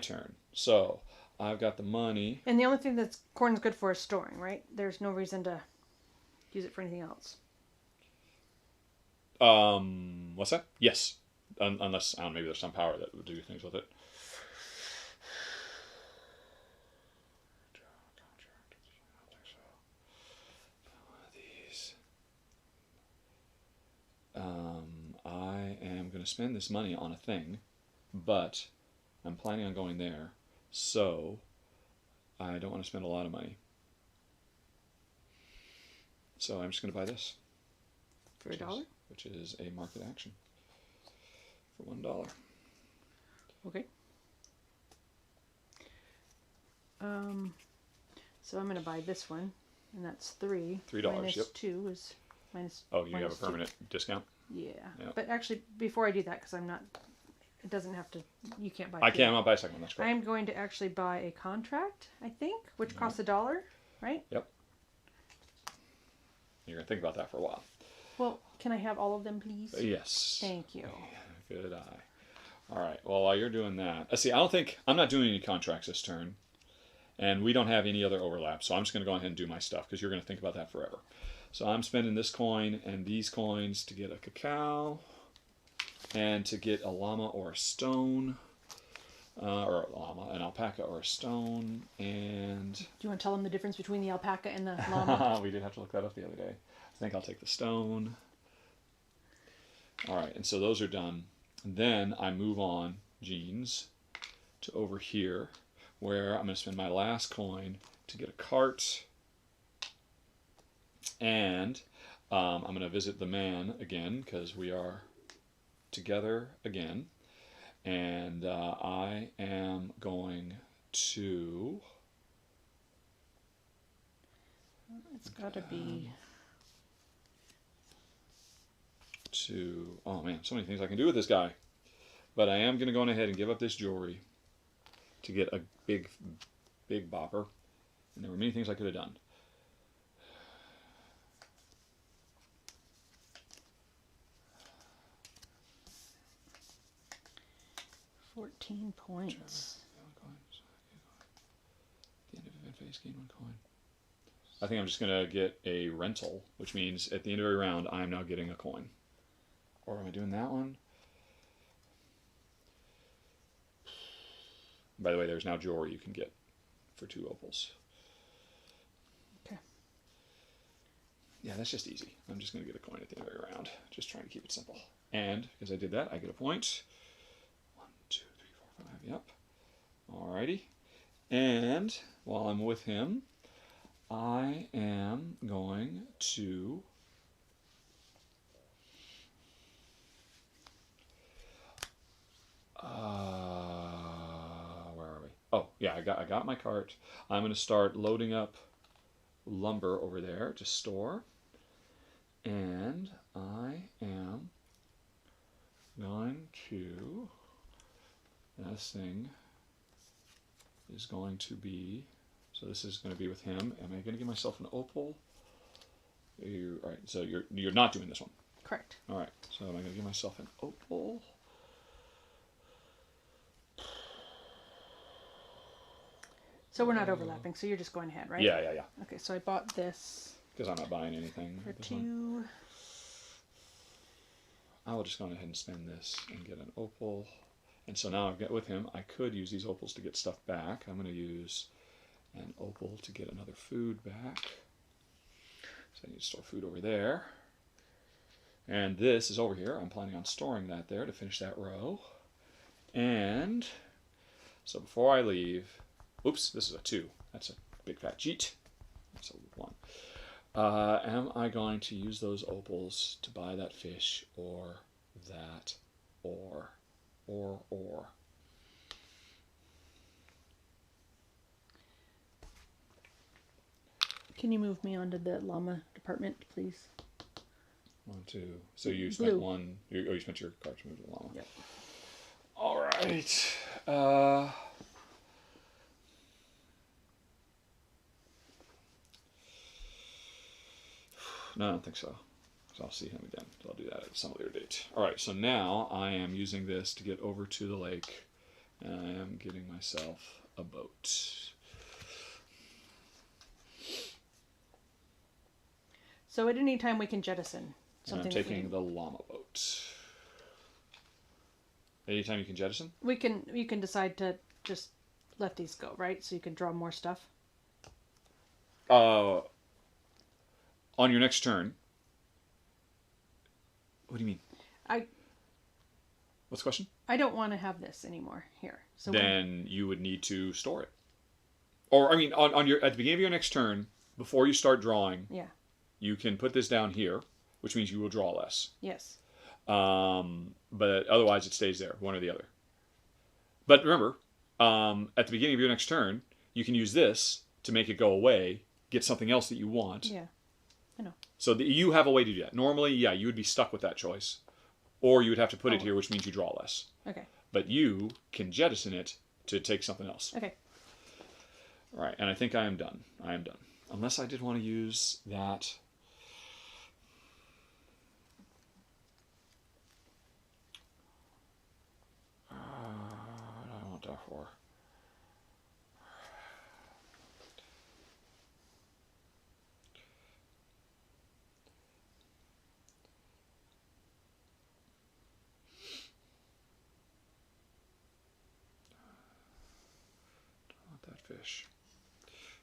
turn. So I've got the money. And the only thing that's corn's good for is storing, right? There's no reason to use it for anything else. What's that? Yes. Unless, I don't know, maybe there's some power that would do things with it. I am going to spend this money on a thing, but I'm planning on going there, so I don't want to spend a lot of money. So I'm just going to buy this. For $1? Which is a market action for $1. Okay. So I'm going to buy this one, and that's $3. $3, minus yep. 2 is minus. Oh, you have a minus 2. permanent discount? Yeah. Yep. But actually, before I do that, because I'm not, it doesn't have to, you can't buy I 2. cannot buy a second one, that's correct. I'm going to actually buy a contract, I think, which costs $1, right? Yep. You're going to think about that for a while. Well, can I have all of them, please? Yes. Thank you. Good eye. All right. Well, while you're doing that, see, I'm not doing any contracts this turn, and we don't have any other overlap. So I'm just going to go ahead and do my stuff because you're going to think about that forever. So I'm spending this coin and these coins to get a cacao, and to get a llama or a stone, or a llama, an alpaca or a stone, and. Do you want to tell them the difference between the alpaca and the llama? We did have to look that up the other day. I think I'll take the stone. All right, and so those are done. Then I move on, jeans, to over here, where I'm going to spend my last coin to get a cart. And I'm going to visit the man again, because we are together again. And I am going to... It's got to be... Oh man, so many things I can do with this guy. But I am going to go on ahead and give up this jewelry to get a big bopper. And there were many things I could have done. $14 points. At the end of event phase, gain 1 coin. I think I'm just going to get a rental, which means at the end of every round, I'm now getting a coin. Or am I doing that one? By the way, there's now jewelry you can get for 2 opals. Okay. Yeah, that's just easy. I'm just going to get a coin at the end of every round. Just trying to keep it simple. And because I did that, I get a point. 1, 2, 3, 4, 5. Yep. Alrighty. And while I'm with him, I am going to where are we? Oh, yeah, I got my cart. I'm going to start loading up lumber over there to store. And I am going to, this thing is going to be, so this is going to be with him. Am I going to give myself an opal? All right, so you're not doing this one. Correct. All right, so am I going to give myself an opal? So we're not overlapping, so you're just going ahead, right? Yeah. Okay, so I bought this Because I'm not buying anything. for with this one. 2. I will just go ahead and spend this and get an opal. And so now I've got with him, I could use these opals to get stuff back. I'm going to use an opal to get another food back. So I need to store food over there. And this is over here. I'm planning on storing that there to finish that row. And so before I leave, oops, this is a 2. That's a big fat cheat. That's a 1. Am I going to use those opals to buy that fish or that or? Can you move me onto the llama department, please? 1, 2. So you spent Blue. one. You spent your card to move to the llama. Yep. All right. No, I don't think so. So I'll see him again. So I'll do that at some later date. All right. So now I am using this to get over to the lake, and I am getting myself a boat. So at any time we can jettison And something. I'm taking the llama boat. Anytime you can jettison? You can decide to just let these go, right? So you can draw more stuff. On your next turn. What do you mean? What's the question? I don't want to have this anymore here. So Then you would need to store it. Or I mean, on your at the beginning of your next turn, before you start drawing, yeah. you can put this down here, which means you will draw less. Yes. But otherwise, it stays there, one or the other. But remember, at the beginning of your next turn, you can use this to make it go away, get something else that you want. Yeah. I know. So you have a way to do that. Normally, yeah, you would be stuck with that choice. Or you would have to put it here, which means you draw less. Okay. But you can jettison it to take something else. Okay. All right, and I think I am done. I am done. Unless I did want to use that. What do I want that for? Don't want that fish.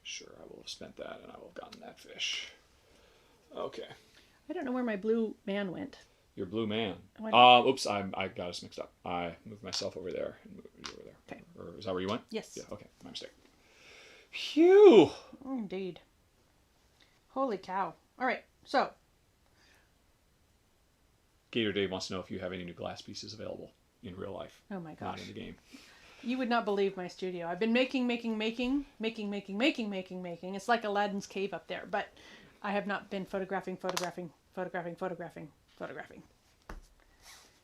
Sure, I will have spent that and I will have gotten that fish. Okay. I don't know where my blue man went. Your blue man. What? Oops, I got us mixed up. I moved myself over there and moved you over there. Okay. Or is that where you went? Yes. Yeah, okay. My mistake. Phew! Oh, indeed. Holy cow. All right. So, Gator Dave wants to know if you have any new glass pieces available in real life. oh my Not gosh. in the game. You would not believe my studio. I've been making. It's like Aladdin's cave up there, but I have not been photographing.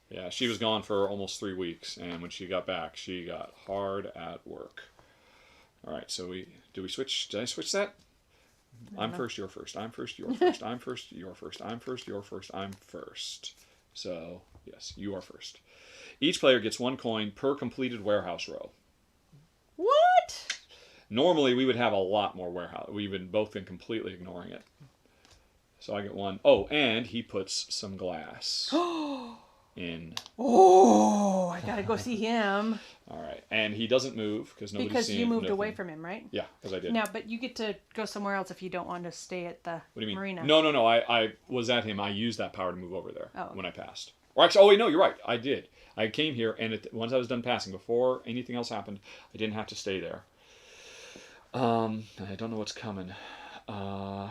Yeah, she was gone for almost 3 weeks, and when she got back, she got hard at work. All right, so did we switch? Did I switch that? I'm first, you're first. I'm first, you're first. I'm first, you're first. I'm first, you're first. I'm first. So, yes, you are first. Each player gets 1 coin per completed warehouse row. What? Normally, we would have a lot more warehouse. We've both been completely ignoring it. So I get 1. Oh, and he puts some glass in. Oh, I gotta go see him. All right, and he doesn't move because nobody's Because seen you moved nothing. away from him, right? Yeah, because I did. Now, but you get to go somewhere else if you don't want to stay at the What do you mean? marina. No. I was at him. I used that power to move over there Oh. when I passed. Or actually, oh wait, no, you're right. I did. I came here, and once I was done passing, before anything else happened, I didn't have to stay there. I don't know what's coming. Where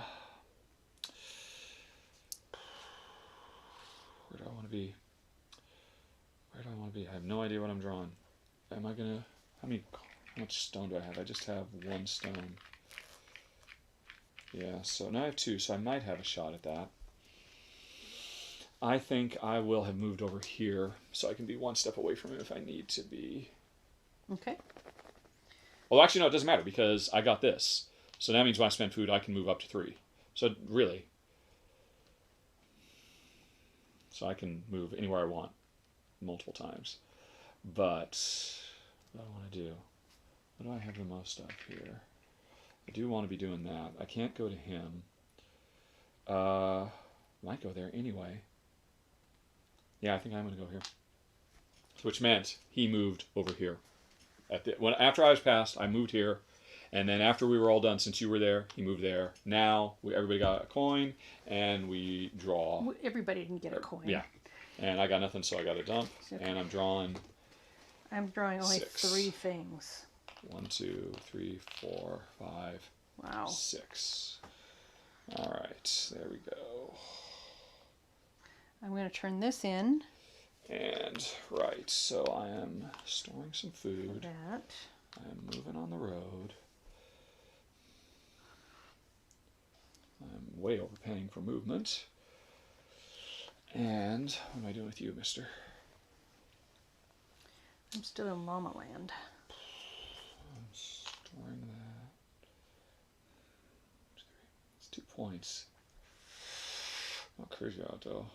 do I want to be? Where do I want to be? I have no idea what I'm drawing. Am I gonna? How much stone do I have? I just have 1 stone. Yeah, so now I have 2, so I might have a shot at that. I think I will have moved over here so I can be 1 step away from him if I need to be. Okay. Well, actually, no, it doesn't matter because I got this. So that means when I spend food, I can move up to 3. So really. So I can move anywhere I want multiple times. But what do I want to do? What do I have the most of here? I do want to be doing that. I can't go to him. Might go there anyway. Yeah, I think I'm going to go here. Which meant he moved over here. After I was passed, I moved here. And then after we were all done, since you were there, he moved there. Now, everybody got a coin, and we draw. Everybody didn't get a coin. Yeah. And I got nothing, so I got a dump. Okay. And I'm drawing I'm drawing only 6. 3 things. 1, 2, 3, 4, 5, Wow. 6. All right, there we go. I'm going to turn this in. And, right, so I am storing some food. That. I am moving on the road. I'm way overpaying for movement. And what am I doing with you, mister? I'm still in Llama Land. I'm storing that. It's 2 points. Oh, crazy out though.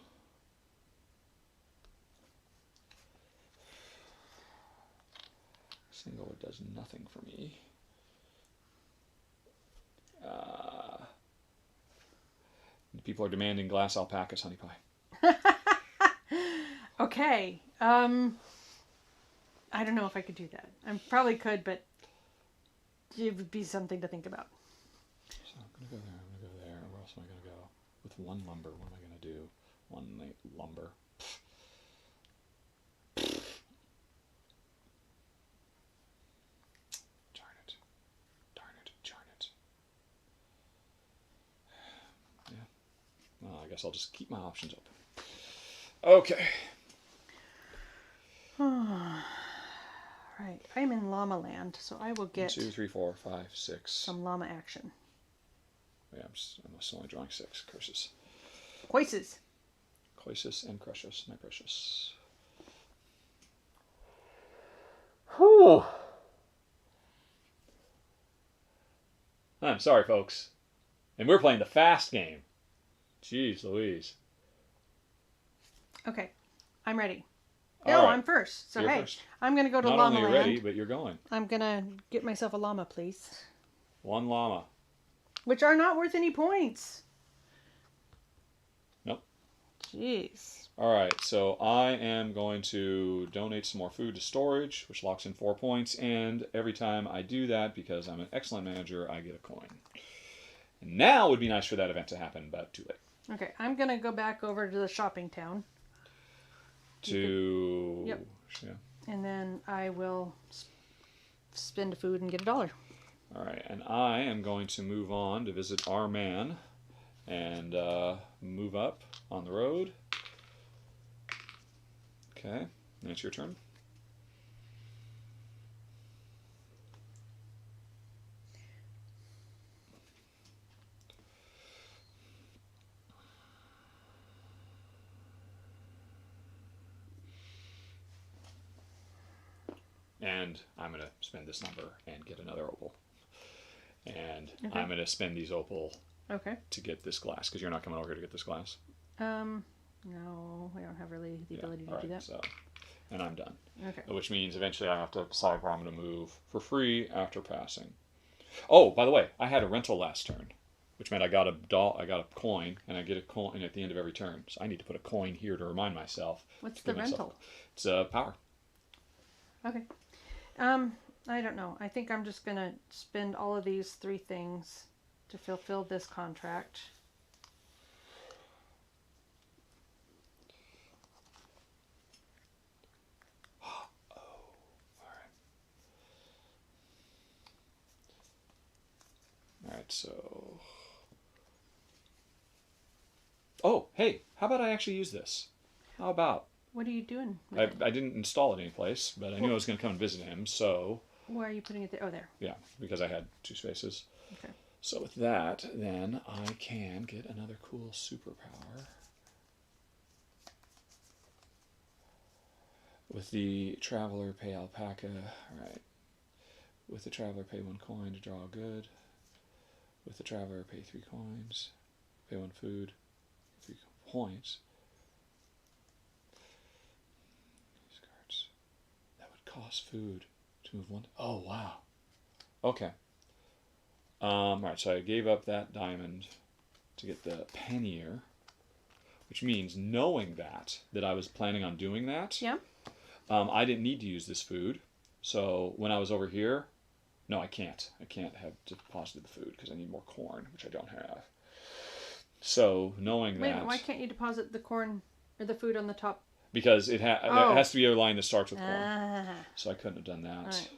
Single does nothing for me. People are demanding glass alpacas, honey pie. Okay. I don't know if I could do that. I probably could, but it would be something to think about. So I'm gonna go there. I'm gonna go there. Where else am I gonna go? With 1 lumber, what am I gonna do? 1 lumber. Darn it! Darn it! Darn it! Yeah. Well, I guess I'll just keep my options open. Okay. Right. I'm in Llama Land, so I will 1, get 2, 3, 4, 5, 6. some llama action. Yeah, I'm only drawing 6 curses. Voices. Coisus and Crucius, my precious. Whew. I'm sorry, folks. And we're playing the fast game. Jeez Louise. Okay. I'm ready. All No, right. I'm first. So You're hey, first. I'm gonna go to Not Llama only are you Land. ready, but you're going. I'm gonna get myself a llama, please. 1 llama. Which are not worth any points. Nope. Jeez. All right, so I am going to donate some more food to storage, which locks in 4 points, and every time I do that, because I'm an excellent manager, I get a coin. And now would be nice for that event to happen, but too late. Okay, I'm gonna go back over to the shopping town. Yep. Yeah. And then I will spend food and get $1. All right, and I am going to move on to visit our man and move up on the road. Okay, and it's your turn. And I'm going to spend this number and get another opal. And Okay. I'm going to spend these opal Okay. to get this glass, because you're not coming over here to get this glass. No, I don't have really the ability to all do right, that. So, and I'm done. Okay. Which means eventually I have to decide where I'm going to move for free after passing. Oh, by the way, I had a rental last turn, which meant I got a coin, and I get a coin at the end of every turn. So I need to put a coin here to remind myself. What's to the give myself- rental? It's power. Okay. I don't know. I think I'm just gonna spend all of these 3 things to fulfill this contract. All right, so. Oh, hey, how about I actually use this? How about? What are you doing? with I it? didn't install it anyplace, but I knew I was going to come and visit him, so Why are you putting it there? Oh, there. yeah, because I had 2 spaces. Okay. So with that, then I can get another cool superpower. With the Traveler, pay alpaca. All right. With the Traveler, pay 1 coin to draw a good. With the Traveler, pay 3 coins. Pay 1 food. 3 points. These cards. That would cost food to move 1. Oh, wow. Okay. Alright, so I gave up that diamond to get the pannier, which means knowing that I was planning on doing that, Yeah. I didn't need to use this food. So when I was over here, no, I can't. I can't have deposited the food because I need more corn, which I don't have. So knowing Wait a that, minute. Why can't you deposit the corn or the food on the top? because it has to be a line that starts with corn, Ah. so I couldn't have done that.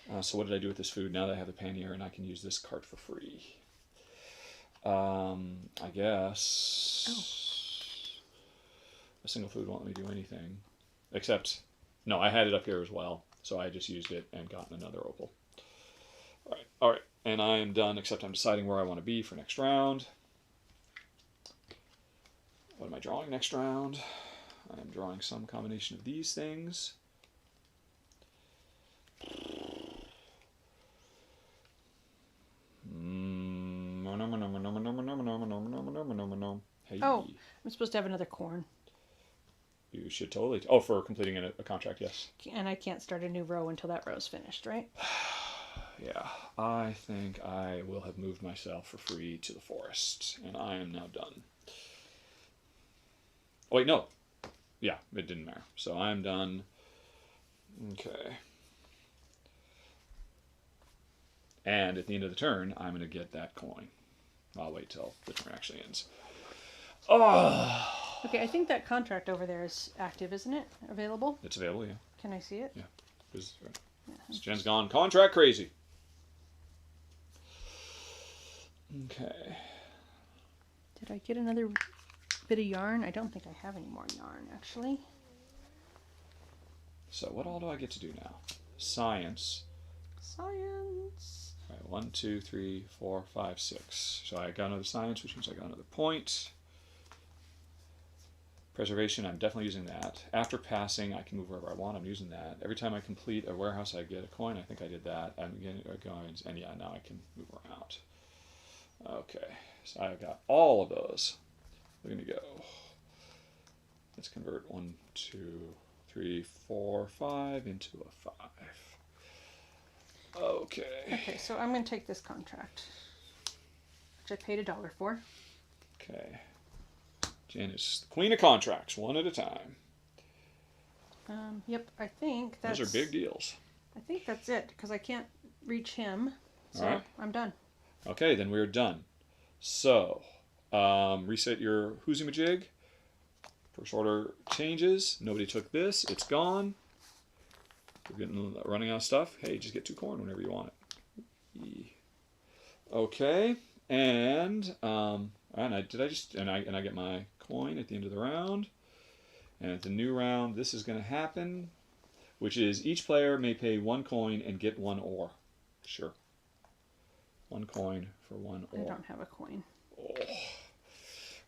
Alright. So what did I do with this food? Now that I have the pannier and I can use this cart for free. I guess a single food won't let me do anything. Except, no, I had it up here as well. So I just used it and gotten another opal. Alright, And I am done, except I'm deciding where I want to be for next round. What am I drawing next round? I'm drawing some combination of these things. Hey. Oh, I'm supposed to have another corn. You should totally. Oh, for completing a contract, yes. And I can't start a new row until that row's finished, right? Yeah, I think I will have moved myself for free to the forest, and I am now done. Oh, wait, no. Yeah, it didn't matter. So I'm done. Okay. And at the end of the turn, I'm going to get that coin. I'll wait till the turn actually ends. Oh! Okay, I think that contract over there is active, isn't it? Available? It's available, yeah. Can I see it? Yeah. Because Yeah. Jen's gone contract crazy. Okay. Did I get another bit of yarn? I don't think I have any more yarn, actually. So what all do I get to do now? Science. Science. All right, 1, 2, 3, 4, 5, 6. So I got another science, which means I got another point. Preservation, I'm definitely using that. After passing, I can move wherever I want. I'm using that. Every time I complete a warehouse, I get a coin. I think I did that. I'm getting coins, and yeah, now I can move around. Okay, so I've got all of those. We're gonna go. Let's convert 1, 2, 3, 4, 5 into a 5. Okay. Okay, so I'm going to take this contract, which I paid $1 for. Okay. Jen is the queen of contracts, one at a time. Yep, I think that's... Those are big deals. I think that's it, because I can't reach him, so All right. I'm done. Okay, then we're done. So, reset your whoozimajig. First order changes. Nobody took this. It's gone. We're running out of stuff. Hey, just get 2 corn whenever you want it. Okay, and I get my coin at the end of the round. And at the new round, this is going to happen, which is each player may pay 1 coin and get 1 ore. Sure. 1 coin for 1 ore. I don't have a coin. Oh.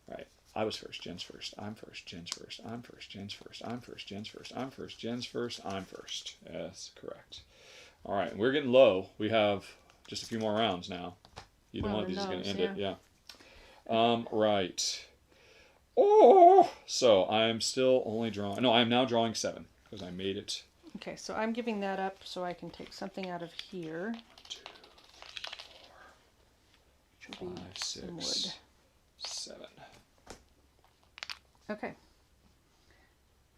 Right. I was first. Jen's first. I'm first. Jen's first. I'm first. Jen's first. I'm first. Jen's first. I'm first. Jen's first. I'm first. That's correct. All right. We're getting low. We have just a few more rounds now. Either one of these is going to end it. Yeah. Right. Oh. So I'm still only drawing. No, I'm now drawing 7 because I made it. Okay, so I'm giving that up so I can take something out of here. 2, 3, 4, 5, some 6, wood. 7. Okay.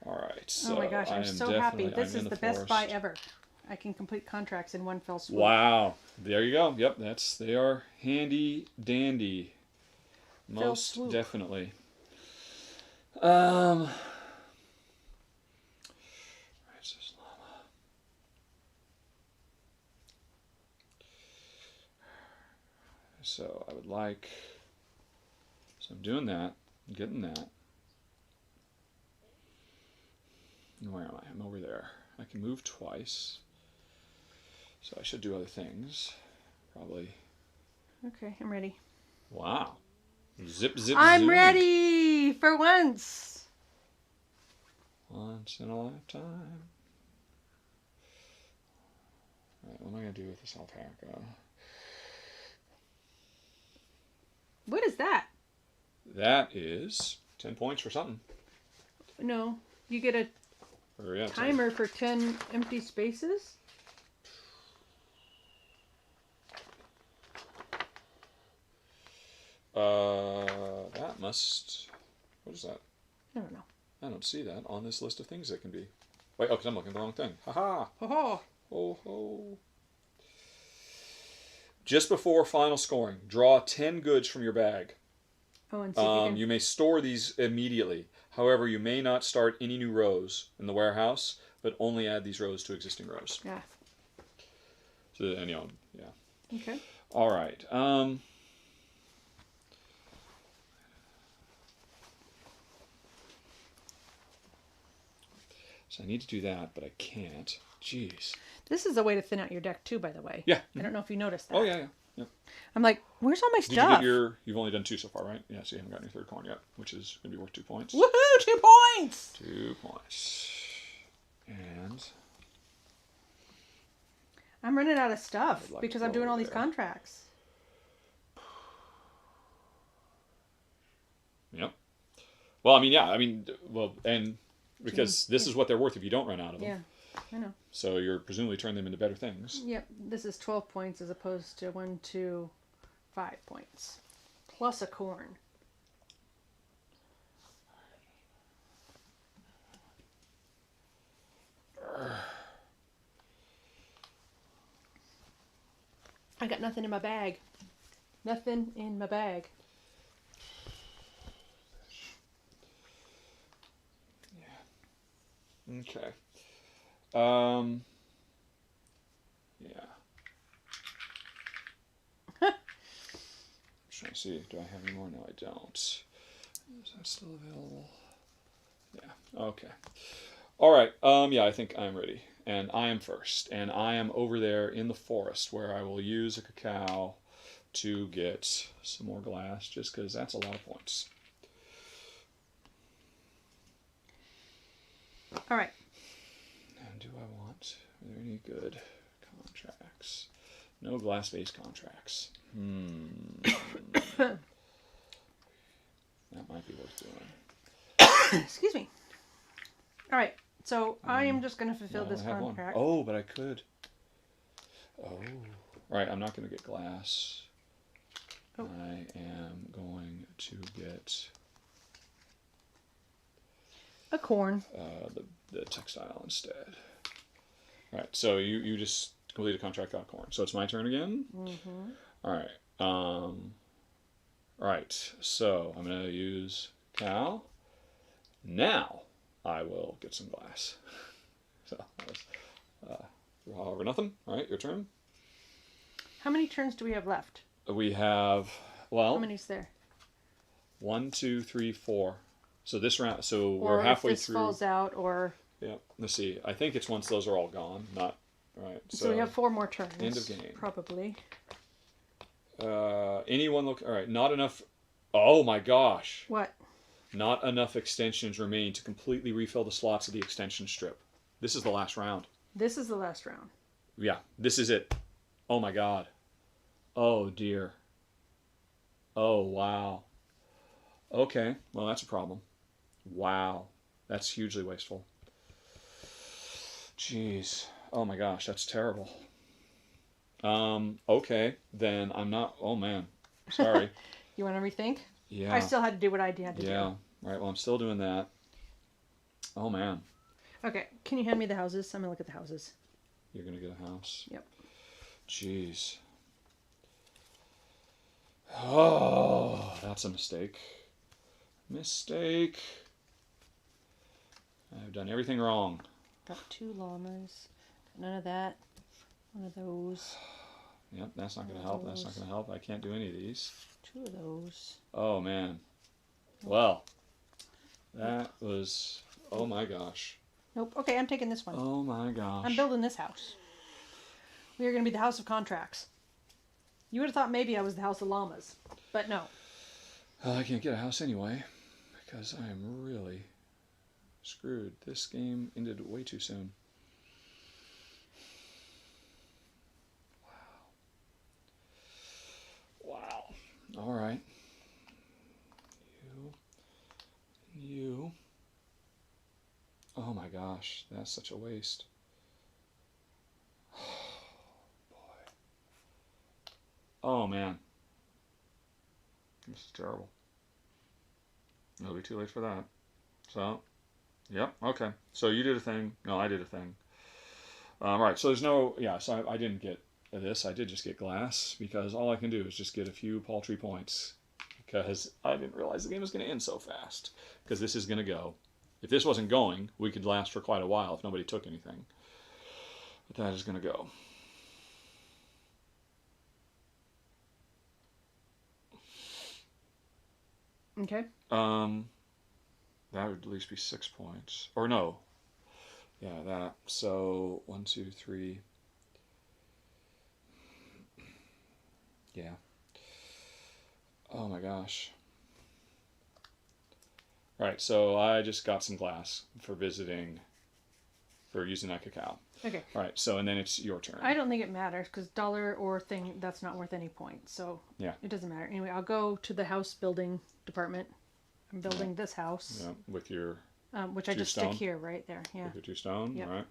All right. So oh my gosh, I'm so happy. This is the best buy forest. ever. I can complete contracts in one fell swoop. Wow. There you go. Yep, they are handy dandy. Most swoop. definitely. So I would like, so I'm doing that, I'm getting that. And where am I? I'm over there. I can move twice. So I should do other things. Probably. Okay, I'm ready. Wow. Zip, zip, I'm zoom. ready for once. Once in a lifetime. Alright, what am I going to do with this alpaca? What is that? That is 10 points for something. No, you get a Or, yeah, timer for 10 empty spaces? That must... What is that? I don't know. I don't see that on this list of things that can be. Wait, oh, because I'm looking at the wrong thing. Ha-ha! Oh, Ho, ho. Just before final scoring, draw 10 goods from your bag. oh, and see if you can... You may store these immediately. However, you may not start any new rows in the warehouse, but only add these rows to existing rows. Yeah. So, and, yeah. Okay. All right. So I need to do that, but I can't. Jeez. This is a way to thin out your deck too, by the way. Yeah. I don't know if you noticed that. Oh, yeah, yeah. Yep. I'm like, where's all my Did you stuff? get your... You've only done 2 so far, right? Yeah, so you haven't gotten your 3rd corn yet, which is going to be worth 2 points. Woohoo! 2 points! 2 points. And... I'm running out of stuff I'd like because to I'm go doing all over these there. contracts. Yep. Well, I mean, yeah. I mean, well, and because this is what they're worth if you don't run out of them. Yeah, I know. So you're presumably turning them into better things. Yep, this is 12 points as opposed to 1, 2, 5 points. Plus a corn. I got nothing in my bag. Nothing in my bag. Yeah. Okay. Yeah. I'm trying to see. Do I have any more? No, I don't. Is that still available? Yeah. Okay. All right. Yeah, I think I'm ready. And I am first. And I am over there in the forest where I will use a cacao to get some more glass, just because that's a lot of points. All right. And do I want... Are there any good contracts? No glass-based contracts. That might be worth doing. Excuse me. All right. So I am just going to fulfill No, this I have contract. one. Oh, but I could. Oh. All right, I'm not going to get glass. Oh. I am going to get A corn. the textile instead. All right, so you just complete a contract on corn. So it's my turn again? Mm-hmm. All right. All right, so I'm going to use cow. Now I will get some glass. So that was all over nothing. All right, your turn. How many turns do we have left? We have, well, How many's there? 1, 2, 3, 4. So this round, so Or we're halfway if this through. falls out, or Yeah, let's see. I think it's once those are all gone. Not right. so we have 4 more turns. End of game. Probably. Anyone look? All right, not enough. Oh my gosh! What? Not enough extensions remain to completely refill the slots of the extension strip. This is the last round. This is the last round. Yeah, this is it. Oh my god. Oh dear. Oh wow. Okay, well that's a problem. Wow, that's hugely wasteful. Jeez. Oh my gosh, that's terrible. Okay, then I'm not. Oh man, sorry. You want to rethink? Yeah. I still had to do what I had to do. Yeah. All right. Well, I'm still doing that. Oh man, Okay, can you hand me the houses? I'm gonna look at the houses. you're gonna get a house. Yep. Jeez. Oh, that's a mistake. Mistake. I've done everything wrong. Got 2 llamas. None of that. One of those. Yep, that's not gonna help. That's not gonna help. I can't do any of these. 2 of those. Oh man. Well, that was. Oh my gosh. Nope. Okay, I'm taking this one. Oh my gosh. I'm building this house. We are going to be the house of contracts. You would have thought maybe I was the house of llamas, but no. I can't get a house anyway because I am really screwed. This game ended way too soon. Wow. All right. You. Oh my gosh, that's such a waste. Oh man. This is terrible. It'll be too late for that. So, yep, okay. So you did a thing. No, I did a thing. Right, so there's no, yeah, so I didn't get this. I did just get glass because all I can do is just get a few paltry points because I didn't realize the game was going to end so fast because this is going to go. If this wasn't going, we could last for quite a while if nobody took anything. But that is going to go. Okay. That would at least be 6 points. Or no. Yeah, that. So 1, 2, 3. Yeah. Oh my gosh. Right, so I just got some glass for using that cacao. Okay. All right, so and then it's your turn. I don't think it matters because dollar or thing, that's not worth any points. So Yeah. it doesn't matter. Anyway, I'll go to the house building department. I'm building this house, Yeah, with your which I two just stone. stick here right there. Yeah. with your 2 stone. Yep. All right.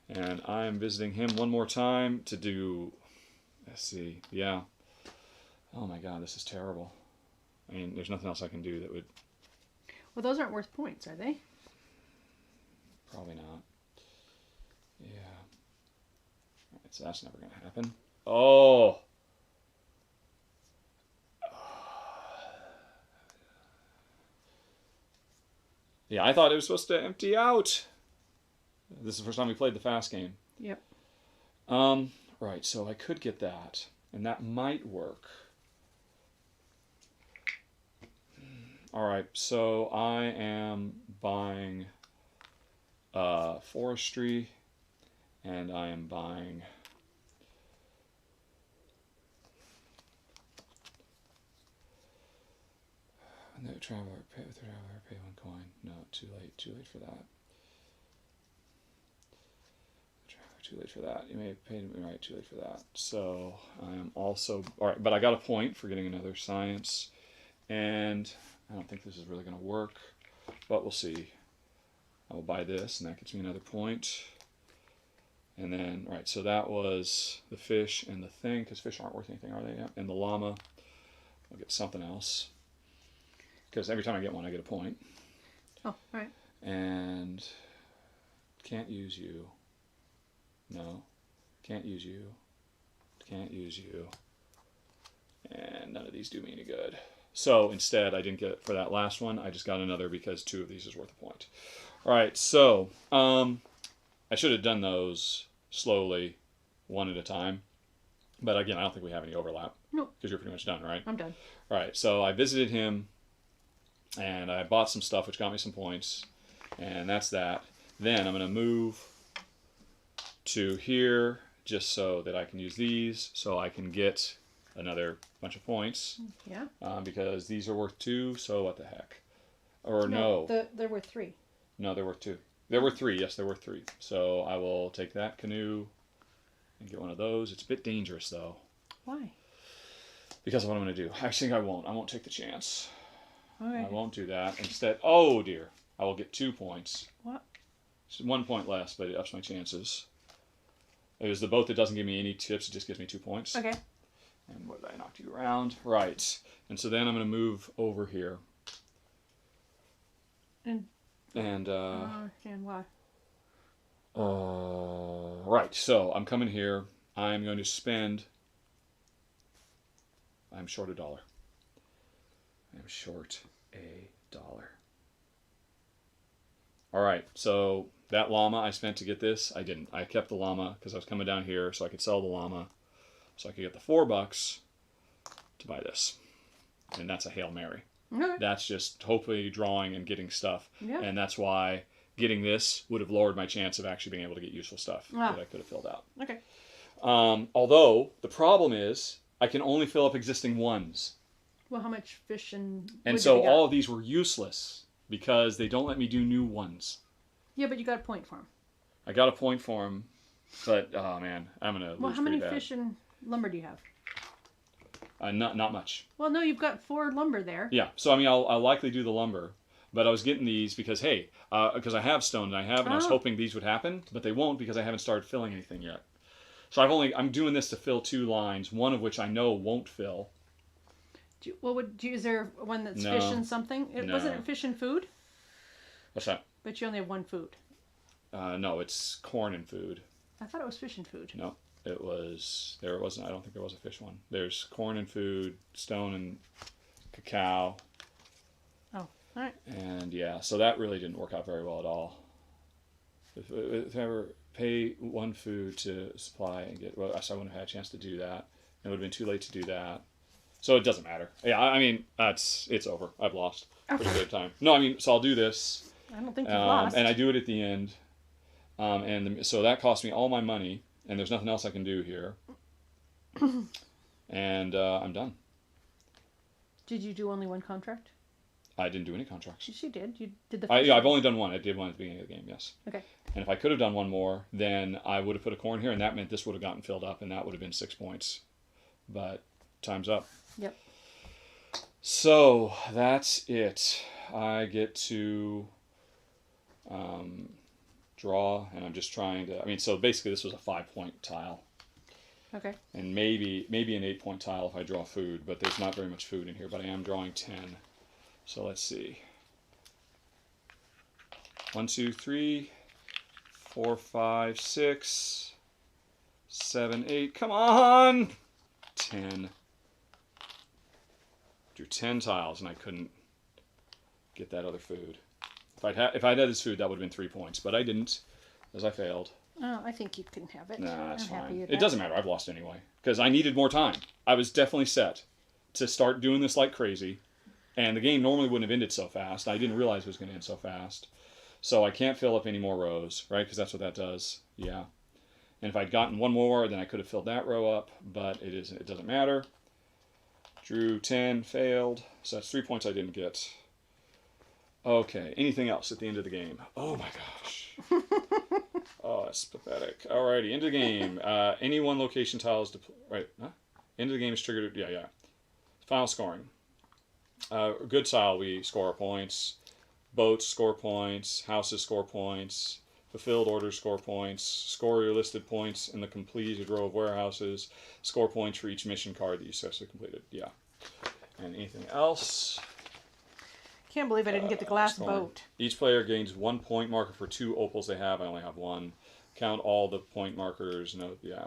And I'm visiting him one more time to do. Let's see. Yeah. Oh my God, this is terrible. I mean, there's nothing else I can do that would. Well, those aren't worth points, are they? Probably not. Yeah. All right, so that's never going to happen. Oh. Yeah, I thought it was supposed to empty out. This is the first time we played the fast game. Yep. Right, so I could get that, and that might work. All right, so I am buying forestry, and I am buying the traveler. Pay with the traveler. Pay 1 coin. No, too late. Too late for that. Too late for that. You may have paid me right. Too late for that. So I am also all right, but I got a point for getting another science, and I don't think this is really going to work, but we'll see. I will buy this, and that gets me another point. And then, right, so that was the fish and the thing, because fish aren't worth anything, are they? Yeah. And the llama. I'll get something else, because every time I get one, I get a point. Oh, all right. And can't use you. No, can't use you. Can't use you. And none of these do me any good. So instead, I didn't get it for that last one. I just got another because 2 of these is worth a point. All right, so I should have done those slowly, one at a time. But again, I don't think we have any overlap. No. Because you're pretty much done, right? I'm done. All right, so I visited him, and I bought some stuff, which got me some points. And that's that. Then I'm going to move to here just so that I can use these, so I can get another bunch of points. Yeah. Because these are worth 2, so what the heck? Or no. They're worth 3. No, they're worth 2. They're worth 3, yes, they're worth 3. So I will take that canoe and get one of those. It's a bit dangerous, though. Why? Because of what I'm going to do. I think I won't. I won't take the chance. Okay. I won't do that. Instead, oh dear, I will get 2 points. What? It's 1 point less, but it ups my chances. It was the boat that doesn't give me any tips. It just gives me 2 points. Okay. And what did I knock you around? Right. And so then I'm going to move over here. And I don't understand why. Right. So I'm coming here. I'm going to spend. I'm short $1. I'm short $1. All right. So that llama I spent to get this, I didn't. I kept the llama because I was coming down here so I could sell the llama. So I could get the $4 to buy this. And that's a Hail Mary. Okay. That's just hopefully drawing and getting stuff. Yeah. And that's why getting this would have lowered my chance of actually being able to get useful stuff that I could have filled out. Okay. Although, the problem is, I can only fill up existing ones. Well, how much fish and And wood so did you got? all of these were useless because they don't let me do new ones. Yeah, but you got a point for them. I got a point for them, but, oh man, I'm going to Well, lose how many pretty bad. fish and lumber do you have? Not much. Well, no, you've got 4 lumber there. Yeah, so I mean, I'll likely do the lumber, but I was getting these because, hey, because I have stone and I was hoping these would happen, but they won't because I haven't started filling anything yet. So I'm doing this to fill 2 lines, one of which I know won't fill. Is there one that's No. fish and something? Wasn't it fish and food? What's that? But you only have 1 food. No, it's corn and food. I thought it was fish and food. No, it wasn't. I don't think there was a fish one. There's corn and food, stone and cacao. Oh, all right. And yeah, so that really didn't work out very well at all. If I ever pay 1 food to supply and get, well, so I wouldn't have had a chance to do that. It would have been too late to do that. So it doesn't matter. Yeah, I mean, it's over. I've lost. Pretty good time. No, I mean, so I'll do this. I don't think you've lost. And I do it at the end. So that cost me all my money, and there's nothing else I can do here. And I'm done. Did you do only one contract? I didn't do any contracts. She did. You did the first Yeah, I've one. only done one. I did one at the beginning of the game, yes. Okay. And if I could have done one more, then I would have put a corn here, and that meant this would have gotten filled up, and that would have been 6 points. But time's up. Yep. So that's it. I get to draw, and I'm just trying to. I mean, so basically, this was a 5-point tile. Okay. And maybe an 8-point tile if I draw food, but there's not very much food in here. But I am drawing 10. So let's see. 1, 2, 3, 4, 5, 6, 7, 8. Come on! 10. Drew 10 tiles, and I couldn't get that other food. If I'd had this food, that would have been 3 points, but I didn't, as I failed. Oh, I think you can have it. Nah, that's I'm happy fine. with It that. doesn't matter. I've lost anyway because I needed more time. I was definitely set to start doing this like crazy, and the game normally wouldn't have ended so fast. I didn't realize it was going to end so fast, so I can't fill up any more rows, right? Because that's what that does. Yeah, and if I'd gotten one more, then I could have filled that row up, but it isn't. It doesn't matter. Drew 10, failed, so that's 3 points I didn't get. Okay, anything else at the end of the game? Oh my gosh. Oh, that's pathetic. Alrighty, end of the game. Any one location tiles right? Huh? End of the game is triggered. Yeah. Final scoring. Good tile, we score our points. Boats score points. Houses score points. Fulfilled orders score points. Score your listed points in the completed row of warehouses. Score points for each mission card that you successfully completed. Yeah. And anything else? Can't believe I didn't get the glass scoring. boat. Each player gains 1 point marker for 2 opals they have. I only have 1. Count all the point markers. No, yeah.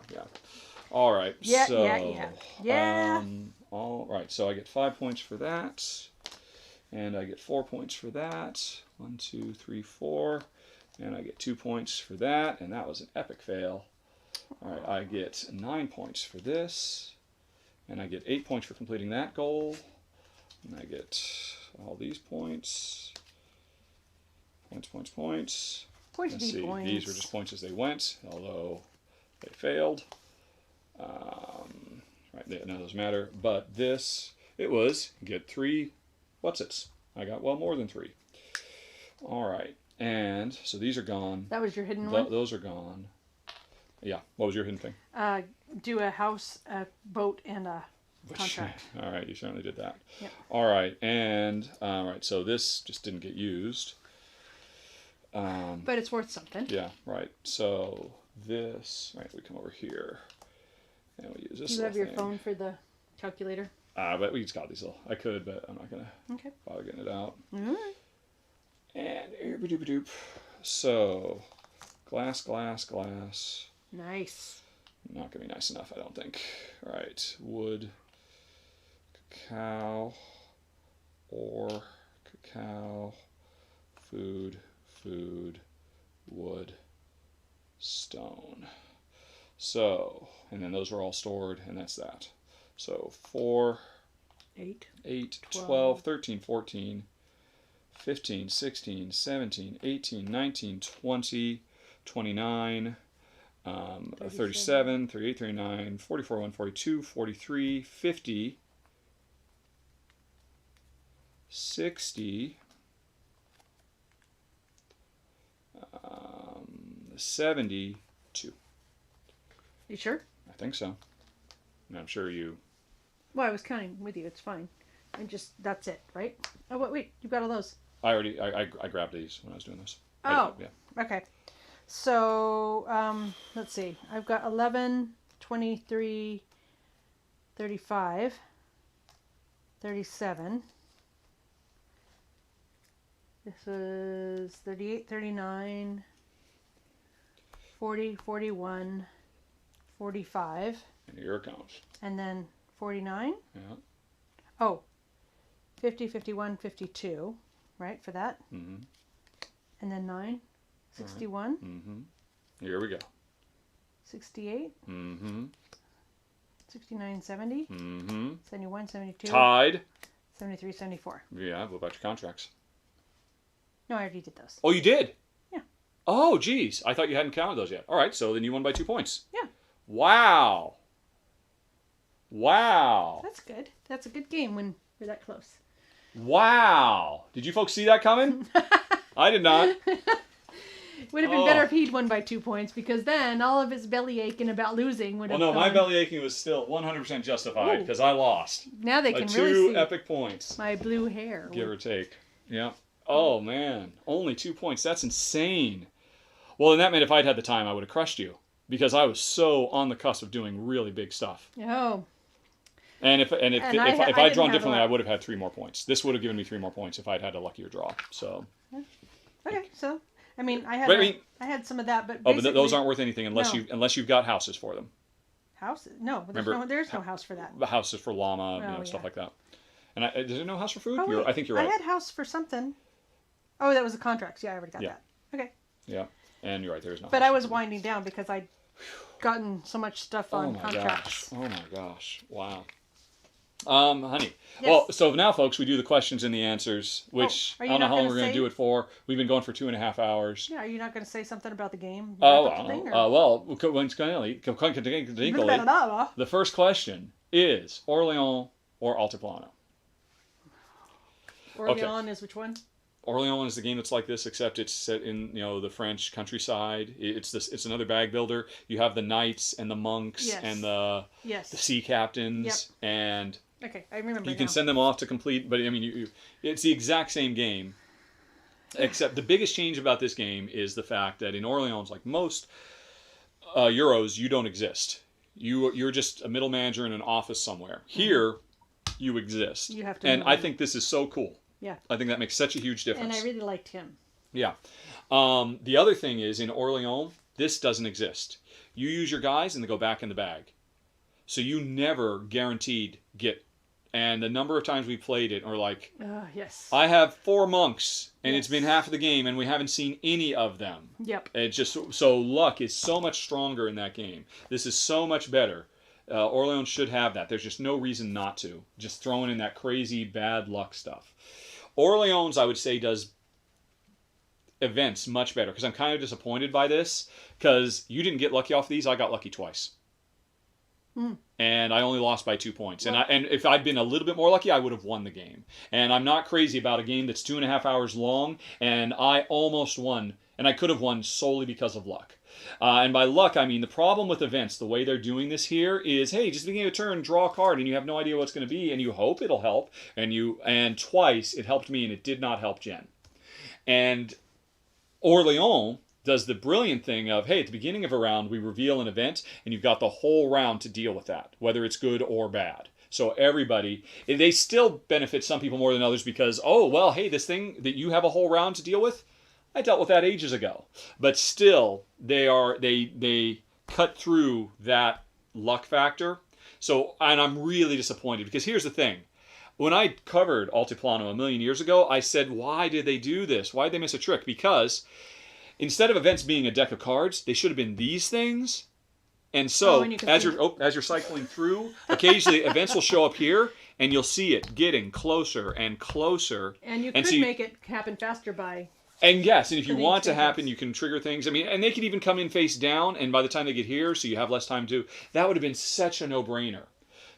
All right. Yeah. All right. So I get 5 points for that, and I get 4 points for that. 1, 2, 3, 4, and I get 2 points for that, and that was an epic fail. All right. I get 9 points for this, and I get 8 points for completing that goal, and I get all these points. Points. Points. Let's see. Points. These were just points as they went, although they failed. Right, none of those matter. But this, it was get 3 what's-its. I got well more than 3. All right, and so these are gone. That was your hidden one? Those are gone. Yeah. What was your hidden thing? Do a house, a boat, and a contract. All right, you certainly did that. Yep. All right, and so this just didn't get used. But it's worth something. Yeah, right. So this, right, we come over here and we use this. Do you have your thing. phone for the calculator? But we just got these little. I could, but I'm not gonna Okay. bother getting it out. Mm-hmm. And doop. So glass. Nice. Not gonna be nice enough, I don't think. All right, wood, cacao, ore, cacao, food, wood, stone. So, and then those were all stored, and that's that. So 4, 8, 12, 13, 14, 15, 16, 17, 18, 19, 20, 29, 37, 38, 39, 44, 1, 42, 43, 50, 60, 72. You sure? I think so. And I'm sure you. Well, I was counting with you. It's fine. And just, that's it, right? Oh, wait. You've got all those. I grabbed these when I was doing this. Oh. Yeah. Okay. So, let's see. I've got 11, 23, 35, 37. This is 38, 39, 40, 41, 45. And here it comes. And then 49. Yeah. Oh, 50, 51, 52, right, for that. Mm-hmm. And then 9, 61. Mm-hmm. Here we go. 68. Mm-hmm. 69, 70. Mm-hmm. 71, 72. Tied. 73, 74. Yeah, what about your contracts? No, I already did those. Oh, you did? Yeah. Oh, geez. I thought you hadn't counted those yet. All right, so then you won by 2 points. Yeah. Wow. Wow. That's good. That's a good game when you're that close. Wow. Did you folks see that coming? I did not. Would have been better if he'd won by 2 points, because then all of his belly aching about losing would have Well, no, my gone. belly aching was still 100% justified because I lost. Now they By can 2 really see epic points, my blue hair. give or take. Yeah. Oh, man. Only 2 points. That's insane. Well, and that meant if I'd had the time, I would have crushed you because I was so on the cusp of doing really big stuff. Oh. And if I I'd didn't drawn have a differently, lot. I would have had 3 more points. This would have given me 3 more points if I'd had a luckier draw. So. Okay, so I mean, I had But, I mean- I had some of that, but Oh, basically, but those aren't worth anything unless No. you've got houses for them. houses. No, Remember- there's no house for that. The houses for llama, Oh, stuff yeah. like that. And is there no house for food? Oh, wait, I think you're right. I had house for something. Oh, that was the contracts. Yeah, I already got Yeah. that. Okay, Yeah, and you're right. There is no. but house I for was food. winding down because I'd gotten so much stuff Oh on my contracts. gosh! Oh my gosh! Wow. Honey. Yes. Well, so now, folks, we do the questions and the answers, which are I you don't know not how long gonna we're going to say- do it for. We've been going for 2.5 hours. Yeah, are you not going to say something about the game? Oh, Wrap up the thing, or- well, the first question is Orléans or Altiplano. Orléans is which one? Orléans is the game that's like this, except it's set in the French countryside. It's another bag builder. You have the knights and the monks Yes. and the Yes. sea captains, Yep. and Okay, I remember. you can now. send them off to complete. But I mean, it's the exact same game, except the biggest change about this game is the fact that in Orléans, like most Euros, you don't exist. You're just a middle manager in an office somewhere. Here, you exist. You have to and move I on. think this is so cool. Yeah, I think that makes such a huge difference. and I really liked him. Yeah. The other thing is in Orléans, this doesn't exist. You use your guys and they go back in the bag. So you never guaranteed get. And the number of times we played it, or like, Yes. I have 4 monks and it's Yes. been half of the game and we haven't seen any of them. Yep. It's just so luck is so much stronger in that game. This is so much better. Orléans should have that. There's just no reason not to. Just throwing in that crazy bad luck stuff. Orléans, I would say, does events much better because I'm kind of disappointed by this because you didn't get lucky off these. I got lucky twice. And I only lost by 2 points. Well- And if I'd been a little bit more lucky, I would have won the game. And I'm not crazy about a game that's 2.5 hours long, and I almost won. And I could have won solely because of luck. And by luck, I mean the problem with events, the way they're doing this here is, hey, just beginning a turn, draw a card, and you have no idea what's going to be, and you hope it'll help. And twice it helped me, and it did not help Jen. And Orléans does the brilliant thing of, hey, at the beginning of a round, we reveal an event, and you've got the whole round to deal with that, whether it's good or bad. So everybody, they still benefit some people more than others because, oh, well, hey, this thing that you have a whole round to deal with, I dealt with that ages ago. But still, they cut through that luck factor. So, and I'm really disappointed because here's the thing. When I covered Altiplano a million years ago, I said, why did they do this? Why did they miss a trick? Because instead of events being a deck of cards, they should have been these things. And so, and you can as see- you're cycling through, occasionally events will show up here, and you'll see it getting closer and closer. And you And could so you- make it happen faster by. And yes, and if you Putting want to tickets. happen, you can trigger things. I mean, and they could even come in face down, and by the time they get here, so you have less time to. That would have been such a no-brainer.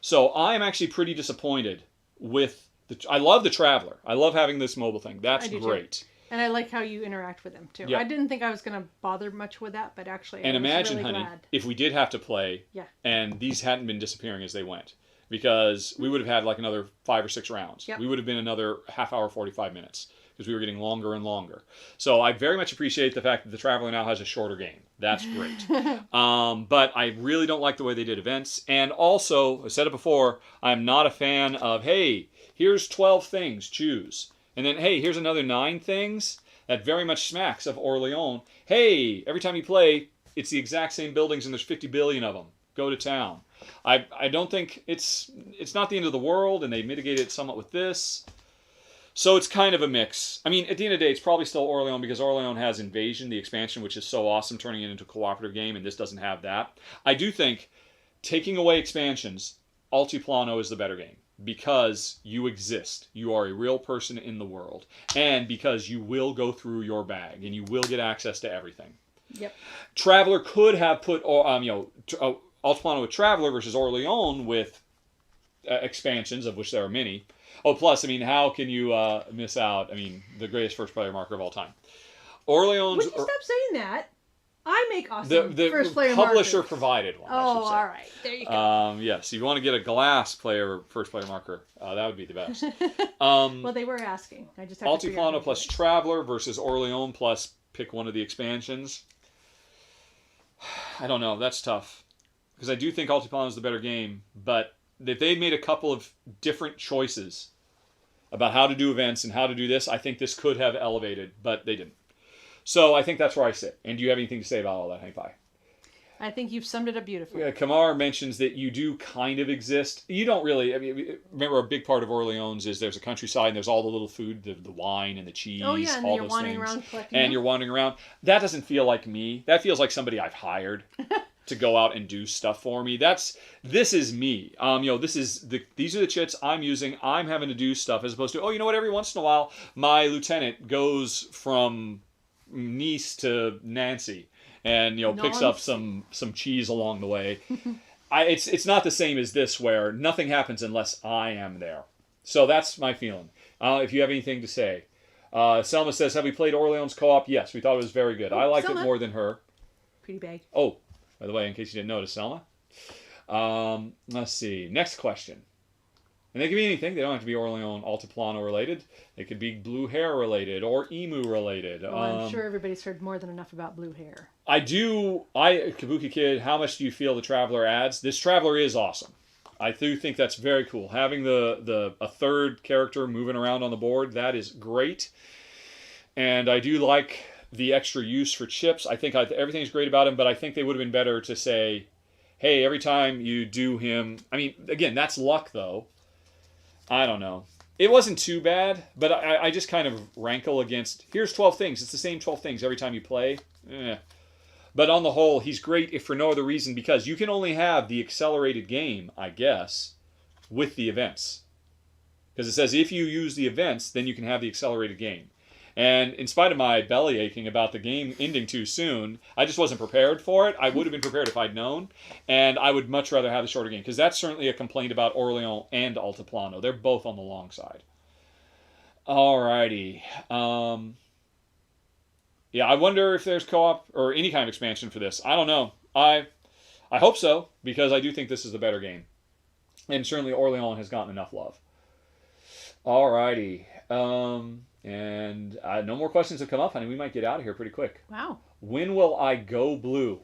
So I am actually pretty disappointed with I love the Traveler. I love having this mobile thing. That's I do too. great. And I like how you interact with them too. Yeah. I didn't think I was going to bother much with that, but actually, And I was imagine, really honey, glad. if we did have to play, Yeah. and these hadn't been disappearing as they went, because we would have had like another 5 or 6 rounds. Yep. We would have been another half hour, 45 minutes, because we were getting longer and longer. So I very much appreciate the fact that the Traveler now has a shorter game. That's great. But I really don't like the way they did events. And also, I said it before, I'm not a fan of, hey, here's 12 things, choose. And then, hey, here's another 9 things. That very much smacks of Orléans. Hey, every time you play, it's the exact same buildings and there's 50 billion of them. Go to town. I don't think it's not the end of the world, and they mitigate it somewhat with this. So it's kind of a mix. I mean, at the end of the day, it's probably still Orléans because Orléans has Invasion, the expansion, which is so awesome, turning it into a cooperative game, and this doesn't have that. I do think, taking away expansions, Altiplano is the better game because you exist. You are a real person in the world, and because you will go through your bag and you will get access to everything. Yep. Traveler could have put, Altiplano with Traveler versus Orléans with expansions, of which there are many. Oh, plus, I mean, how can you miss out? I mean, the greatest first player marker of all time. Orleans. Would you stop saying that? I make awesome The first player publisher markers. provided one. I Oh, should say. all right. There you go. Yes, if you want to get a glass player first player marker, that would be the best. Well, they were asking. I just have to figure out Altiplano how plus to do it. Traveler versus Orleans plus pick one of the expansions. I don't know. That's tough. Because I do think Altiplano is the better game. But if they'd made a couple of different choices about how to do events and how to do this, I think this could have elevated. But they didn't. So I think that's where I sit. And do you have anything to say about all that, Hank Pie? I think you've summed it up beautifully. Kamar mentions that you do kind of exist. You don't really. I mean, remember, a big part of Orleans is there's a countryside and there's all the little food, the wine and the cheese. Oh yeah, and all you're those wandering things. around collecting. And them. you're wandering around. That doesn't feel like me. That feels like somebody I've hired to go out and do stuff for me. This is me. These are the chits I'm using. I'm having to do stuff as opposed to, oh, you know what? Every once in a while, my lieutenant goes from Nice to Nancy. And picks up some cheese along the way. It's not the same as this where nothing happens unless I am there. So that's my feeling. If you have anything to say, Selma says, "Have we played Orleans co-op?" Yes, we thought it was very good. I liked Selma. it more than her. Pretty bag. Oh, by the way, in case you didn't notice, Selma. Let's see. Next question. And they can be anything. They don't have to be Orleans Altiplano related. They could be blue hair related or emu related. Well, I'm sure everybody's heard more than enough about blue hair. Kabuki Kid, how much do you feel the Traveler adds? This Traveler is awesome. I do think that's very cool. Having a third character moving around on the board, that is great. And I do like the extra use for chips. I think everything's great about him, but I think they would have been better to say, hey, every time you do him... I mean, again, that's luck, though. I don't know. It wasn't too bad, but I just kind of rankle against, here's 12 things. It's the same 12 things every time you play. But on the whole, he's great if for no other reason, because you can only have the accelerated game, I guess, with the events. Because it says if you use the events, then you can have the accelerated game. And in spite of my belly aching about the game ending too soon, I just wasn't prepared for it. I would have been prepared if I'd known. And I would much rather have the shorter game. Because that's certainly a complaint about Orleans and Altiplano. They're both on the long side. Alrighty. Yeah, I wonder if there's co-op or any kind of expansion for this. I don't know. I hope so. Because I do think this is the better game. And certainly Orleans has gotten enough love. Alrighty. And no more questions have come up, honey. We might get out of here pretty quick. Wow. When will I go blue?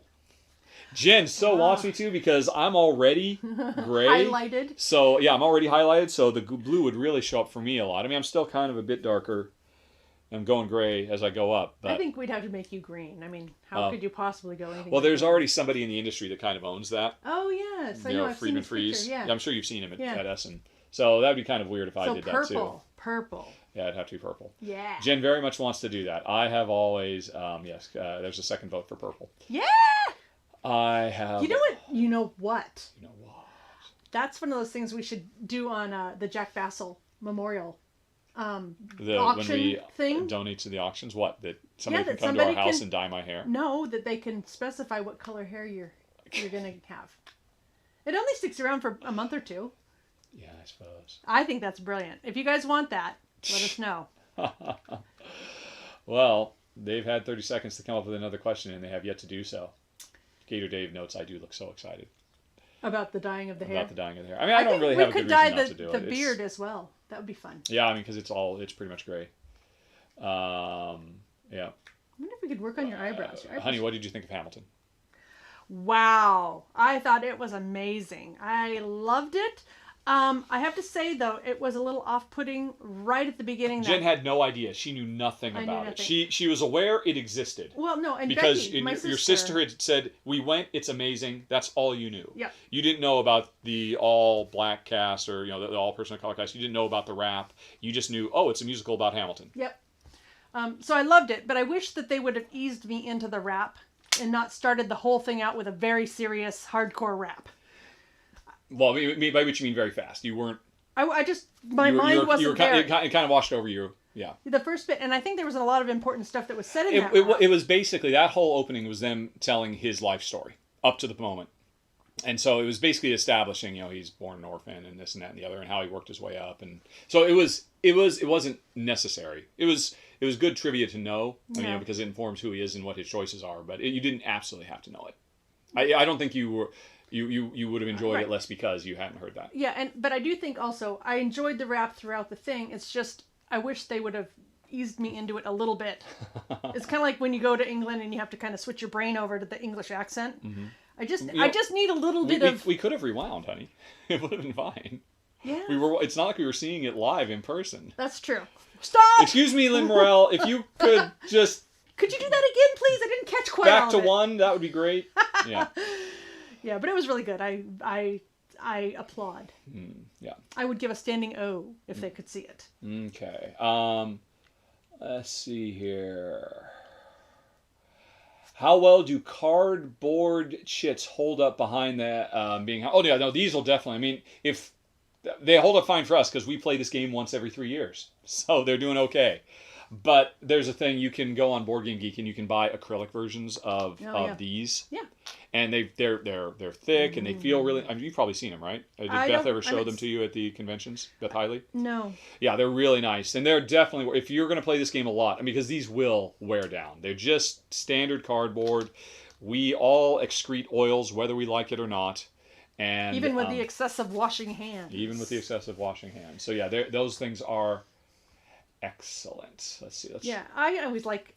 Jen wants me to because I'm already gray. Highlighted. So, yeah, I'm already highlighted, so the blue would really show up for me a lot. I mean, I'm still kind of a bit darker. I'm going gray as I go up. But, I think we'd have to make you green. I mean, how could you possibly go anything? Well, there's green? already somebody in the industry that kind of owns that. Oh, yes. I know. I've Friedman seen his Freeze. picture, yeah. I'm sure you've seen him at Essen. So that would be kind of weird if I did that too. Purple. Yeah, it'd have to be purple. Yeah. Jen very much wants to do that. I have always, there's a second vote for purple. Yeah! I have... You know what? You know what? You know what? That's one of those things we should do on the Jack Bassel Memorial auction when we thing. Donate to the auctions? What? That somebody that can come to our somebody house and dye my hair? No, that they can specify what color hair you're going to have. It only sticks around for a month or two. Yeah, I suppose. I think that's brilliant. If you guys want that, let us know. Well, they've had 30 seconds to come up with another question, and they have yet to do so. Gator Dave notes, I do look so excited. About the dyeing of the hair? About the dyeing of the hair. I mean, I don't really have a good reason not to do it. We could dye the beard as well. That would be fun. Yeah, I mean, because it's pretty much gray. Yeah. I wonder if we could work on your eyebrows. Honey, what did you think of Hamilton? Wow. I thought it was amazing. I loved it. I have to say, though, it was a little off-putting right at the beginning. Jen had no idea. She knew nothing about it. She was aware it existed. Well, no, and because Becky, your sister had said, we went, it's amazing. That's all you knew. Yeah. You didn't know about the all-black cast or the all-person of color cast. You didn't know about the rap. You just knew, oh, it's a musical about Hamilton. Yep. So I loved it, but I wish that they would have eased me into the rap and not started the whole thing out with a very serious, hardcore rap. Well, by which you mean very fast. You weren't... I just... My mind wasn't there. It kind of washed over you. Yeah. The first bit, and I think there was a lot of important stuff that was said in that rap. It was basically, that whole opening was them telling his life story, up to the moment. And so it was basically establishing, he's born an orphan and this and that and the other, and how he worked his way up. And so it wasn't necessary. It was good trivia to know, because it informs who he is and what his choices are. But you didn't absolutely have to know it. I don't think you would have enjoyed it less because you hadn't heard that. Yeah, but I do think also I enjoyed the rap throughout the thing. It's just I wish they would have eased me into it a little bit. It's kind of like when you go to England and you have to kind of switch your brain over to the English accent. Mm-hmm. I just need a little bit of. We could have rewound, honey. It would have been fine. Yeah. It's not like we were seeing it live in person. That's true. Stop. Excuse me, Lynn Morel. If you could just. Could you do that again, please? I didn't catch quite all back to of it. one. That would be great. Yeah. Yeah, but it was really good. I applaud. Yeah. I would give a standing O if they could see it. Okay. Let's see here. How well do cardboard chits hold up behind that being... Oh, yeah, no, these will definitely... I mean, if... They hold up fine for us because we play this game once every 3 years. So they're doing okay. But there's a thing, you can go on Board Game Geek and you can buy acrylic versions of these. Yeah. And they're thick and they feel really... I mean, you've probably seen them, right? Did Beth ever show them to you at the conventions? Beth Hiley? No. Yeah, they're really nice. And they're definitely... If you're going to play this game a lot, because these will wear down. They're just standard cardboard. We all excrete oils, whether we like it or not. And even with the excessive washing hands. Even with the excessive washing hands. So yeah, those things are... excellent. Let's see. Yeah, I always like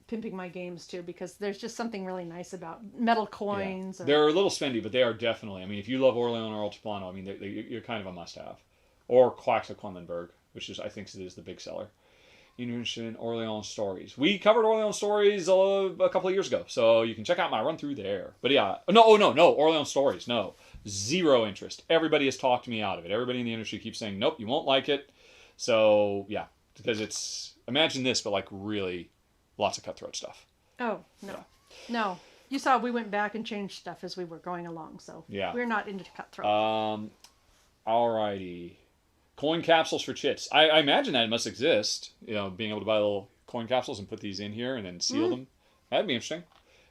pimping my games too because there's just something really nice about metal coins. Yeah. They're a little spendy, but they are definitely. I mean, if you love Orleans or Altiplano, I mean, you're kind of a must-have. Or Quacks of Quedlinburg, which I think is the big seller. Interested in Orleans stories? We covered Orleans stories a couple of years ago, so you can check out my run through there. But yeah, no, Orleans stories, no, zero interest. Everybody has talked me out of it. Everybody in the industry keeps saying, nope, you won't like it. So yeah. Because it's, imagine this, but like really lots of cutthroat stuff. Oh, no. Yeah. No. You saw we went back and changed stuff as we were going along, so we're not into cutthroat. Alrighty. Coin capsules for chits. I imagine that it must exist, being able to buy little coin capsules and put these in here and then seal them. That'd be interesting.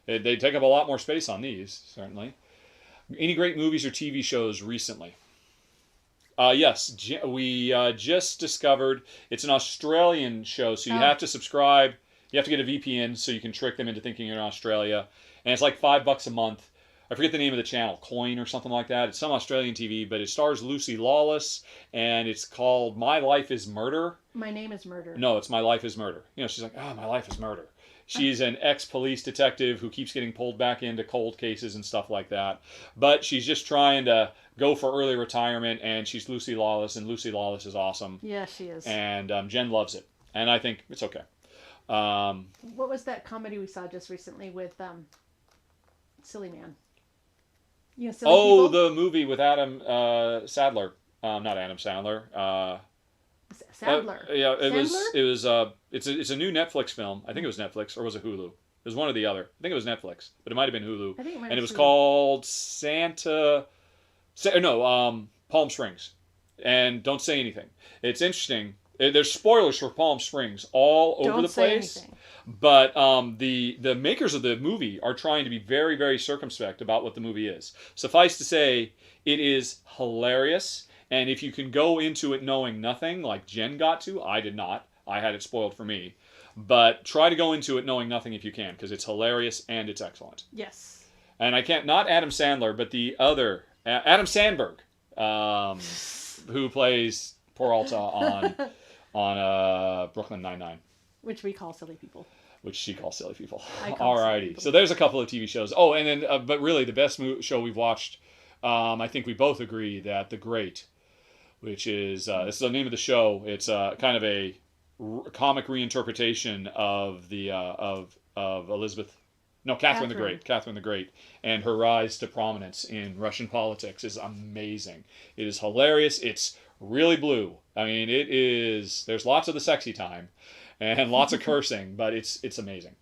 They take up a lot more space on these, certainly. Any great movies or TV shows recently? Yes, we just discovered it's an Australian show, so you have to subscribe. You have to get a VPN so you can trick them into thinking you're in Australia. And it's like $5 a month. I forget the name of the channel, Coin or something like that. It's some Australian TV, but it stars Lucy Lawless, and it's called My Life is Murder. My Name is Murder. No, it's My Life is Murder. She's like, my life is murder. She's an ex-police detective who keeps getting pulled back into cold cases and stuff like that. But she's just trying to go for early retirement, and she's Lucy Lawless, and Lucy Lawless is awesome. Yeah, she is. And Jen loves it. And I think it's okay. What was that comedy we saw just recently with Silly Man? Silly People? The movie with Adam Sadler. Not Adam Sandler. Sadler. Yeah, it Sandler? it's a new Netflix film. I think it was Netflix, or was it Hulu? It was one or the other. I think it was Netflix, but it might have been Hulu. I think it might and it was Hulu. called Palm Springs. And don't say anything. It's interesting. There's spoilers for Palm Springs all over the place. Anything. But the makers of the movie are trying to be very, very circumspect about what the movie is. Suffice to say, it is hilarious. And if you can go into it knowing nothing, like Jen got to, I did not. I had it spoiled for me. But try to go into it knowing nothing if you can, because it's hilarious and it's excellent. Yes. And I can't, not Adam Sandler, but the other, Adam Sandberg, who plays Peralta on Brooklyn Nine-Nine. Which we call Silly People. Which she calls Silly People. Alrighty. So there's a couple of TV shows. Oh, and then, but really the best show we've watched, I think we both agree that The Great, which is, this is the name of the show. It's kind of a comic reinterpretation of the of Catherine the Great. Catherine the Great, and her rise to prominence in Russian politics is amazing. It is hilarious. It's really blue. I mean, it is. There's lots of the sexy time, and lots of cursing, but it's amazing.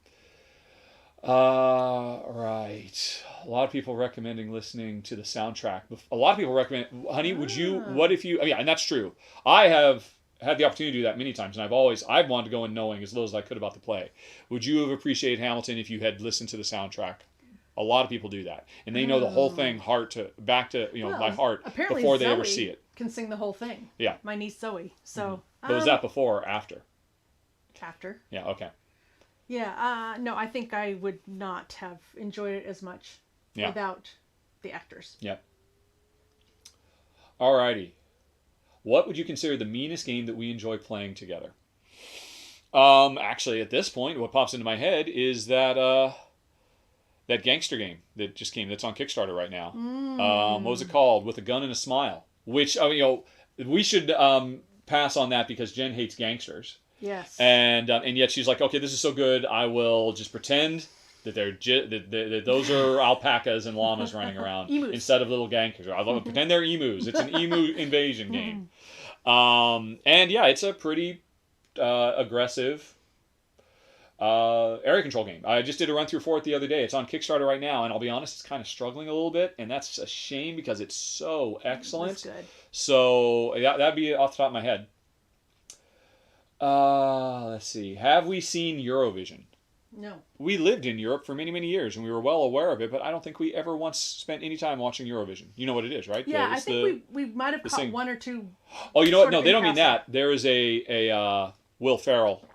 Right. A lot of people recommending listening to the soundtrack. A lot of people recommend, honey, would you, what if you, and that's true. I have had the opportunity to do that many times, and I've wanted to go in knowing as little as I could about the play. Would you have appreciated Hamilton if you had listened to the soundtrack? A lot of people do that, and they know the whole thing back to by heart apparently before they Zoe ever see it. can sing the whole thing. Yeah. My niece Zoe. So. But was that before or after? After. Yeah. Okay. Yeah. No, I think I would not have enjoyed it as much without the actors. Yeah. Alrighty. What would you consider the meanest game that we enjoy playing together? Actually, at this point, what pops into my head is that that gangster game that just came. That's on Kickstarter right now. What was it called? With a Gun and a Smile. Which we should pass on that because Jen hates gangsters. Yes. And yet she's like, okay, this is so good, I will just pretend that that those are alpacas and llamas running around instead of little gangsters. I'll pretend they're emus. It's an emu invasion game. And yeah, it's a pretty aggressive area control game. I just did a run through for it the other day. It's on Kickstarter right now, and I'll be honest, it's kind of struggling a little bit, and that's a shame because it's so excellent. That's good. So that'd be off the top of my head. Let's see. Have we seen Eurovision? No. We lived in Europe for many, many years, and we were well aware of it, but I don't think we ever once spent any time watching Eurovision. You know what it is, right? Yeah, I think we might have caught one or two. Oh, you know what? No, they don't mean that. There is a Will Ferrell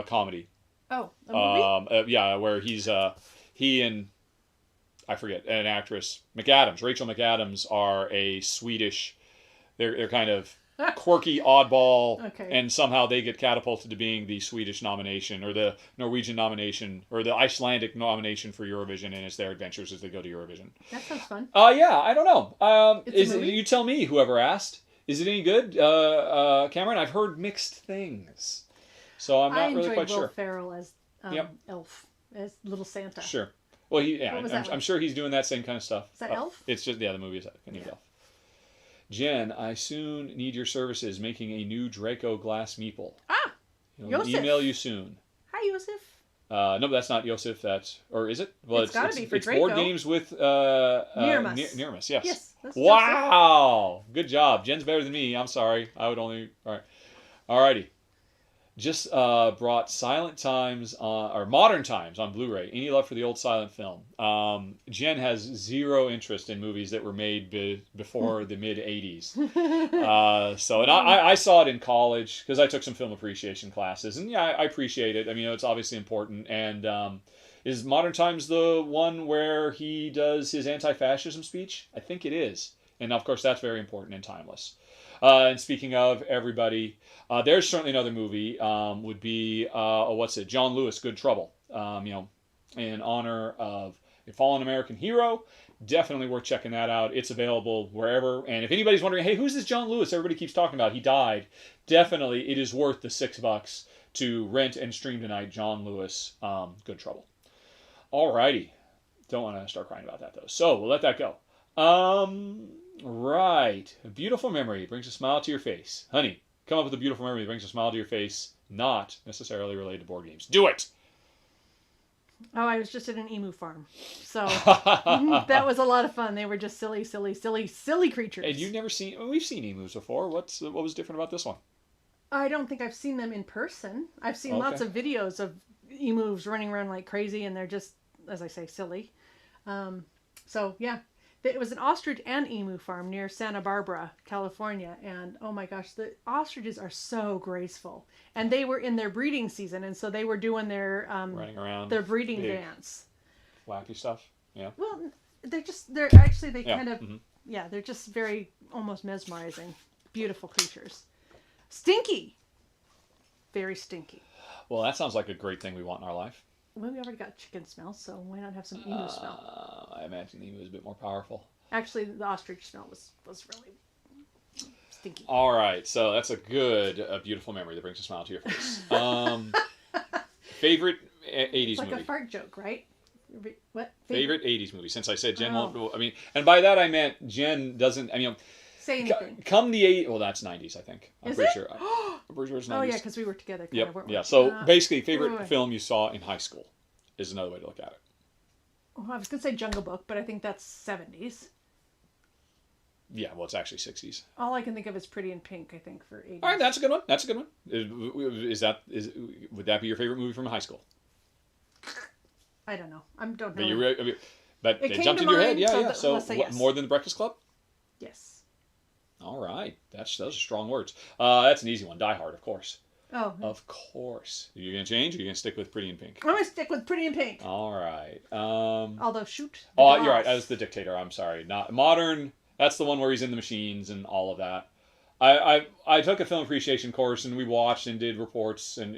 comedy. Oh, a movie? Yeah, where he and I forget an actress, Rachel McAdams, are a Swedish. They're kind of quirky oddball, and somehow they get catapulted to being the Swedish nomination or the Norwegian nomination or the Icelandic nomination for Eurovision, and it's their adventures as they go to Eurovision. That sounds fun. Yeah, I don't know. It's a movie? You tell me, whoever asked. Is it any good, Cameron? I've heard mixed things, so I'm not really quite sure. I enjoyed Will Ferrell as Elf, as Little Santa. Sure. Well, I'm sure he's doing that same kind of stuff. Is that Elf? It's just the movie is Elf. Jen, I soon need your services making a new Draco glass meeple. Yosef. Email you soon. Hi, Yosef. No, that's not Yosef. Or is it? Well, it's gotta be for it's Draco. board games with Nearmus. Yes. Yes. That's Wow. Good job. Jen's better than me. I'm sorry. I would only. All right. Alrighty. Just brought Silent Times or Modern Times on Blu-ray. Any love for the old silent film? Jen has zero interest in movies that were made before the mid '80s. And I saw it in college because I took some film appreciation classes, and yeah, I appreciate it. I mean, it's obviously important. And is Modern Times the one where he does his anti-fascism speech? I think it is, and of course that's very important and timeless. And speaking of everybody, there's certainly another movie. Would be John Lewis, Good Trouble. In honor of a fallen American hero. Definitely worth checking that out. It's available wherever. And if anybody's wondering, hey, who's this John Lewis everybody keeps talking about? He died. Definitely, it is worth the $6 to rent and stream tonight. John Lewis, Good Trouble. Alrighty. Don't want to start crying about that though. So we'll let that go. Right. A beautiful memory brings a smile to your face. Honey, come up with a beautiful memory that brings a smile to your face, not necessarily related to board games. Do it! Oh, I was just at an emu farm. So that was a lot of fun. They were just silly creatures. And you've never seen... We've seen emus before. What was different about this one? I don't think I've seen them in person. I've seen lots of videos of emus running around like crazy, and they're just, as I say, silly. So, yeah. It was an ostrich and emu farm near Santa Barbara, California, and oh my gosh, the ostriches are so graceful. And they were in their breeding season, and so they were doing their running around, their breeding dance, wacky stuff. Yeah. Well, they're just very almost mesmerizing, beautiful creatures. Stinky, very stinky. Well, that sounds like a great thing we want in our life. Well, we already got chicken smell, so why not have some emu smell? I imagine the emu is a bit more powerful. Actually, the ostrich smell was really stinky. All right, so that's a beautiful memory that brings a smile to your face. Favorite 80s movie? It's like a fart joke, right? What? Favorite 80s movie? Since I said Jen won't... I mean, and by that I meant Jen doesn't... I mean... Say anything. Come the 80s... Well, that's 90s, I think. I'm pretty sure. I'm pretty sure it's 90s. Oh, yeah, because we were together. Yep. Yeah, so basically, favorite film you saw in high school is another way to look at it. Well, I was going to say Jungle Book, but I think that's 70s. Yeah, well, it's actually 60s. All I can think of is Pretty in Pink, I think, for 80s. All right, that's a good one. That's a good one. Would that be your favorite movie from high school? I don't know. I don't But know. but It they came jumped to in your head. mind, Yeah, so yeah. that- So let's say yes. more than the Breakfast Club? Yes. All right. Those are strong words. That's an easy one. Die Hard, of course. Oh. Of course. Are you going to change, or are you going to stick with Pretty in Pink? I'm gonna stick with Pretty in Pink. All right. Although shoot. Oh, you're right. I was the dictator. I'm sorry. Not modern. That's the one where he's in the machines and all of that. I took a film appreciation course, and we watched and did reports and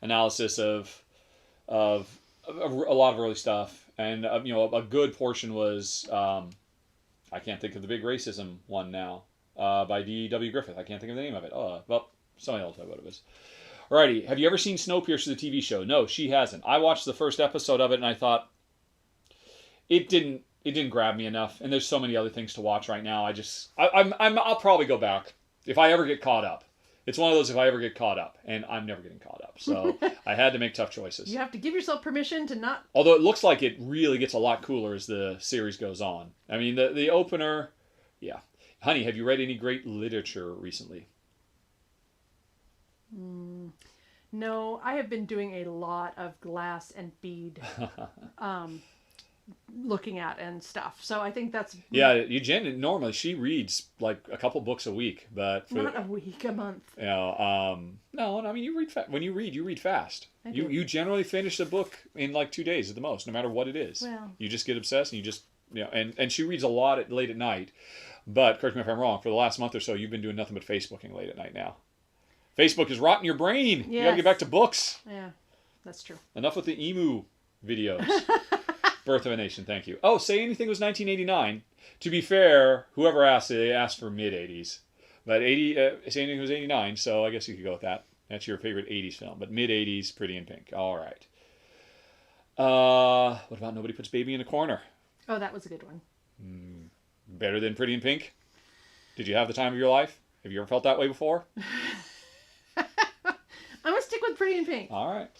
analysis of a lot of early stuff, and a good portion was I can't think of the big racism one now by D.W. Griffith. I can't think of the name of it. Oh, well, somebody will tell you what it was. Alrighty, have you ever seen Snowpiercer, the TV show? No, she hasn't. I watched the first episode of it, and I thought it didn't grab me enough. And there's so many other things to watch right now. I'll probably go back if I ever get caught up. It's one of those if I ever get caught up, and I'm never getting caught up. So I had to make tough choices. You have to give yourself permission to not. Although it looks like it really gets a lot cooler as the series goes on. I mean, the opener, yeah. Honey, have you read any great literature recently? No, I have been doing a lot of glass and bead looking at and stuff. So I think that's Yeah, Eugene normally she reads like a couple books a week, but not a week, a month. No, I mean you read when you read fast. You generally finish a book in like 2 days at the most, no matter what it is. Well, you just get obsessed, and you just and she reads a lot late at night. But correct me if I'm wrong. For the last month or so, you've been doing nothing but Facebooking late at night now. Facebook is rotting your brain. Yes. You got to get back to books. Yeah, that's true. Enough with the emu videos. Birth of a Nation, thank you. Oh, Say Anything was 1989. To be fair, whoever asked it, they asked for mid-80s. But Say Anything was 89, so I guess you could go with that. That's your favorite 80s film. But mid-80s, Pretty in Pink. All right. What about Nobody Puts Baby in a Corner? Oh, that was a good one. Better than Pretty in Pink? Did you have the time of your life? Have you ever felt that way before? I'm gonna stick with Pretty in Pink. All right.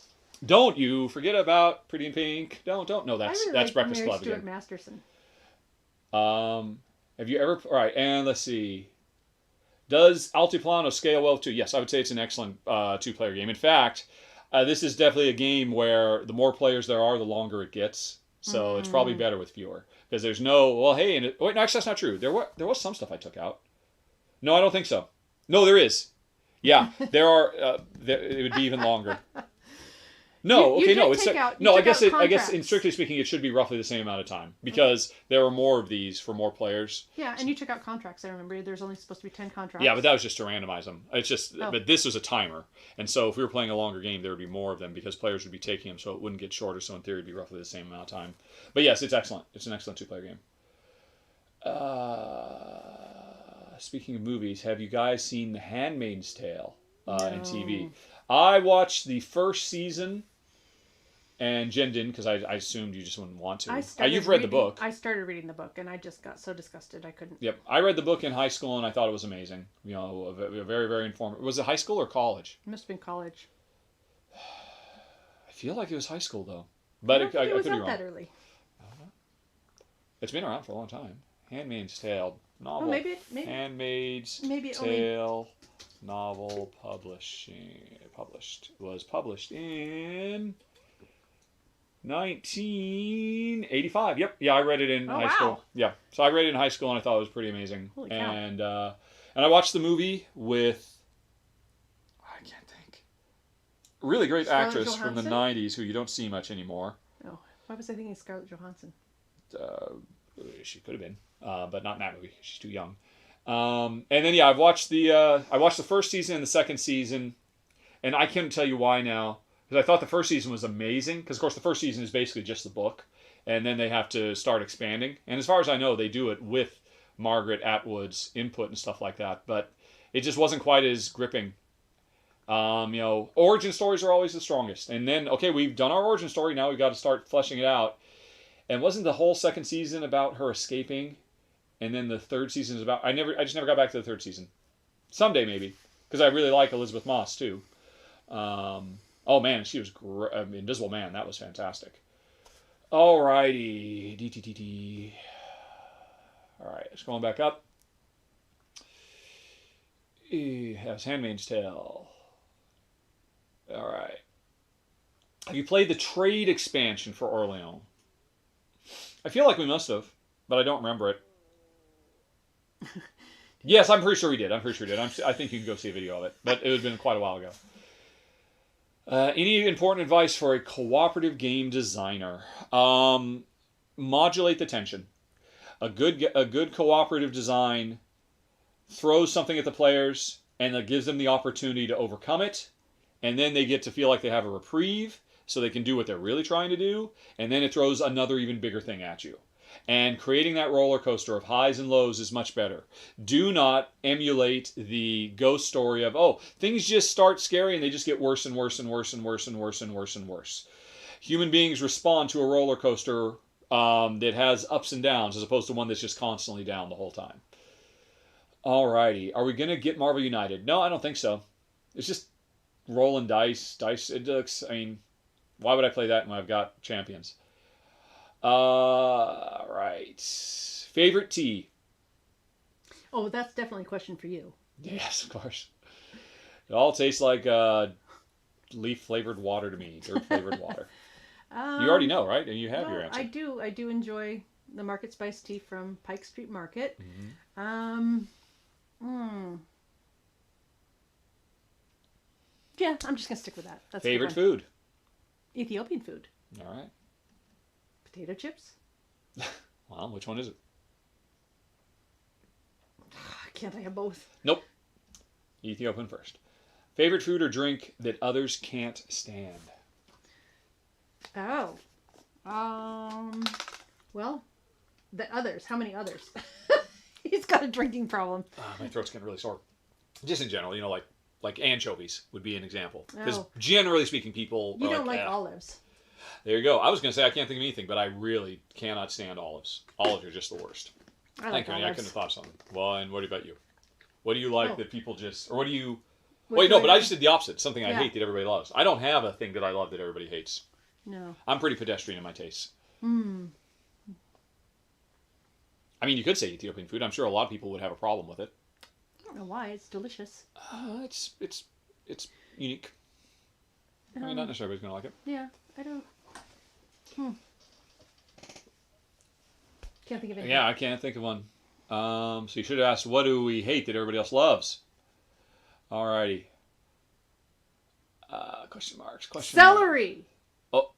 Don't you forget about Pretty in Pink. Don't. No, that's Breakfast Club Stuart again. Masterson. Have you ever? All right, and let's see. Does Altiplano scale well too? Yes, I would say it's an excellent two-player game. In fact, this is definitely a game where the more players there are, the longer it gets. So it's probably better with fewer because there's no. Well, hey, no, actually that's not true. There was some stuff I took out. No, I don't think so. No, there is. Yeah, there are. It would be even longer. No, You okay, no. did It's take out- you no. I took guess out I guess in contracts. strictly speaking, it should be roughly the same amount of time because there are more of these for more players. Yeah, and you took out contracts. I remember there's only supposed to be 10 contracts. Yeah, but that was just to randomize them. It's just, Oh. but this was a timer, and so if we were playing a longer game, there would be more of them because players would be taking them, so it wouldn't get shorter. So in theory, it'd be roughly the same amount of time. But yes, it's excellent. It's an excellent two-player game. Speaking of movies, have you guys seen The Handmaid's Tale in TV? I watched the first season, and Jen didn't because I assumed you just wouldn't want to. You've read the book. I started reading the book, and I just got so disgusted I couldn't. Yep, I read the book in high school, and I thought it was amazing. A very, very informative. Was it high school or college? It must have been college. I feel like it was high school though, but I don't think I it was could be out wrong. that early. It's been around for a long time. Handmaid's Tale novel. Oh, maybe Handmaid's maybe it only- Tale novel published in 1985. Yep. Yeah, I read it in high school. wow. Yeah. So I read it in high school and I thought it was pretty amazing. Holy cow. And I watched the movie with I can't think. Really great Scarlett actress from the Johansson? 90s who you don't see much anymore. Oh, why was I thinking Scarlett Johansson? She could have been, but not in that movie. She's too young. And then yeah, I watched the first season and the second season, and I can't tell you why now because I thought the first season was amazing because of course the first season is basically just the book, and then they have to start expanding. And as far as I know, they do it with Margaret Atwood's input and stuff like that, but it just wasn't quite as gripping. Origin stories are always the strongest, and then okay, we've done our origin story. Now we've got to start fleshing it out. And wasn't the whole second season about her escaping? And then the third season is about... I just never got back to the third season. Someday, maybe. Because I really like Elizabeth Moss, too. Oh, man, she was great. Invisible Man, that was fantastic. Alrighty. DTTT. Alright, scrolling back up. That's Handmaid's Tale. Alright. Have you played the trade expansion for Orleans? I feel like we must have, but I don't remember it. Yes, I'm pretty sure we did. I think you can go see a video of it, but it had been quite a while ago. Any important advice for a cooperative game designer? Modulate the tension. A good cooperative design throws something at the players and that gives them the opportunity to overcome it, and then they get to feel like they have a reprieve so they can do what they're really trying to do, and then it throws another even bigger thing at you. And creating that roller coaster of highs and lows is much better. Do not emulate the ghost story of, oh, things just start scary and they just get worse and worse and worse and worse and worse and worse and worse. Human beings respond to a roller coaster that has ups and downs as opposed to one that's just constantly down the whole time. Alrighty. Are we going to get Marvel United? No, I don't think so. It's just rolling dice. It looks, I mean, why would I play that when I've got champions? Right. Favorite tea? Oh, that's definitely a question for you. Yes, of course. It all tastes like leaf-flavored water to me. Dirt-flavored water. You already know, right? And you have your answer. I do enjoy the Market Spice tea from Pike Street Market. Yeah, I'm just going to stick with that. That's Favorite food? Ethiopian food. All right. Potato chips? Well, which one is it? Can't I have both? Nope. Ethiopian first. Favorite food or drink that others can't stand? Oh. Well, the others. How many others? He's got a drinking problem. My throat's getting really sore. Just in general, like anchovies would be an example. Because Oh. generally speaking, people You are don't like "Ah." olives. There you go. I was going to say I can't think of anything, but I really cannot stand olives. Olives are just the worst. I like Thank you. I olives. couldn't have thought of something. Well, and what about you? What do you like Oh. that people just, or what do you? What Wait, do no, I but I like? just did the opposite. Something I Yeah. hate that everybody loves. I don't have a thing that I love that everybody hates. No. I'm pretty pedestrian in my tastes. Hmm. I mean, you could say Ethiopian food. I'm sure a lot of people would have a problem with it. I don't know why. It's delicious. It's unique. I mean, not necessarily everybody's gonna like it. Yeah, I don't. Can't think of anything. Yeah, I can't think of one. So you should have asked, what do we hate that everybody else loves? Alrighty. Question marks. Celery. Oh,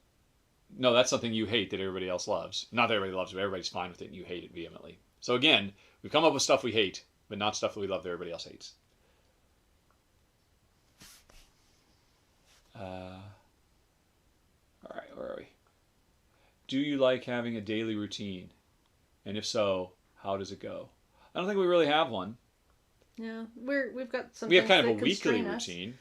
no, that's something you hate that everybody else loves. Not that everybody loves it, but everybody's fine with it and you hate it vehemently. So again, we've come up with stuff we hate, but not stuff that we love that everybody else hates. Alright, where are we? Do you like having a daily routine? And if so, how does it go? I don't think we really have one. Yeah, we've got some. We have things kind of a that weekly constrain us. routine.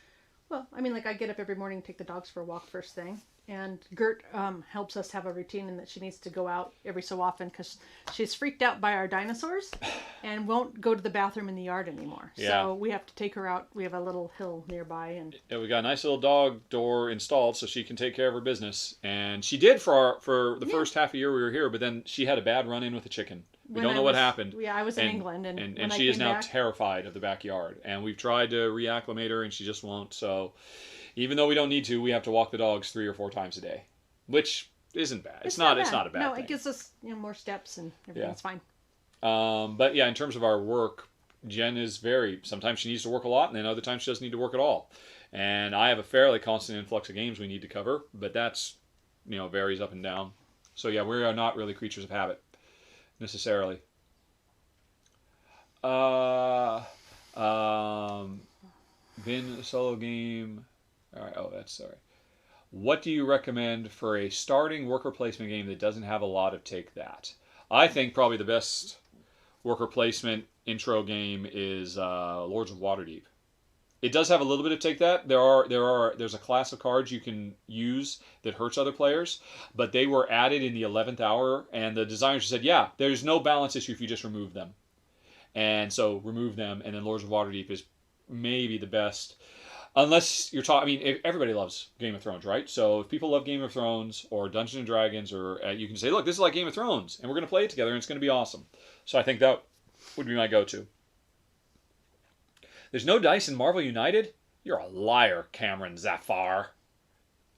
Well, I mean, like I get up every morning, take the dogs for a walk first thing, and Gert helps us have a routine in that she needs to go out every so often because she's freaked out by our dinosaurs and won't go to the bathroom in the yard anymore. Yeah. So we have to take her out. We have a little hill nearby, and Yeah, we got a nice little dog door installed so she can take care of her business. And she did for the first half a year we were here, but then she had a bad run-in with a chicken. We don't know what happened. Yeah, I was in England, and when and I she is came now back, terrified of the backyard. And we've tried to reacclimate her, and she just won't. So even though we don't need to, we have to walk the dogs 3 or 4 times a day, which isn't bad. It's not a bad No, thing. it gives us more steps, and everything's fine. But yeah, in terms of our work, Jen is sometimes she needs to work a lot, and then other times she doesn't need to work at all. And I have a fairly constant influx of games we need to cover, but that's, varies up and down. So yeah, we are not really creatures of habit, necessarily. Been a solo game. All right. Oh, that's sorry. What do you recommend for a starting worker placement game that doesn't have a lot of take that? I think probably the best worker placement intro game is Lords of Waterdeep. It does have a little bit of take that. There's a class of cards you can use that hurts other players, but they were added in the 11th hour, and the designers said, yeah, there's no balance issue if you just remove them. And so remove them, and then Lords of Waterdeep is maybe the best. Unless you're talking, everybody loves Game of Thrones, right? So if people love Game of Thrones or Dungeons and Dragons, or you can say, look, this is like Game of Thrones, and we're going to play it together, and it's going to be awesome. So I think that would be my go-to. There's no dice in Marvel United? You're a liar, Cameron Zafar.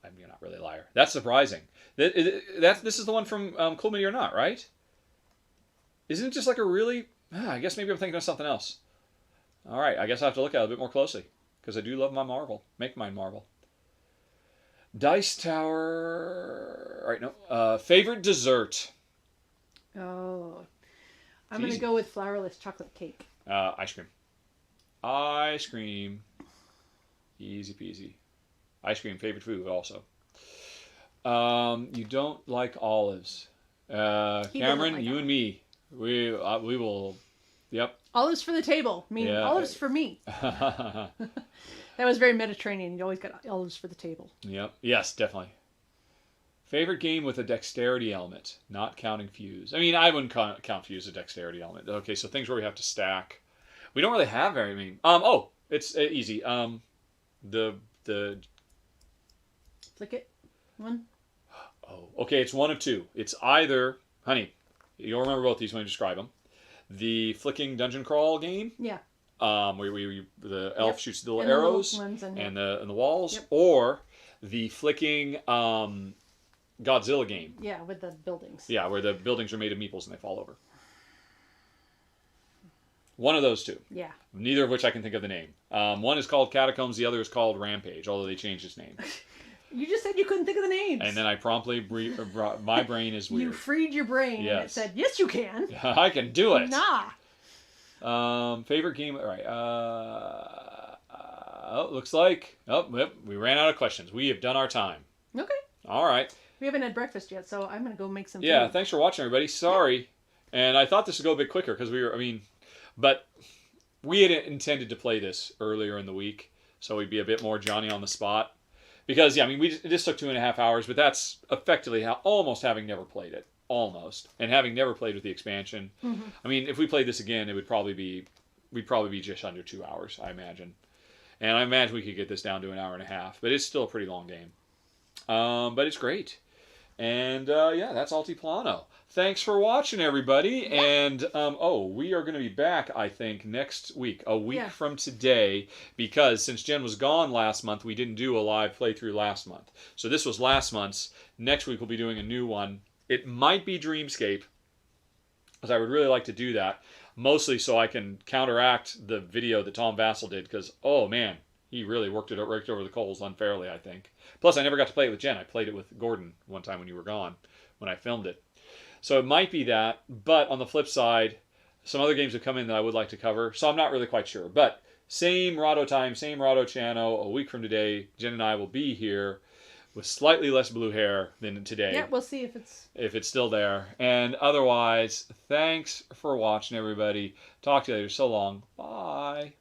I mean, you're not really a liar. That's surprising. This is the one from Cool Mini or Not, right? Isn't it just like a really... I guess maybe I'm thinking of something else. All right, I guess I have to look at it a bit more closely because I do love my Marvel. Make mine Marvel. Dice Tower... All right, no. Favorite dessert? Oh. I'm It's going to go with flourless chocolate cake. Ice cream. Ice cream. Easy peasy. Ice cream, favorite food also. You don't like olives. Cameron, like you and me. We will... Yep. Olives for the table. I mean, Yeah. olives for me. That was very Mediterranean. You always got olives for the table. Yep. Yes, definitely. Favorite game with a dexterity element, not counting fuse. I mean, I wouldn't count fuse a dexterity element. Okay, so things where we have to stack. We don't really have very many. It's easy. The Flick it. One. Oh, okay. It's one of two. It's either, honey, you'll remember both these when I describe them. The flicking dungeon crawl game. Yeah. Where the elf Yep. shoots the little And the little arrows ones and- and the walls, Yep. or the flicking Godzilla game. Yeah, with the buildings. Yeah, where the buildings are made of meeples and they fall over. One of those two. Yeah. Neither of which I can think of the name. One is called Catacombs, the other is called Rampage, although they changed its name. You just said you couldn't think of the names. And then I promptly my brain is weird. You freed your brain and it Yes. said, yes, you can. I can do it. Nah. Favorite game. All right. Looks like we ran out of questions. We have done our time. Okay. All right. We haven't had breakfast yet, so I'm going to go make some Yeah. food. Thanks for watching, everybody. Sorry, and I thought this would go a bit quicker because but we had intended to play this earlier in the week, so we'd be a bit more Johnny on the spot. Because this took 2.5 hours, but that's effectively almost having never played it, and having never played with the expansion. Mm-hmm. I mean, if we played this again, we'd probably be just under 2 hours, I imagine. And I imagine we could get this down to an hour and a half, but it's still a pretty long game. But it's great. And that's Altiplano. Thanks for watching, everybody. Yeah. And we are going to be back, I think, next week, a week Yeah. from today, because since Jen was gone last month, we didn't do a live playthrough last month. So this was last month's. Next week we'll be doing a new one. It might be Dreamscape, because I would really like to do that, mostly so I can counteract the video that Tom Vassell did, because, oh man, he really raked over the coals unfairly, I think. Plus, I never got to play it with Jen. I played it with Gordon one time when you were gone, when I filmed it. So it might be that, but on the flip side, some other games have come in that I would like to cover, so I'm not really quite sure. But same Rahdo time, same Rahdo channel, a week from today, Jen and I will be here with slightly less blue hair than today. Yeah, we'll see if it's still there. And otherwise, thanks for watching, everybody. Talk to you later. So long. Bye.